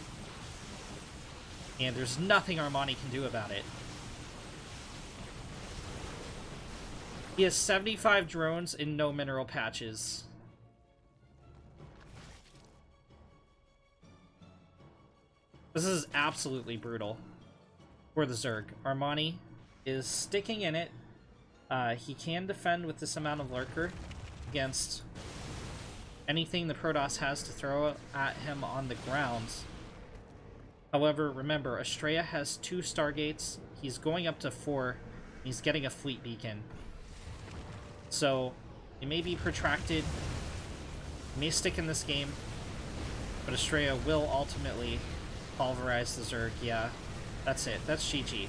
Speaker 1: And there's nothing Armani can do about it. He has 75 drones and no mineral patches. This is absolutely brutal for the Zerg. Armani is sticking in it. He can defend with this amount of lurker against anything the Protoss has to throw at him on the ground. However, remember, Estrella has 2 Stargates. He's going up to 4. He's getting a fleet beacon. So, it may be protracted. It may stick in this game. But Estrella will ultimately pulverize the Zerg. Yeah, that's it. That's GG.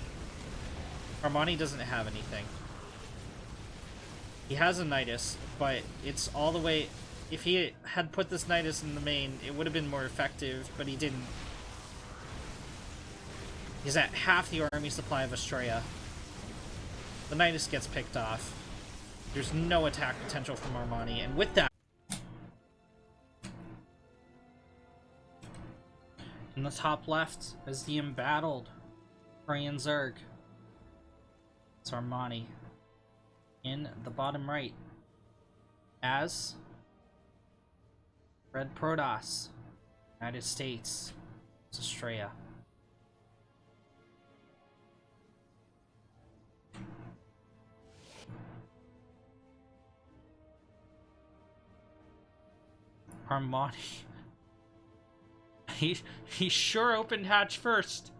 Speaker 1: Armani doesn't have anything. He has a Nidus, but it's all the way... If he had put this Nidus in the main, it would have been more effective, but he didn't. He's at half the army supply of Estrella. The Nidus gets picked off. There's no attack potential from Armani, and with that... In the top left is the embattled Korean Zerg. It's Armani. In the bottom right, as Red Protoss, United States, it's Estrella. Armani. He sure opened hatch first.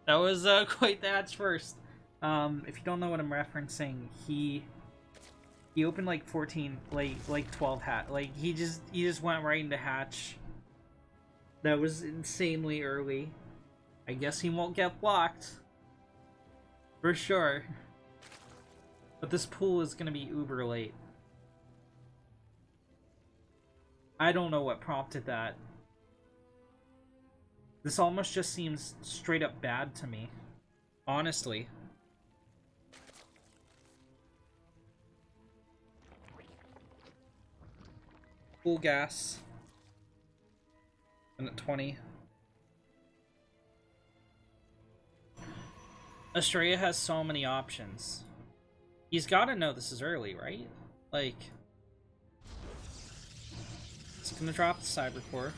Speaker 1: That was quite the hatch first. If you don't know what I'm referencing, he opened like 14, like 12 hatch. Like he just went right into hatch. That was insanely early. I guess he won't get blocked. For sure. But this pool is gonna be uber late. I don't know what prompted that. This almost just seems straight up bad to me. Honestly. Full gas. And at 20. Estrella has so many options. He's gotta know this is early, right? Like... He's gonna drop the Cyber Core.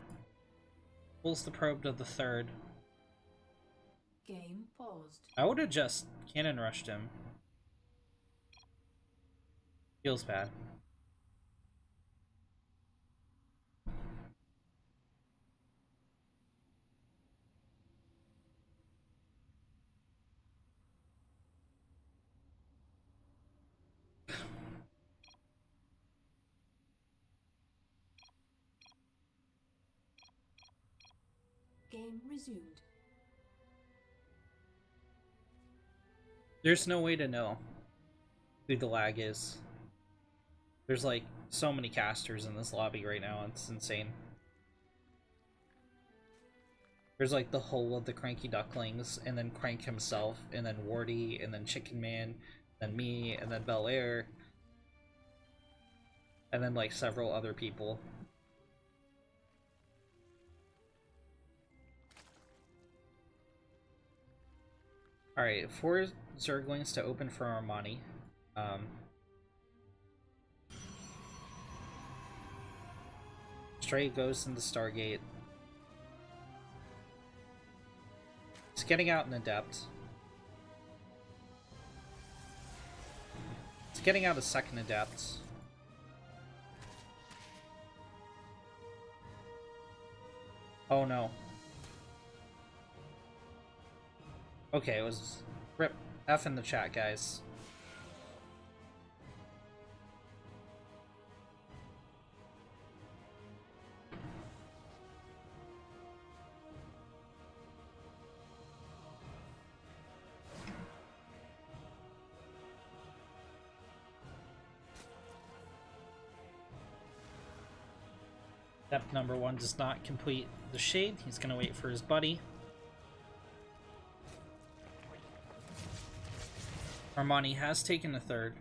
Speaker 1: Pulls the probe to the 3rd.
Speaker 2: Game paused.
Speaker 1: I would have just cannon rushed him. Feels bad.
Speaker 2: Game resumed.
Speaker 1: There's no way to know who the lag is. There's like so many casters in this lobby right now, it's insane. There's like the whole of the Cranky Ducklings, and then Crank himself, and then Wardy, and then Chicken Man, and me, and then Bel Air, and then like several other people. Alright, 4 Zerglings to open for Armani. Stray goes into Stargate. He's getting out an Adept. He's getting out a second Adept. Oh no. Okay, it was rip F in the chat, guys. Step number 1 does not complete the shade. He's going to wait for his buddy. Armani has taken a third.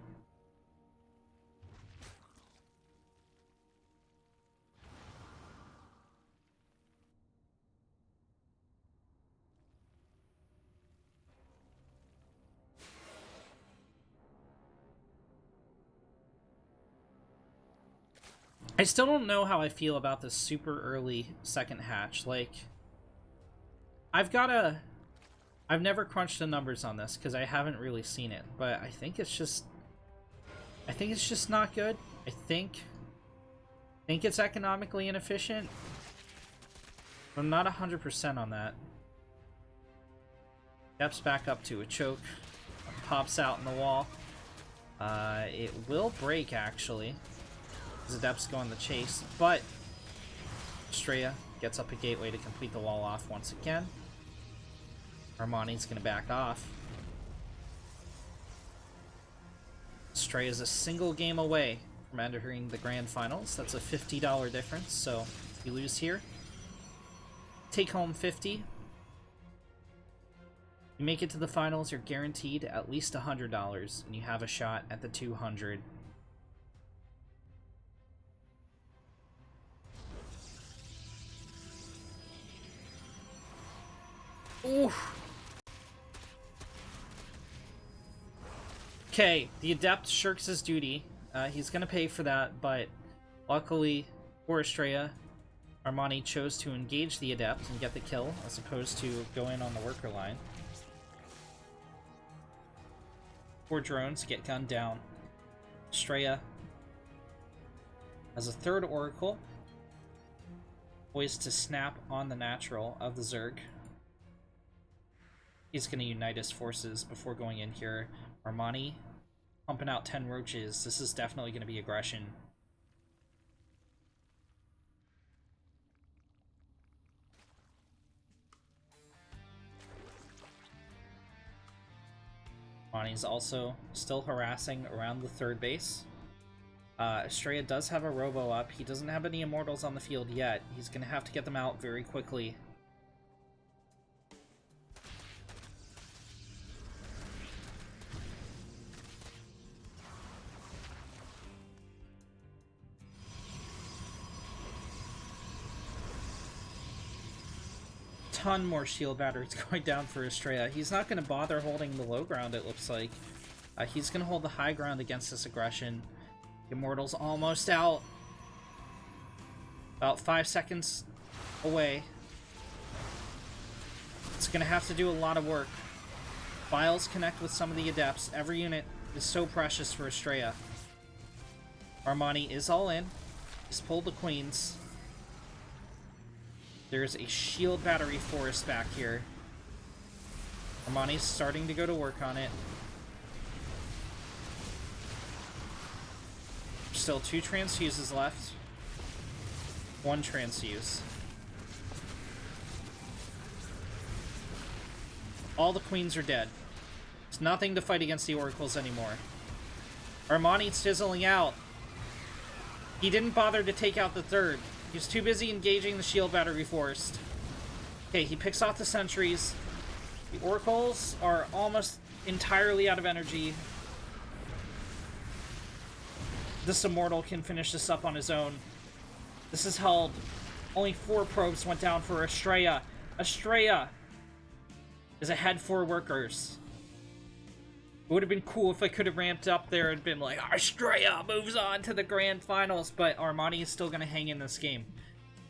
Speaker 1: I still don't know how I feel about this super early second hatch. Like, I've never crunched the numbers on this because I haven't really seen it, but I think it's just not good. I think it's economically inefficient. I'm not 100% on that. Steps back up to a choke. Pops out in the wall. It will break, actually. Adepts go on the chase, but Estrella gets up a gateway to complete the wall off once again. Armani's going to back off. Estrella's a single game away from entering the grand finals. That's a $50 difference, so if you lose here, take home 50. You make it to the finals, you're guaranteed at least $100, and you have a shot at the 200. Oof. Okay, the Adept shirks his duty. He's gonna pay for that, but luckily for Estrella, Armani chose to engage the Adept and get the kill, as opposed to go in on the worker line. 4 drones get gunned down. Estrella has a third Oracle, poised to snap on the natural of the Zerg. He's going to unite his forces before going in here. Armani pumping out 10 roaches. This is definitely going to be aggression. Armani's also still harassing around the third base. Estrella does have a robo up. He doesn't have any immortals on the field yet. He's going to have to get them out very quickly. Ton more shield batteries going down for Estrella. He's not going to bother holding the low ground, it looks like. He's going to hold the high ground against this aggression. Immortal's almost out. About 5 seconds away. It's going to have to do a lot of work. Files connect with some of the Adepts. Every unit is so precious for Estrella. Armani is all in. He's pulled the Queens. There's a shield battery forest back here. Armani's starting to go to work on it. Still 2 transfuses left. 1 transfuse. All the queens are dead. There's nothing to fight against the oracles anymore. Armani's fizzling out. He didn't bother to take out the third. He was too busy engaging the shield battery forest. Okay, he picks off the sentries. The oracles are almost entirely out of energy. This immortal can finish this up on his own. This is held. Only 4 probes went down for Estrella. Estrella is ahead 4 workers. It would have been cool if I could have ramped up there and been like, Estrella moves on to the grand finals, but Armani is still going to hang in this game.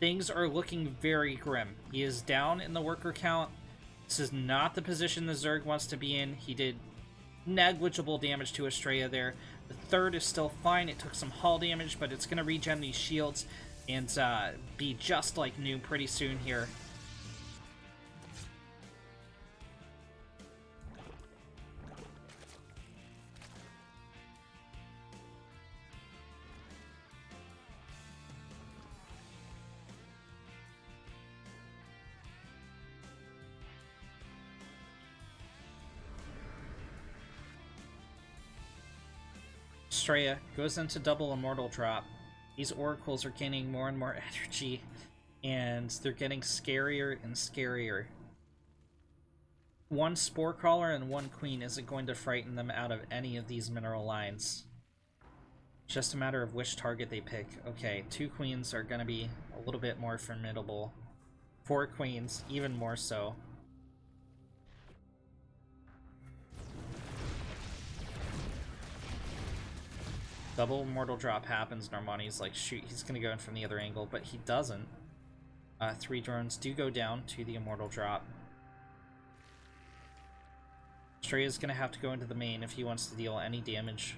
Speaker 1: Things are looking very grim. He is down in the worker count. This is not the position the Zerg wants to be in. He did negligible damage to Estrella there. The third is still fine. It took some hull damage, but it's going to regen these shields and be just like new pretty soon here. Estrella goes into double immortal drop. These oracles are gaining more and more energy, and they're getting scarier and scarier. One Spore Crawler and one Queen isn't going to frighten them out of any of these mineral lines. Just a matter of which target they pick. Okay, 2 Queens are going to be a little bit more formidable. 4 Queens, even more so. Double immortal drop happens, and Armani's like, shoot, he's going to go in from the other angle, but he doesn't. 3 drones do go down to the immortal drop. Estrella's going to have to go into the main if he wants to deal any damage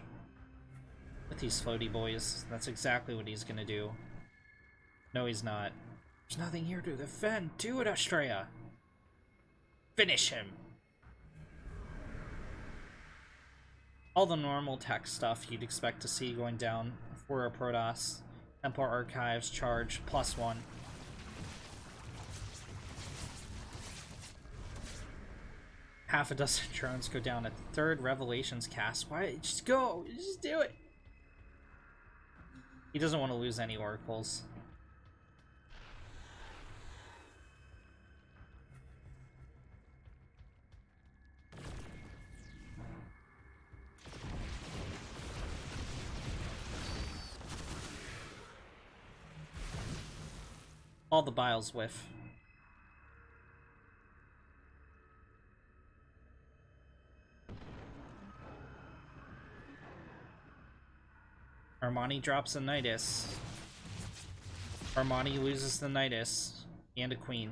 Speaker 1: with these floaty boys. That's exactly what he's going to do. No, he's not. There's nothing here to defend. Do it, Estrella! Finish him! All the normal tech stuff you'd expect to see going down for a Protoss. Templar Archives, charge, +1. Half a dozen drones go down at the 3rd Revelations cast. Why? Just go! Just do it! He doesn't want to lose any oracles. All the biles whiff. Armani drops a Nidus. Armani loses the Nidus and a Queen.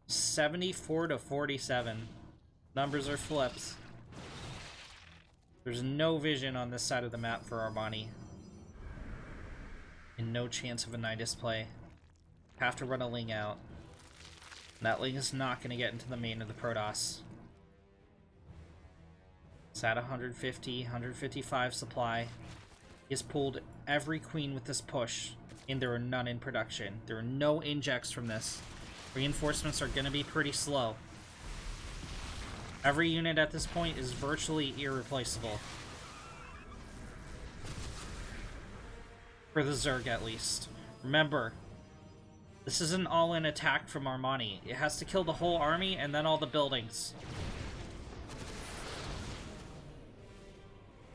Speaker 1: 74 to 47. Numbers are flipped. There's no vision on this side of the map for Armani. And no chance of a Nidus play. Have to run a Ling out. And that Ling is not going to get into the main of the Protoss. It's at 150, 155 supply. He has pulled every Queen with this push, and there are none in production. There are no injects from this. Reinforcements are going to be pretty slow. Every unit at this point is virtually irreplaceable. For the Zerg, at least. Remember, this is an all-in attack from Armani. It has to kill the whole army and then all the buildings.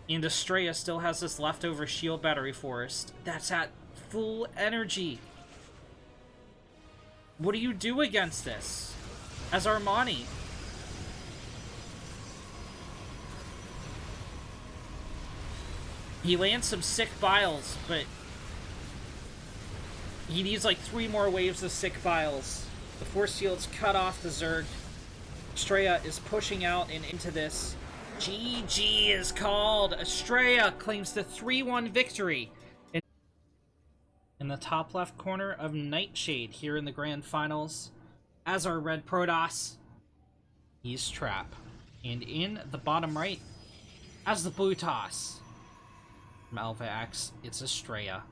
Speaker 1: And Estrella still has this leftover shield battery forest that's at full energy. What do you do against this as Armani? He lands some sick biles, but he needs like 3 more waves of sick biles. The force field's cut off the Zerg. Estrella is pushing out and into this. GG is called. Estrella claims the 3-1 victory. In the top left corner of Nightshade here in the grand finals, as our red Protoss, he's Trap. And in the bottom right, as the blue Toss, from Alpha X, it's Estrella.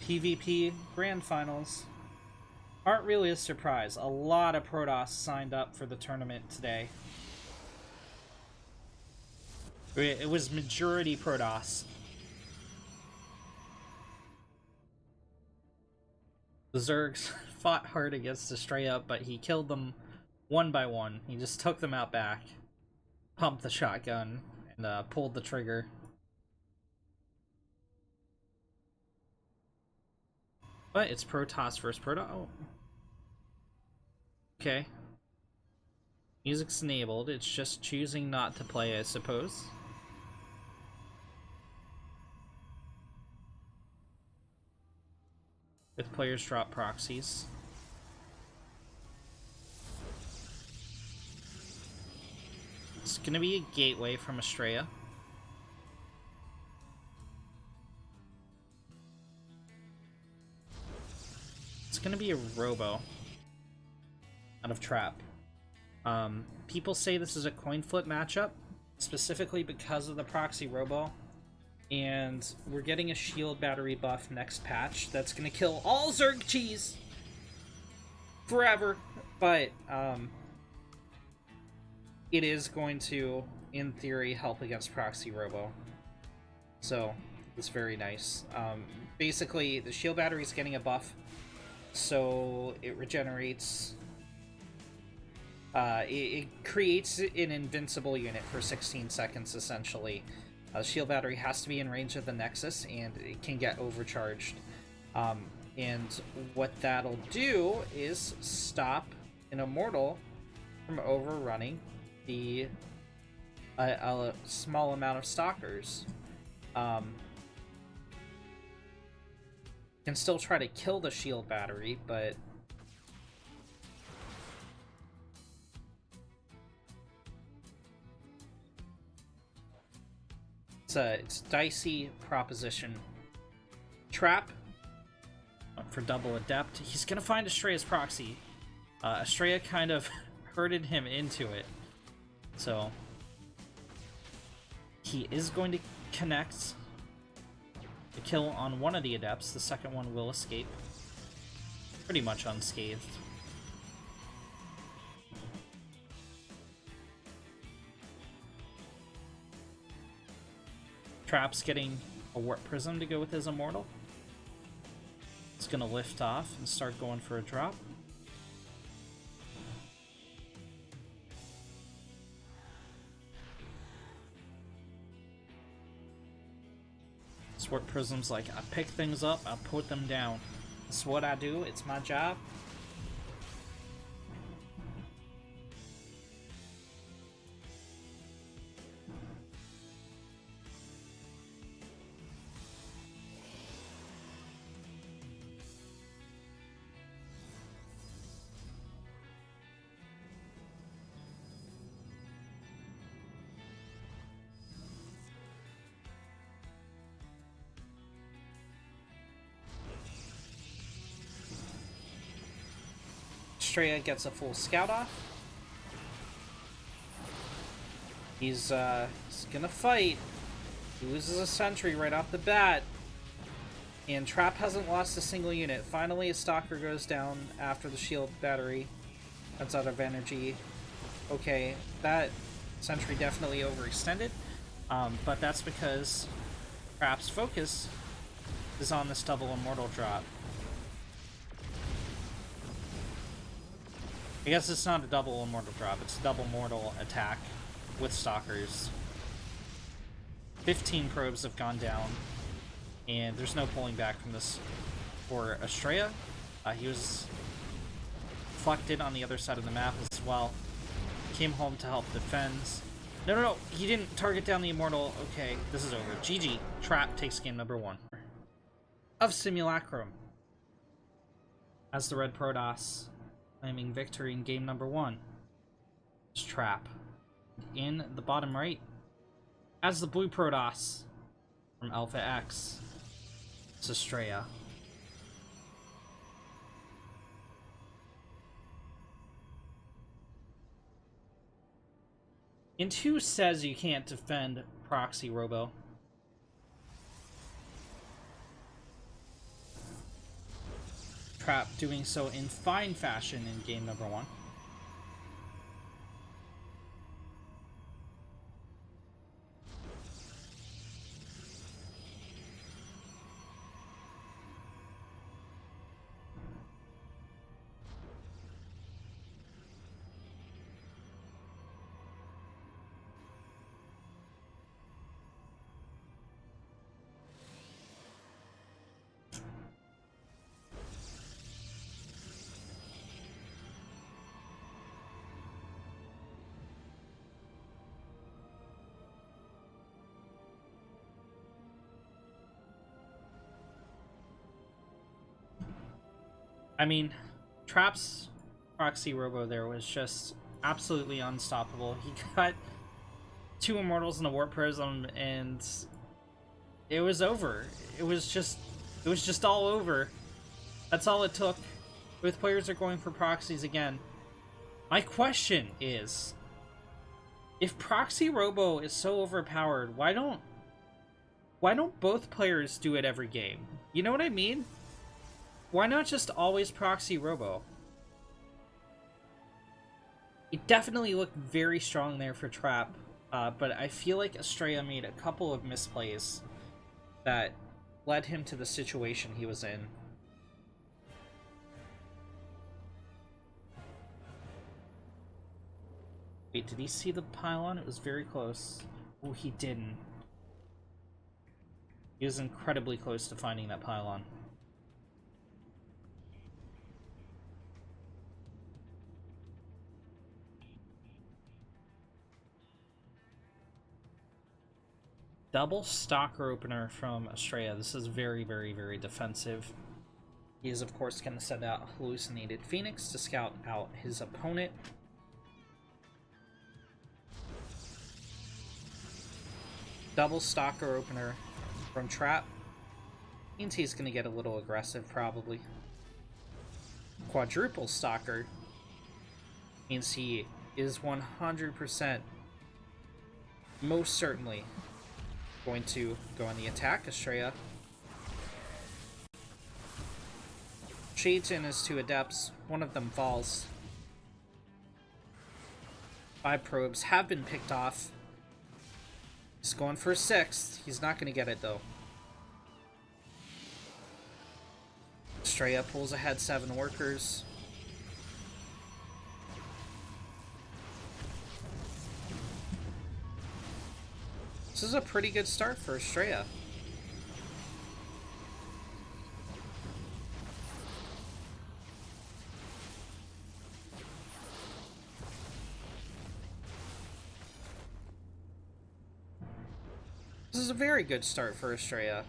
Speaker 1: PvP Grand Finals aren't really a surprise. A lot of Protoss signed up for the tournament today. It was majority Protoss. The Zergs fought hard against Estrella, but he killed them one by one. He just took them out back, pumped the shotgun, and pulled the trigger. But it's Protoss versus Protoss. Oh. Okay. Music's enabled. It's just choosing not to play, I suppose. With players drop proxies. gonna be a gateway from Estrella. It's gonna be a Robo out of Trap. People say this is a coin flip matchup, specifically because of the Proxy Robo. And we're getting a shield battery buff next patch that's gonna kill all Zerg cheese forever. But it is going to, in theory, help against Proxy Robo. So it's very nice. Basically, the shield battery is getting a buff, so it regenerates. It creates an invincible unit for 16 seconds, essentially. Shield battery has to be in range of the Nexus, and it can get overcharged. And what that'll do is stop an Immortal from overrunning the a small amount of Stalkers. Can still try to kill the shield battery, but it's a dicey proposition. Trap for double Adept. He's gonna find Estrella's proxy. Estrella kind of herded him into it, so he is going to connect the kill on one of the Adepts. The second one will escape pretty much unscathed. Trap's getting a Warp Prism to go with his Immortal. It's gonna lift off and start going for a drop. Warp Prism's like, I pick things up, I put them down. That's what I do, it's my job. Estrella gets a full scout off. He's gonna fight. He loses a sentry right off the bat. And Trap hasn't lost a single unit. Finally, a Stalker goes down after the shield battery runs out of energy. Okay, that sentry definitely overextended. But that's because Trap's focus is on this double Immortal drop. I guess it's not a double Immortal drop, it's a double Mortal attack with Stalkers. 15 probes have gone down, and there's no pulling back from this for Estrella. He was deflected on the other side of the map as well. Came home to help defend. No, he didn't target down the Immortal. Okay, this is over. GG. Trap takes game number 1 of Simulacrum. As the Red Protoss claiming victory in game number 1. It's Trap. In the bottom right, as the Blue Protoss from Alpha X, it's Estrella. And who says you can't defend Proxy Robo? Trap doing so in fine fashion in game number 1. I mean, Trap's Proxy Robo there was just absolutely unstoppable. He got 2 Immortals and a Warp Prism, and it was over. It was just all over. That's all it took. Both players are going for proxies again. My question is, if Proxy Robo is so overpowered, why don't both players do it every game? You know what I mean? Why not just always Proxy Robo? It definitely looked very strong there for Trap, but I feel like Estrella made a couple of misplays that led him to the situation he was in. Wait, did he see the pylon? It was very close. Oh, he didn't. He was incredibly close to finding that pylon. Double Stalker opener from Estrella. This is very, very, very defensive. He is, of course, going to send out Hallucinated Phoenix to scout out his opponent. Double Stalker opener from Trap. Means he's going to get a little aggressive, probably. Quadruple Stalker means he is 100% most certainly going to go on the attack. Estrella shades in his 2 Adepts. One of them falls. 5 probes have been picked off. He's going for a 6th. He's not going to get it, though. Estrella pulls ahead 7 workers. This is a pretty good start for Estrella. This is a very good start for Estrella.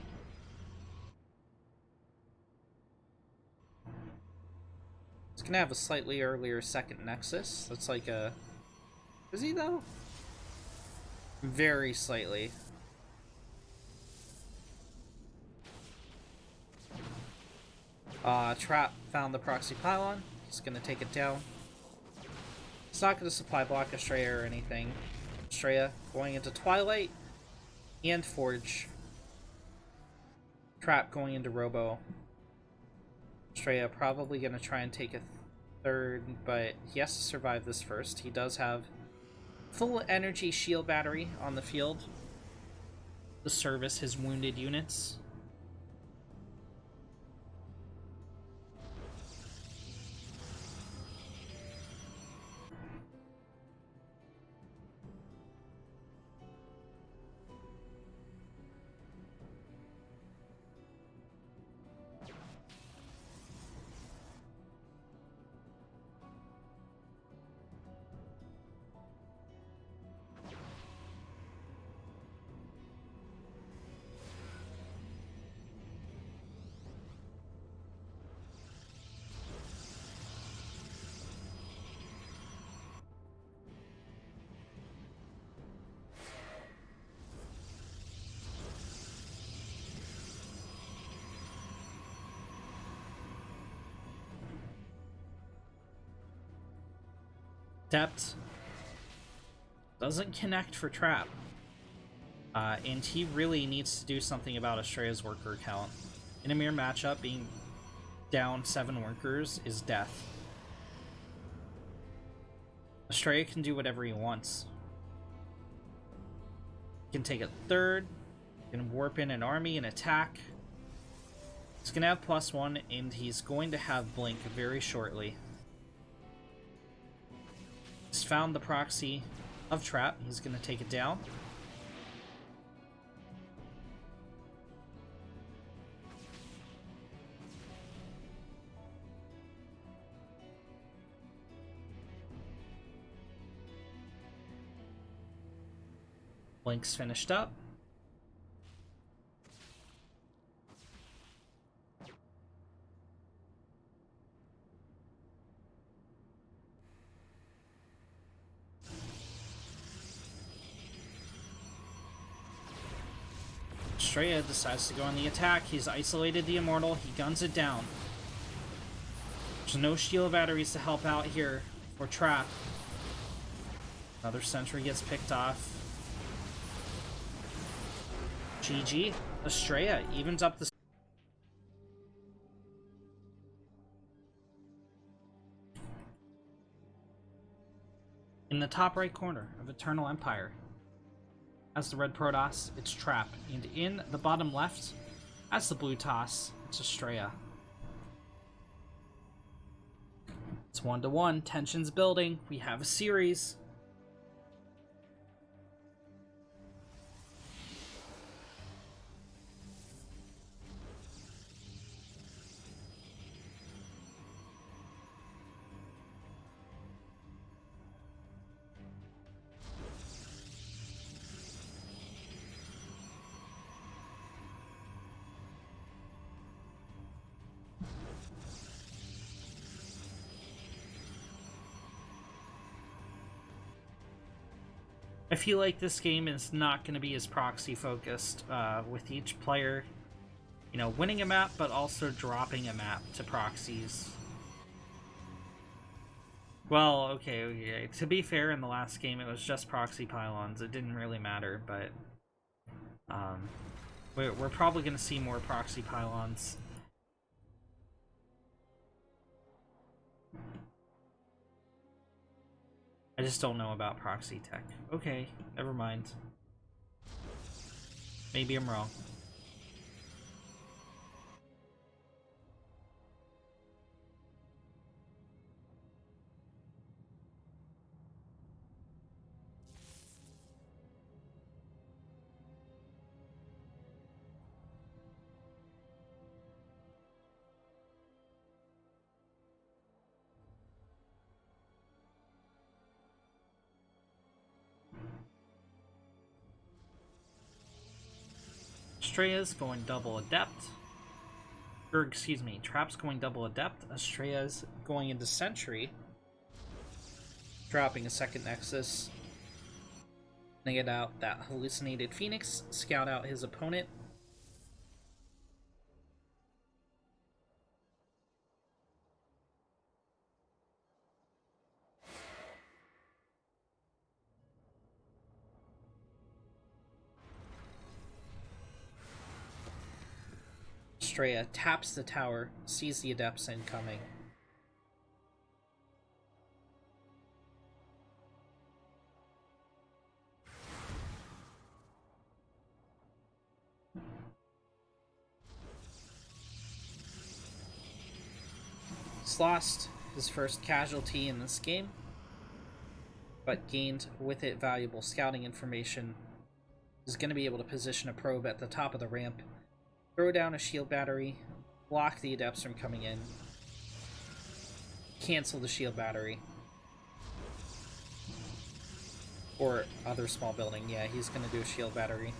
Speaker 1: It's gonna have a slightly earlier second Nexus. That's like a... Is he, though? Very slightly. Trap found the proxy pylon. He's gonna take it down. It's not gonna supply block Estrella or anything. Estrella going into Twilight and Forge. Trap going into Robo. Estrella probably gonna try and take a 3rd, but he has to survive this first. He does have full energy shield battery on the field to service his wounded units. Depth doesn't connect for Trap. And he really needs to do something about Estrella's worker count. In a mere matchup, being down 7 workers is death. Estrella can do whatever he wants. He can take a 3rd, he can warp in an army and attack. He's gonna have +1, and he's going to have Blink very shortly. He's found the proxy of Trap. He's gonna take it down. Blink's finished up. Estrella decides to go on the attack. He's isolated the Immortal. He guns it down. There's no shield batteries to help out here for Trap. Another sentry gets picked off. GG. Estrella evens up the... In the top right corner of Eternal Empire, as the red Protoss, it's Trap. And in the bottom left, as the blue Toss, it's Estrella. It's 1-1, tension's building, we have a series. I feel like this game is not going to be as proxy focused, with each player, you know, winning a map, but also dropping a map to proxies. Well, okay. To be fair, in the last game, it was just proxy pylons. It didn't really matter, but we're probably going to see more proxy pylons. I just don't know about proxy tech. Okay, never mind. Maybe I'm wrong. Estrella's going double Adept. Or, excuse me, Trap's going double Adept. Estrella's going into Sentry. Dropping a second Nexus. Get out that hallucinated Phoenix. Scout out his opponent. Estrella taps the tower, sees the Adepts incoming. He's lost his first casualty in this game, but gained with it valuable scouting information. He's going to be able to position a probe at the top of the ramp, throw down a shield battery, block the Adepts from coming in, cancel the shield battery. Or other small building. Yeah, he's going to do a shield battery.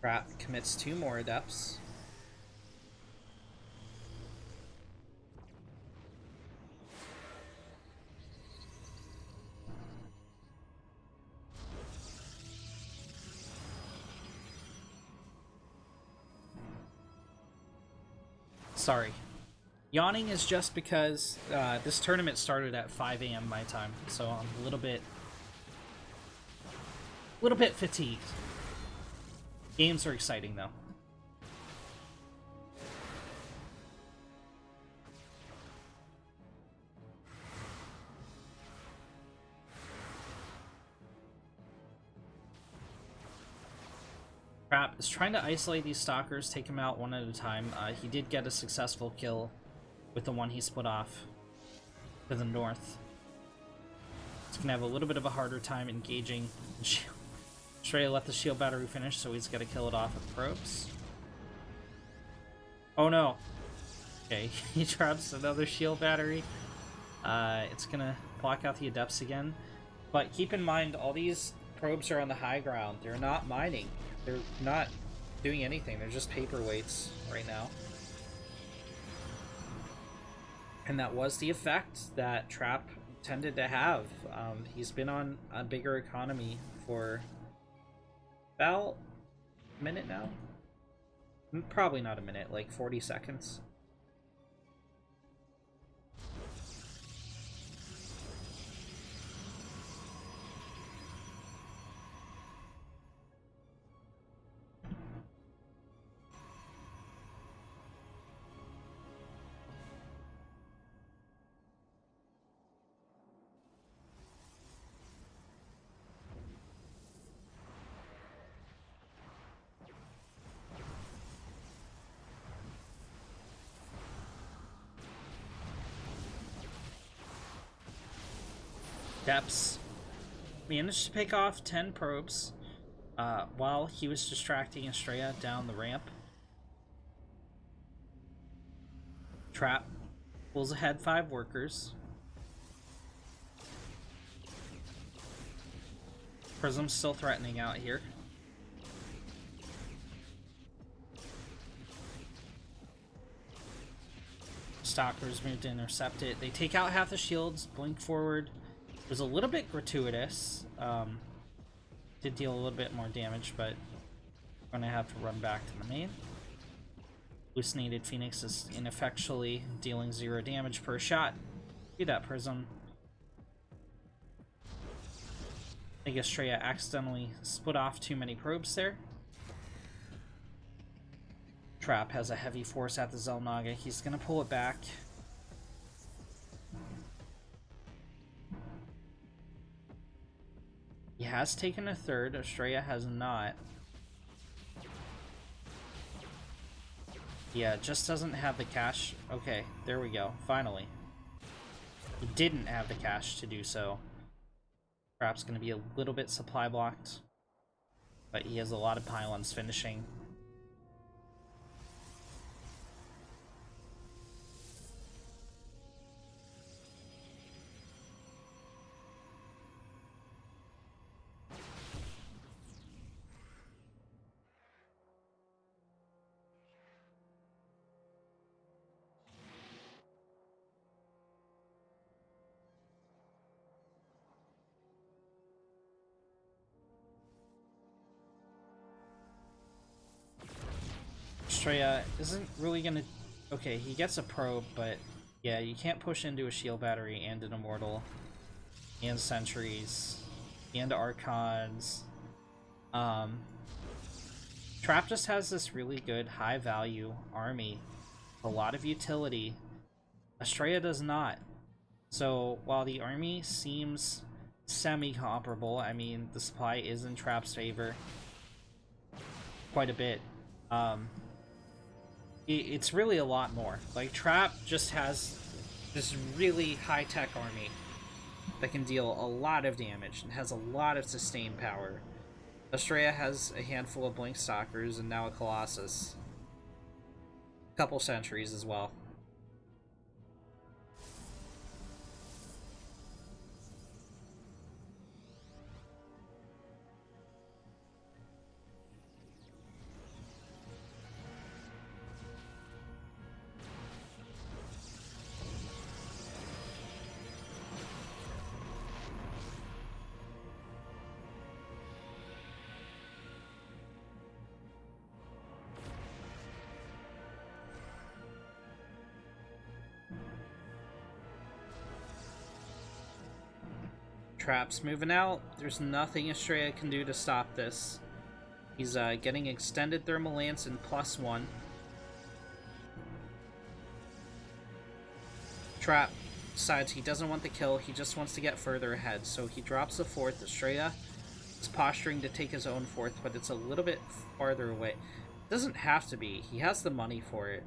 Speaker 1: Trap commits 2 more Adepts. Sorry. Yawning is just because this tournament started at 5 a.m. my time, so I'm a little bit fatigued. Games are exciting though. Trap is trying to isolate these stalkers, take them out one at a time. He did get a successful kill with the one he split off to the north. He's gonna have a little bit of a harder time engaging. Estrella let the shield battery finish, so he's gotta kill it off with probes. Oh no! Okay, he drops another shield battery. It's gonna block out the Adepts again. But keep in mind, all these probes are on the high ground. They're not mining. They're not doing anything. They're just paperweights right now. And that was the effect that Trap tended to have. He's been on a bigger economy for about a minute now. Probably not a minute, like 40 seconds. Depths managed to pick off 10 probes while he was distracting Estrella down the ramp. Trap pulls ahead 5 workers. Prism's still threatening out here. Stalkers moved to intercept it. They take out half the shields, blink forward. It was a little bit gratuitous. Did deal a little bit more damage, but we're gonna have to run back to the main. Hallucinated Phoenix is ineffectually dealing 0 damage per shot. Do that, Prism. I think Estrella accidentally split off too many probes there. Trap has a heavy force at the Zelnaga. He's gonna pull it back. He has taken a third. Estrella has not. Yeah, just doesn't have the cash. Okay, there we go. Finally. He didn't have the cash to do so. Perhaps going to be a little bit supply blocked. But he has a lot of pylons finishing. Estrella isn't really gonna... Okay, he gets a probe, but yeah, you can't push into a shield battery and an immortal and sentries and archons. Trap just has this really good high value army, a lot of utility. Estrella does not. So while the army seems semi-comparable, I mean the supply is in Trap's favor quite a bit. It's really a lot more. Like, Trap just has this really high-tech army that can deal a lot of damage and has a lot of sustained power. Estrella has a handful of Blink Stalkers and now a Colossus. A couple sentries as well. Trap's moving out. There's nothing Estrella can do to stop this. He's getting extended thermal lance and +1. Trap decides he doesn't want the kill, he just wants to get further ahead, so he drops the 4th. Estrella is posturing to take his own 4th, but it's a little bit farther away. It doesn't have to be. He has the money for it.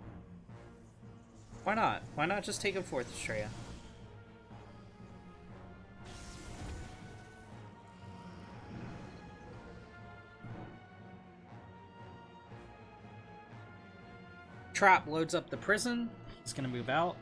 Speaker 1: Why not? Why not just take a 4th, Estrella? Trap loads up the prison. He's gonna move out.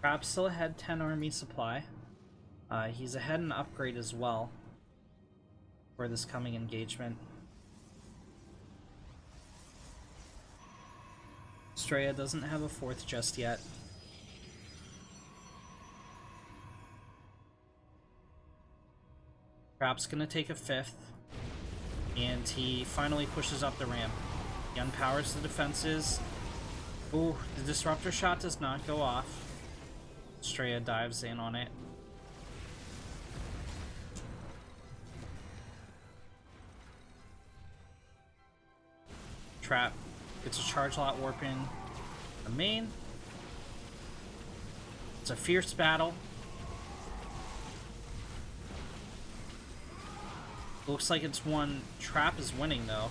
Speaker 1: Trap's still ahead 10 army supply. He's ahead in upgrade as well for this coming engagement. Straya doesn't have a 4th just yet. Trap's gonna take a 5th, and he finally pushes up the ramp. He unpowers the defenses. Ooh, the disruptor shot does not go off. Straya dives in on it. Trap gets a charge lot warp in the main. It's a fierce battle. Looks like it's one Trap is winning though.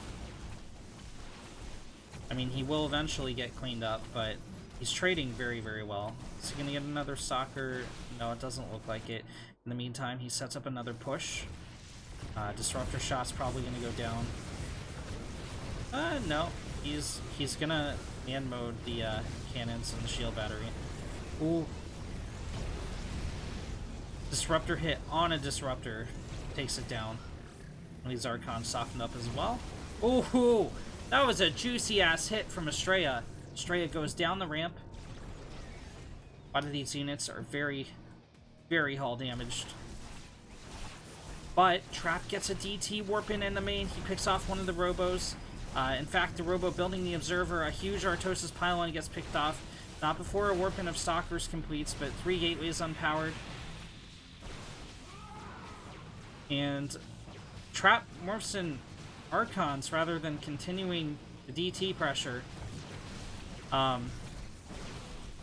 Speaker 1: I mean, he will eventually get cleaned up, but he's trading very, very well. Is he gonna get another soccer? No, it doesn't look like it. In the meantime, he sets up another push. Disruptor shot's probably gonna go down. No. He's gonna man mode the cannons and the shield battery. Ooh. Disruptor hit on a disruptor. Takes it down. And these Archons softened up as well. Ooh! That was a juicy ass hit from Estrella. Estrella goes down the ramp. A lot of these units are very, very hull damaged. But Trap gets a DT warp in the main. He picks off one of the robos. In fact, the robo building the Observer, a huge Artosis pylon gets picked off. Not before a warp-in of Stalkers completes, but 3 gateways unpowered. And Trap morphs in Archons rather than continuing the DT pressure.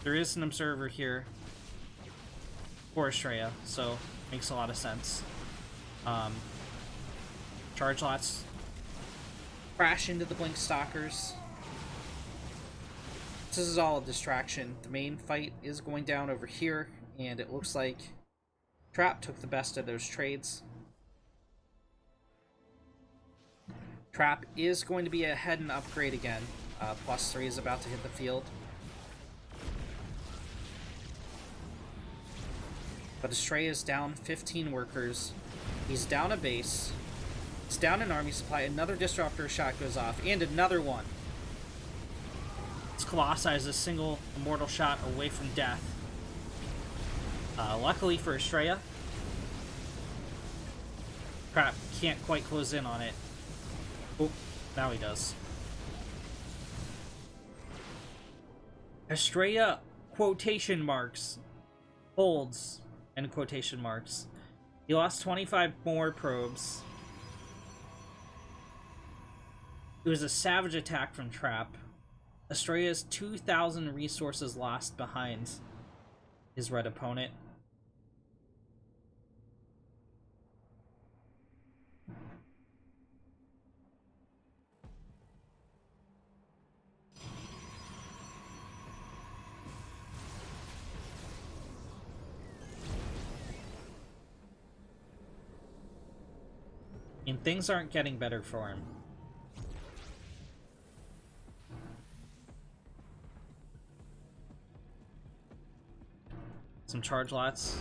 Speaker 1: There is an Observer here for Estrella, so makes a lot of sense. Charge lots crash into the Blink Stalkers. This is all a distraction. The main fight is going down over here, and it looks like Trap took the best of those trades. Trap is going to be ahead in upgrade again. +3 is about to hit the field. But Estrella is down 15 workers. He's down a base. He's down an army supply. Another disruptor shot goes off, and another one. This Colossi is a single immortal shot away from death. Luckily for Estrella, Trap can't quite close in on it. Oh, now he does. Estrella, quotation marks, holds, end quotation marks. He lost 25 more probes. It was a savage attack from Trap. Estrella's 2,000 resources lost behind his red opponent. And things aren't getting better for him. Some charge lots.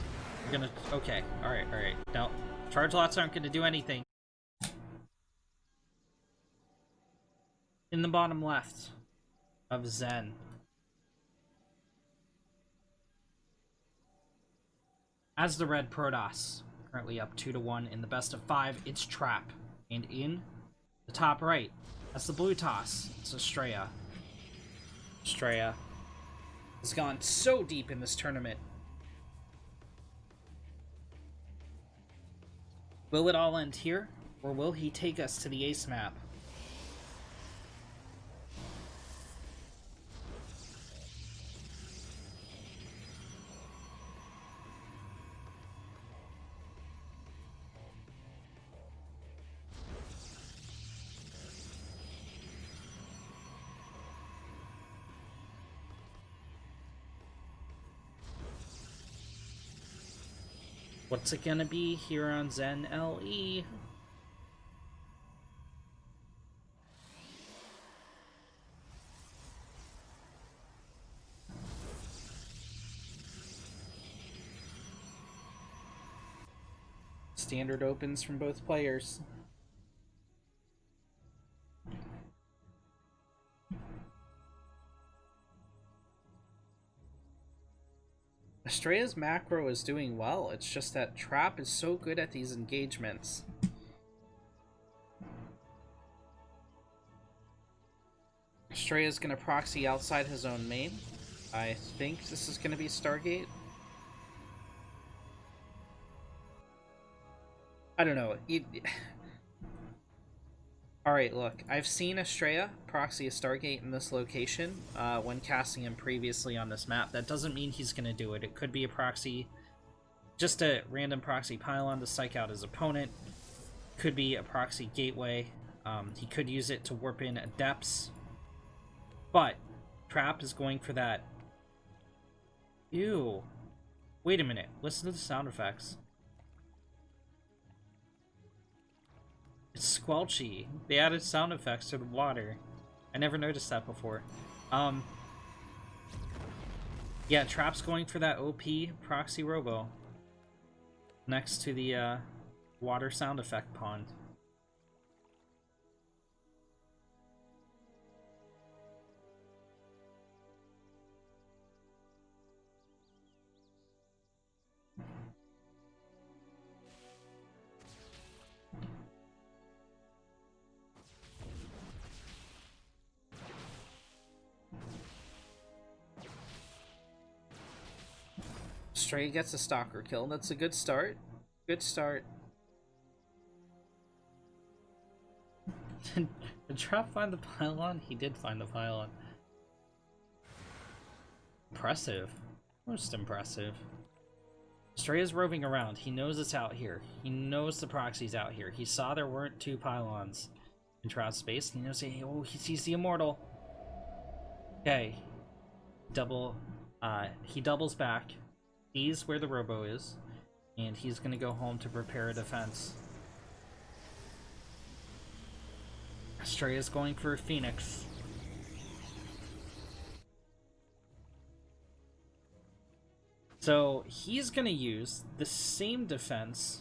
Speaker 1: We're gonna... Okay. Alright, alright. No. Charge lots aren't gonna do anything. In the bottom left of Zen. As the red Protoss. Currently up 2-1 in the best of 5. It's Trap. And in the top right, that's the blue toss. It's Estrella. Estrella has gone so deep in this tournament. Will it all end here, or will he take us to the ace map? What's it gonna be here on Zen LE? standard opens from both players. Estrella's macro is doing well. It's just that Trap is so good at these engagements. Estrella's gonna proxy outside his own main. I think this is gonna be Stargate. I don't know. Alright, look. I've seen Estrella proxy a Stargate in this location when casting him previously on this map. That doesn't mean he's going to do it. It could be a proxy, just a random proxy pylon to psych out his opponent. Could be a proxy gateway. He could use it to warp in Adepts. But Trap is going for that. Ew. Wait a minute. Listen to the sound effects. It's squelchy. They added sound effects to the water. I never noticed that before. Yeah, Trap's going for that OP proxy robo next to the water sound effect pond. Stray gets a stalker kill. That's a good start. Good start. Did Trap find the pylon? He did find the pylon. Impressive. Most impressive. Stray is roving around. He knows it's out here. He knows the proxy's out here. He saw there weren't two pylons in Trap's space. He knows he sees the immortal. Okay. He doubles back. He's where the robo is, and he's gonna go home to prepare a defense. Stray is going for a Phoenix. So he's gonna use the same defense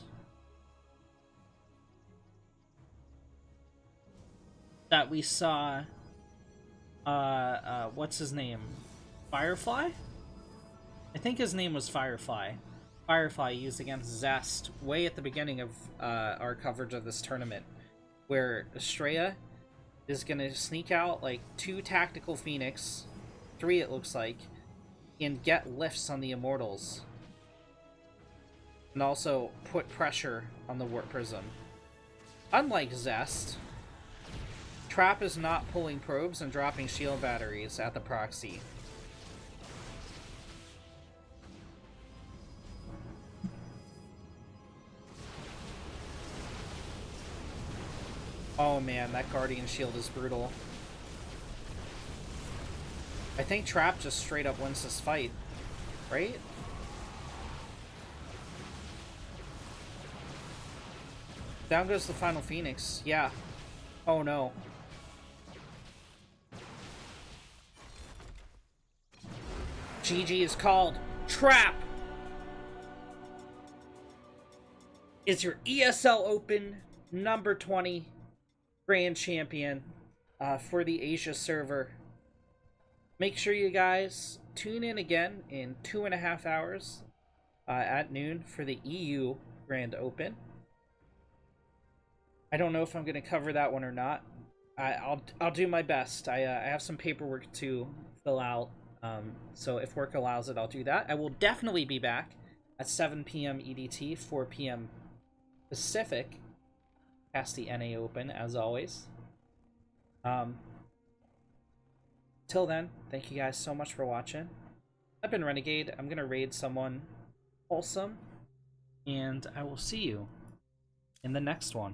Speaker 1: that we saw, what's his name? Firefly? I think his name was Firefly. Firefly used against Zest way at the beginning of our coverage of this tournament, where Estrella is going to sneak out like 2 tactical Phoenix, 3 it looks like, and get lifts on the Immortals. And also put pressure on the Warp Prism. Unlike Zest, Trap is not pulling probes and dropping shield batteries at the proxy. Oh man, that Guardian Shield is brutal. I think Trap just straight up wins this fight, right? Down goes the final Phoenix, yeah. Oh no. GG is called. Trap is your ESL Open number 20 Grand Champion for the Asia server. Make sure you guys tune in again in 2.5 hours at noon for the EU Grand Open. I don't know if I'm going to cover that one or not. I'll do my best. I have some paperwork to fill out, so if work allows it, I'll do that. I will definitely be back at 7 p.m. EDT, 4 p.m. Pacific. Past the NA Open, as always. Till then, thank you guys so much for watching. I've been Renegade. I'm gonna raid someone wholesome, and I will see you in the next one.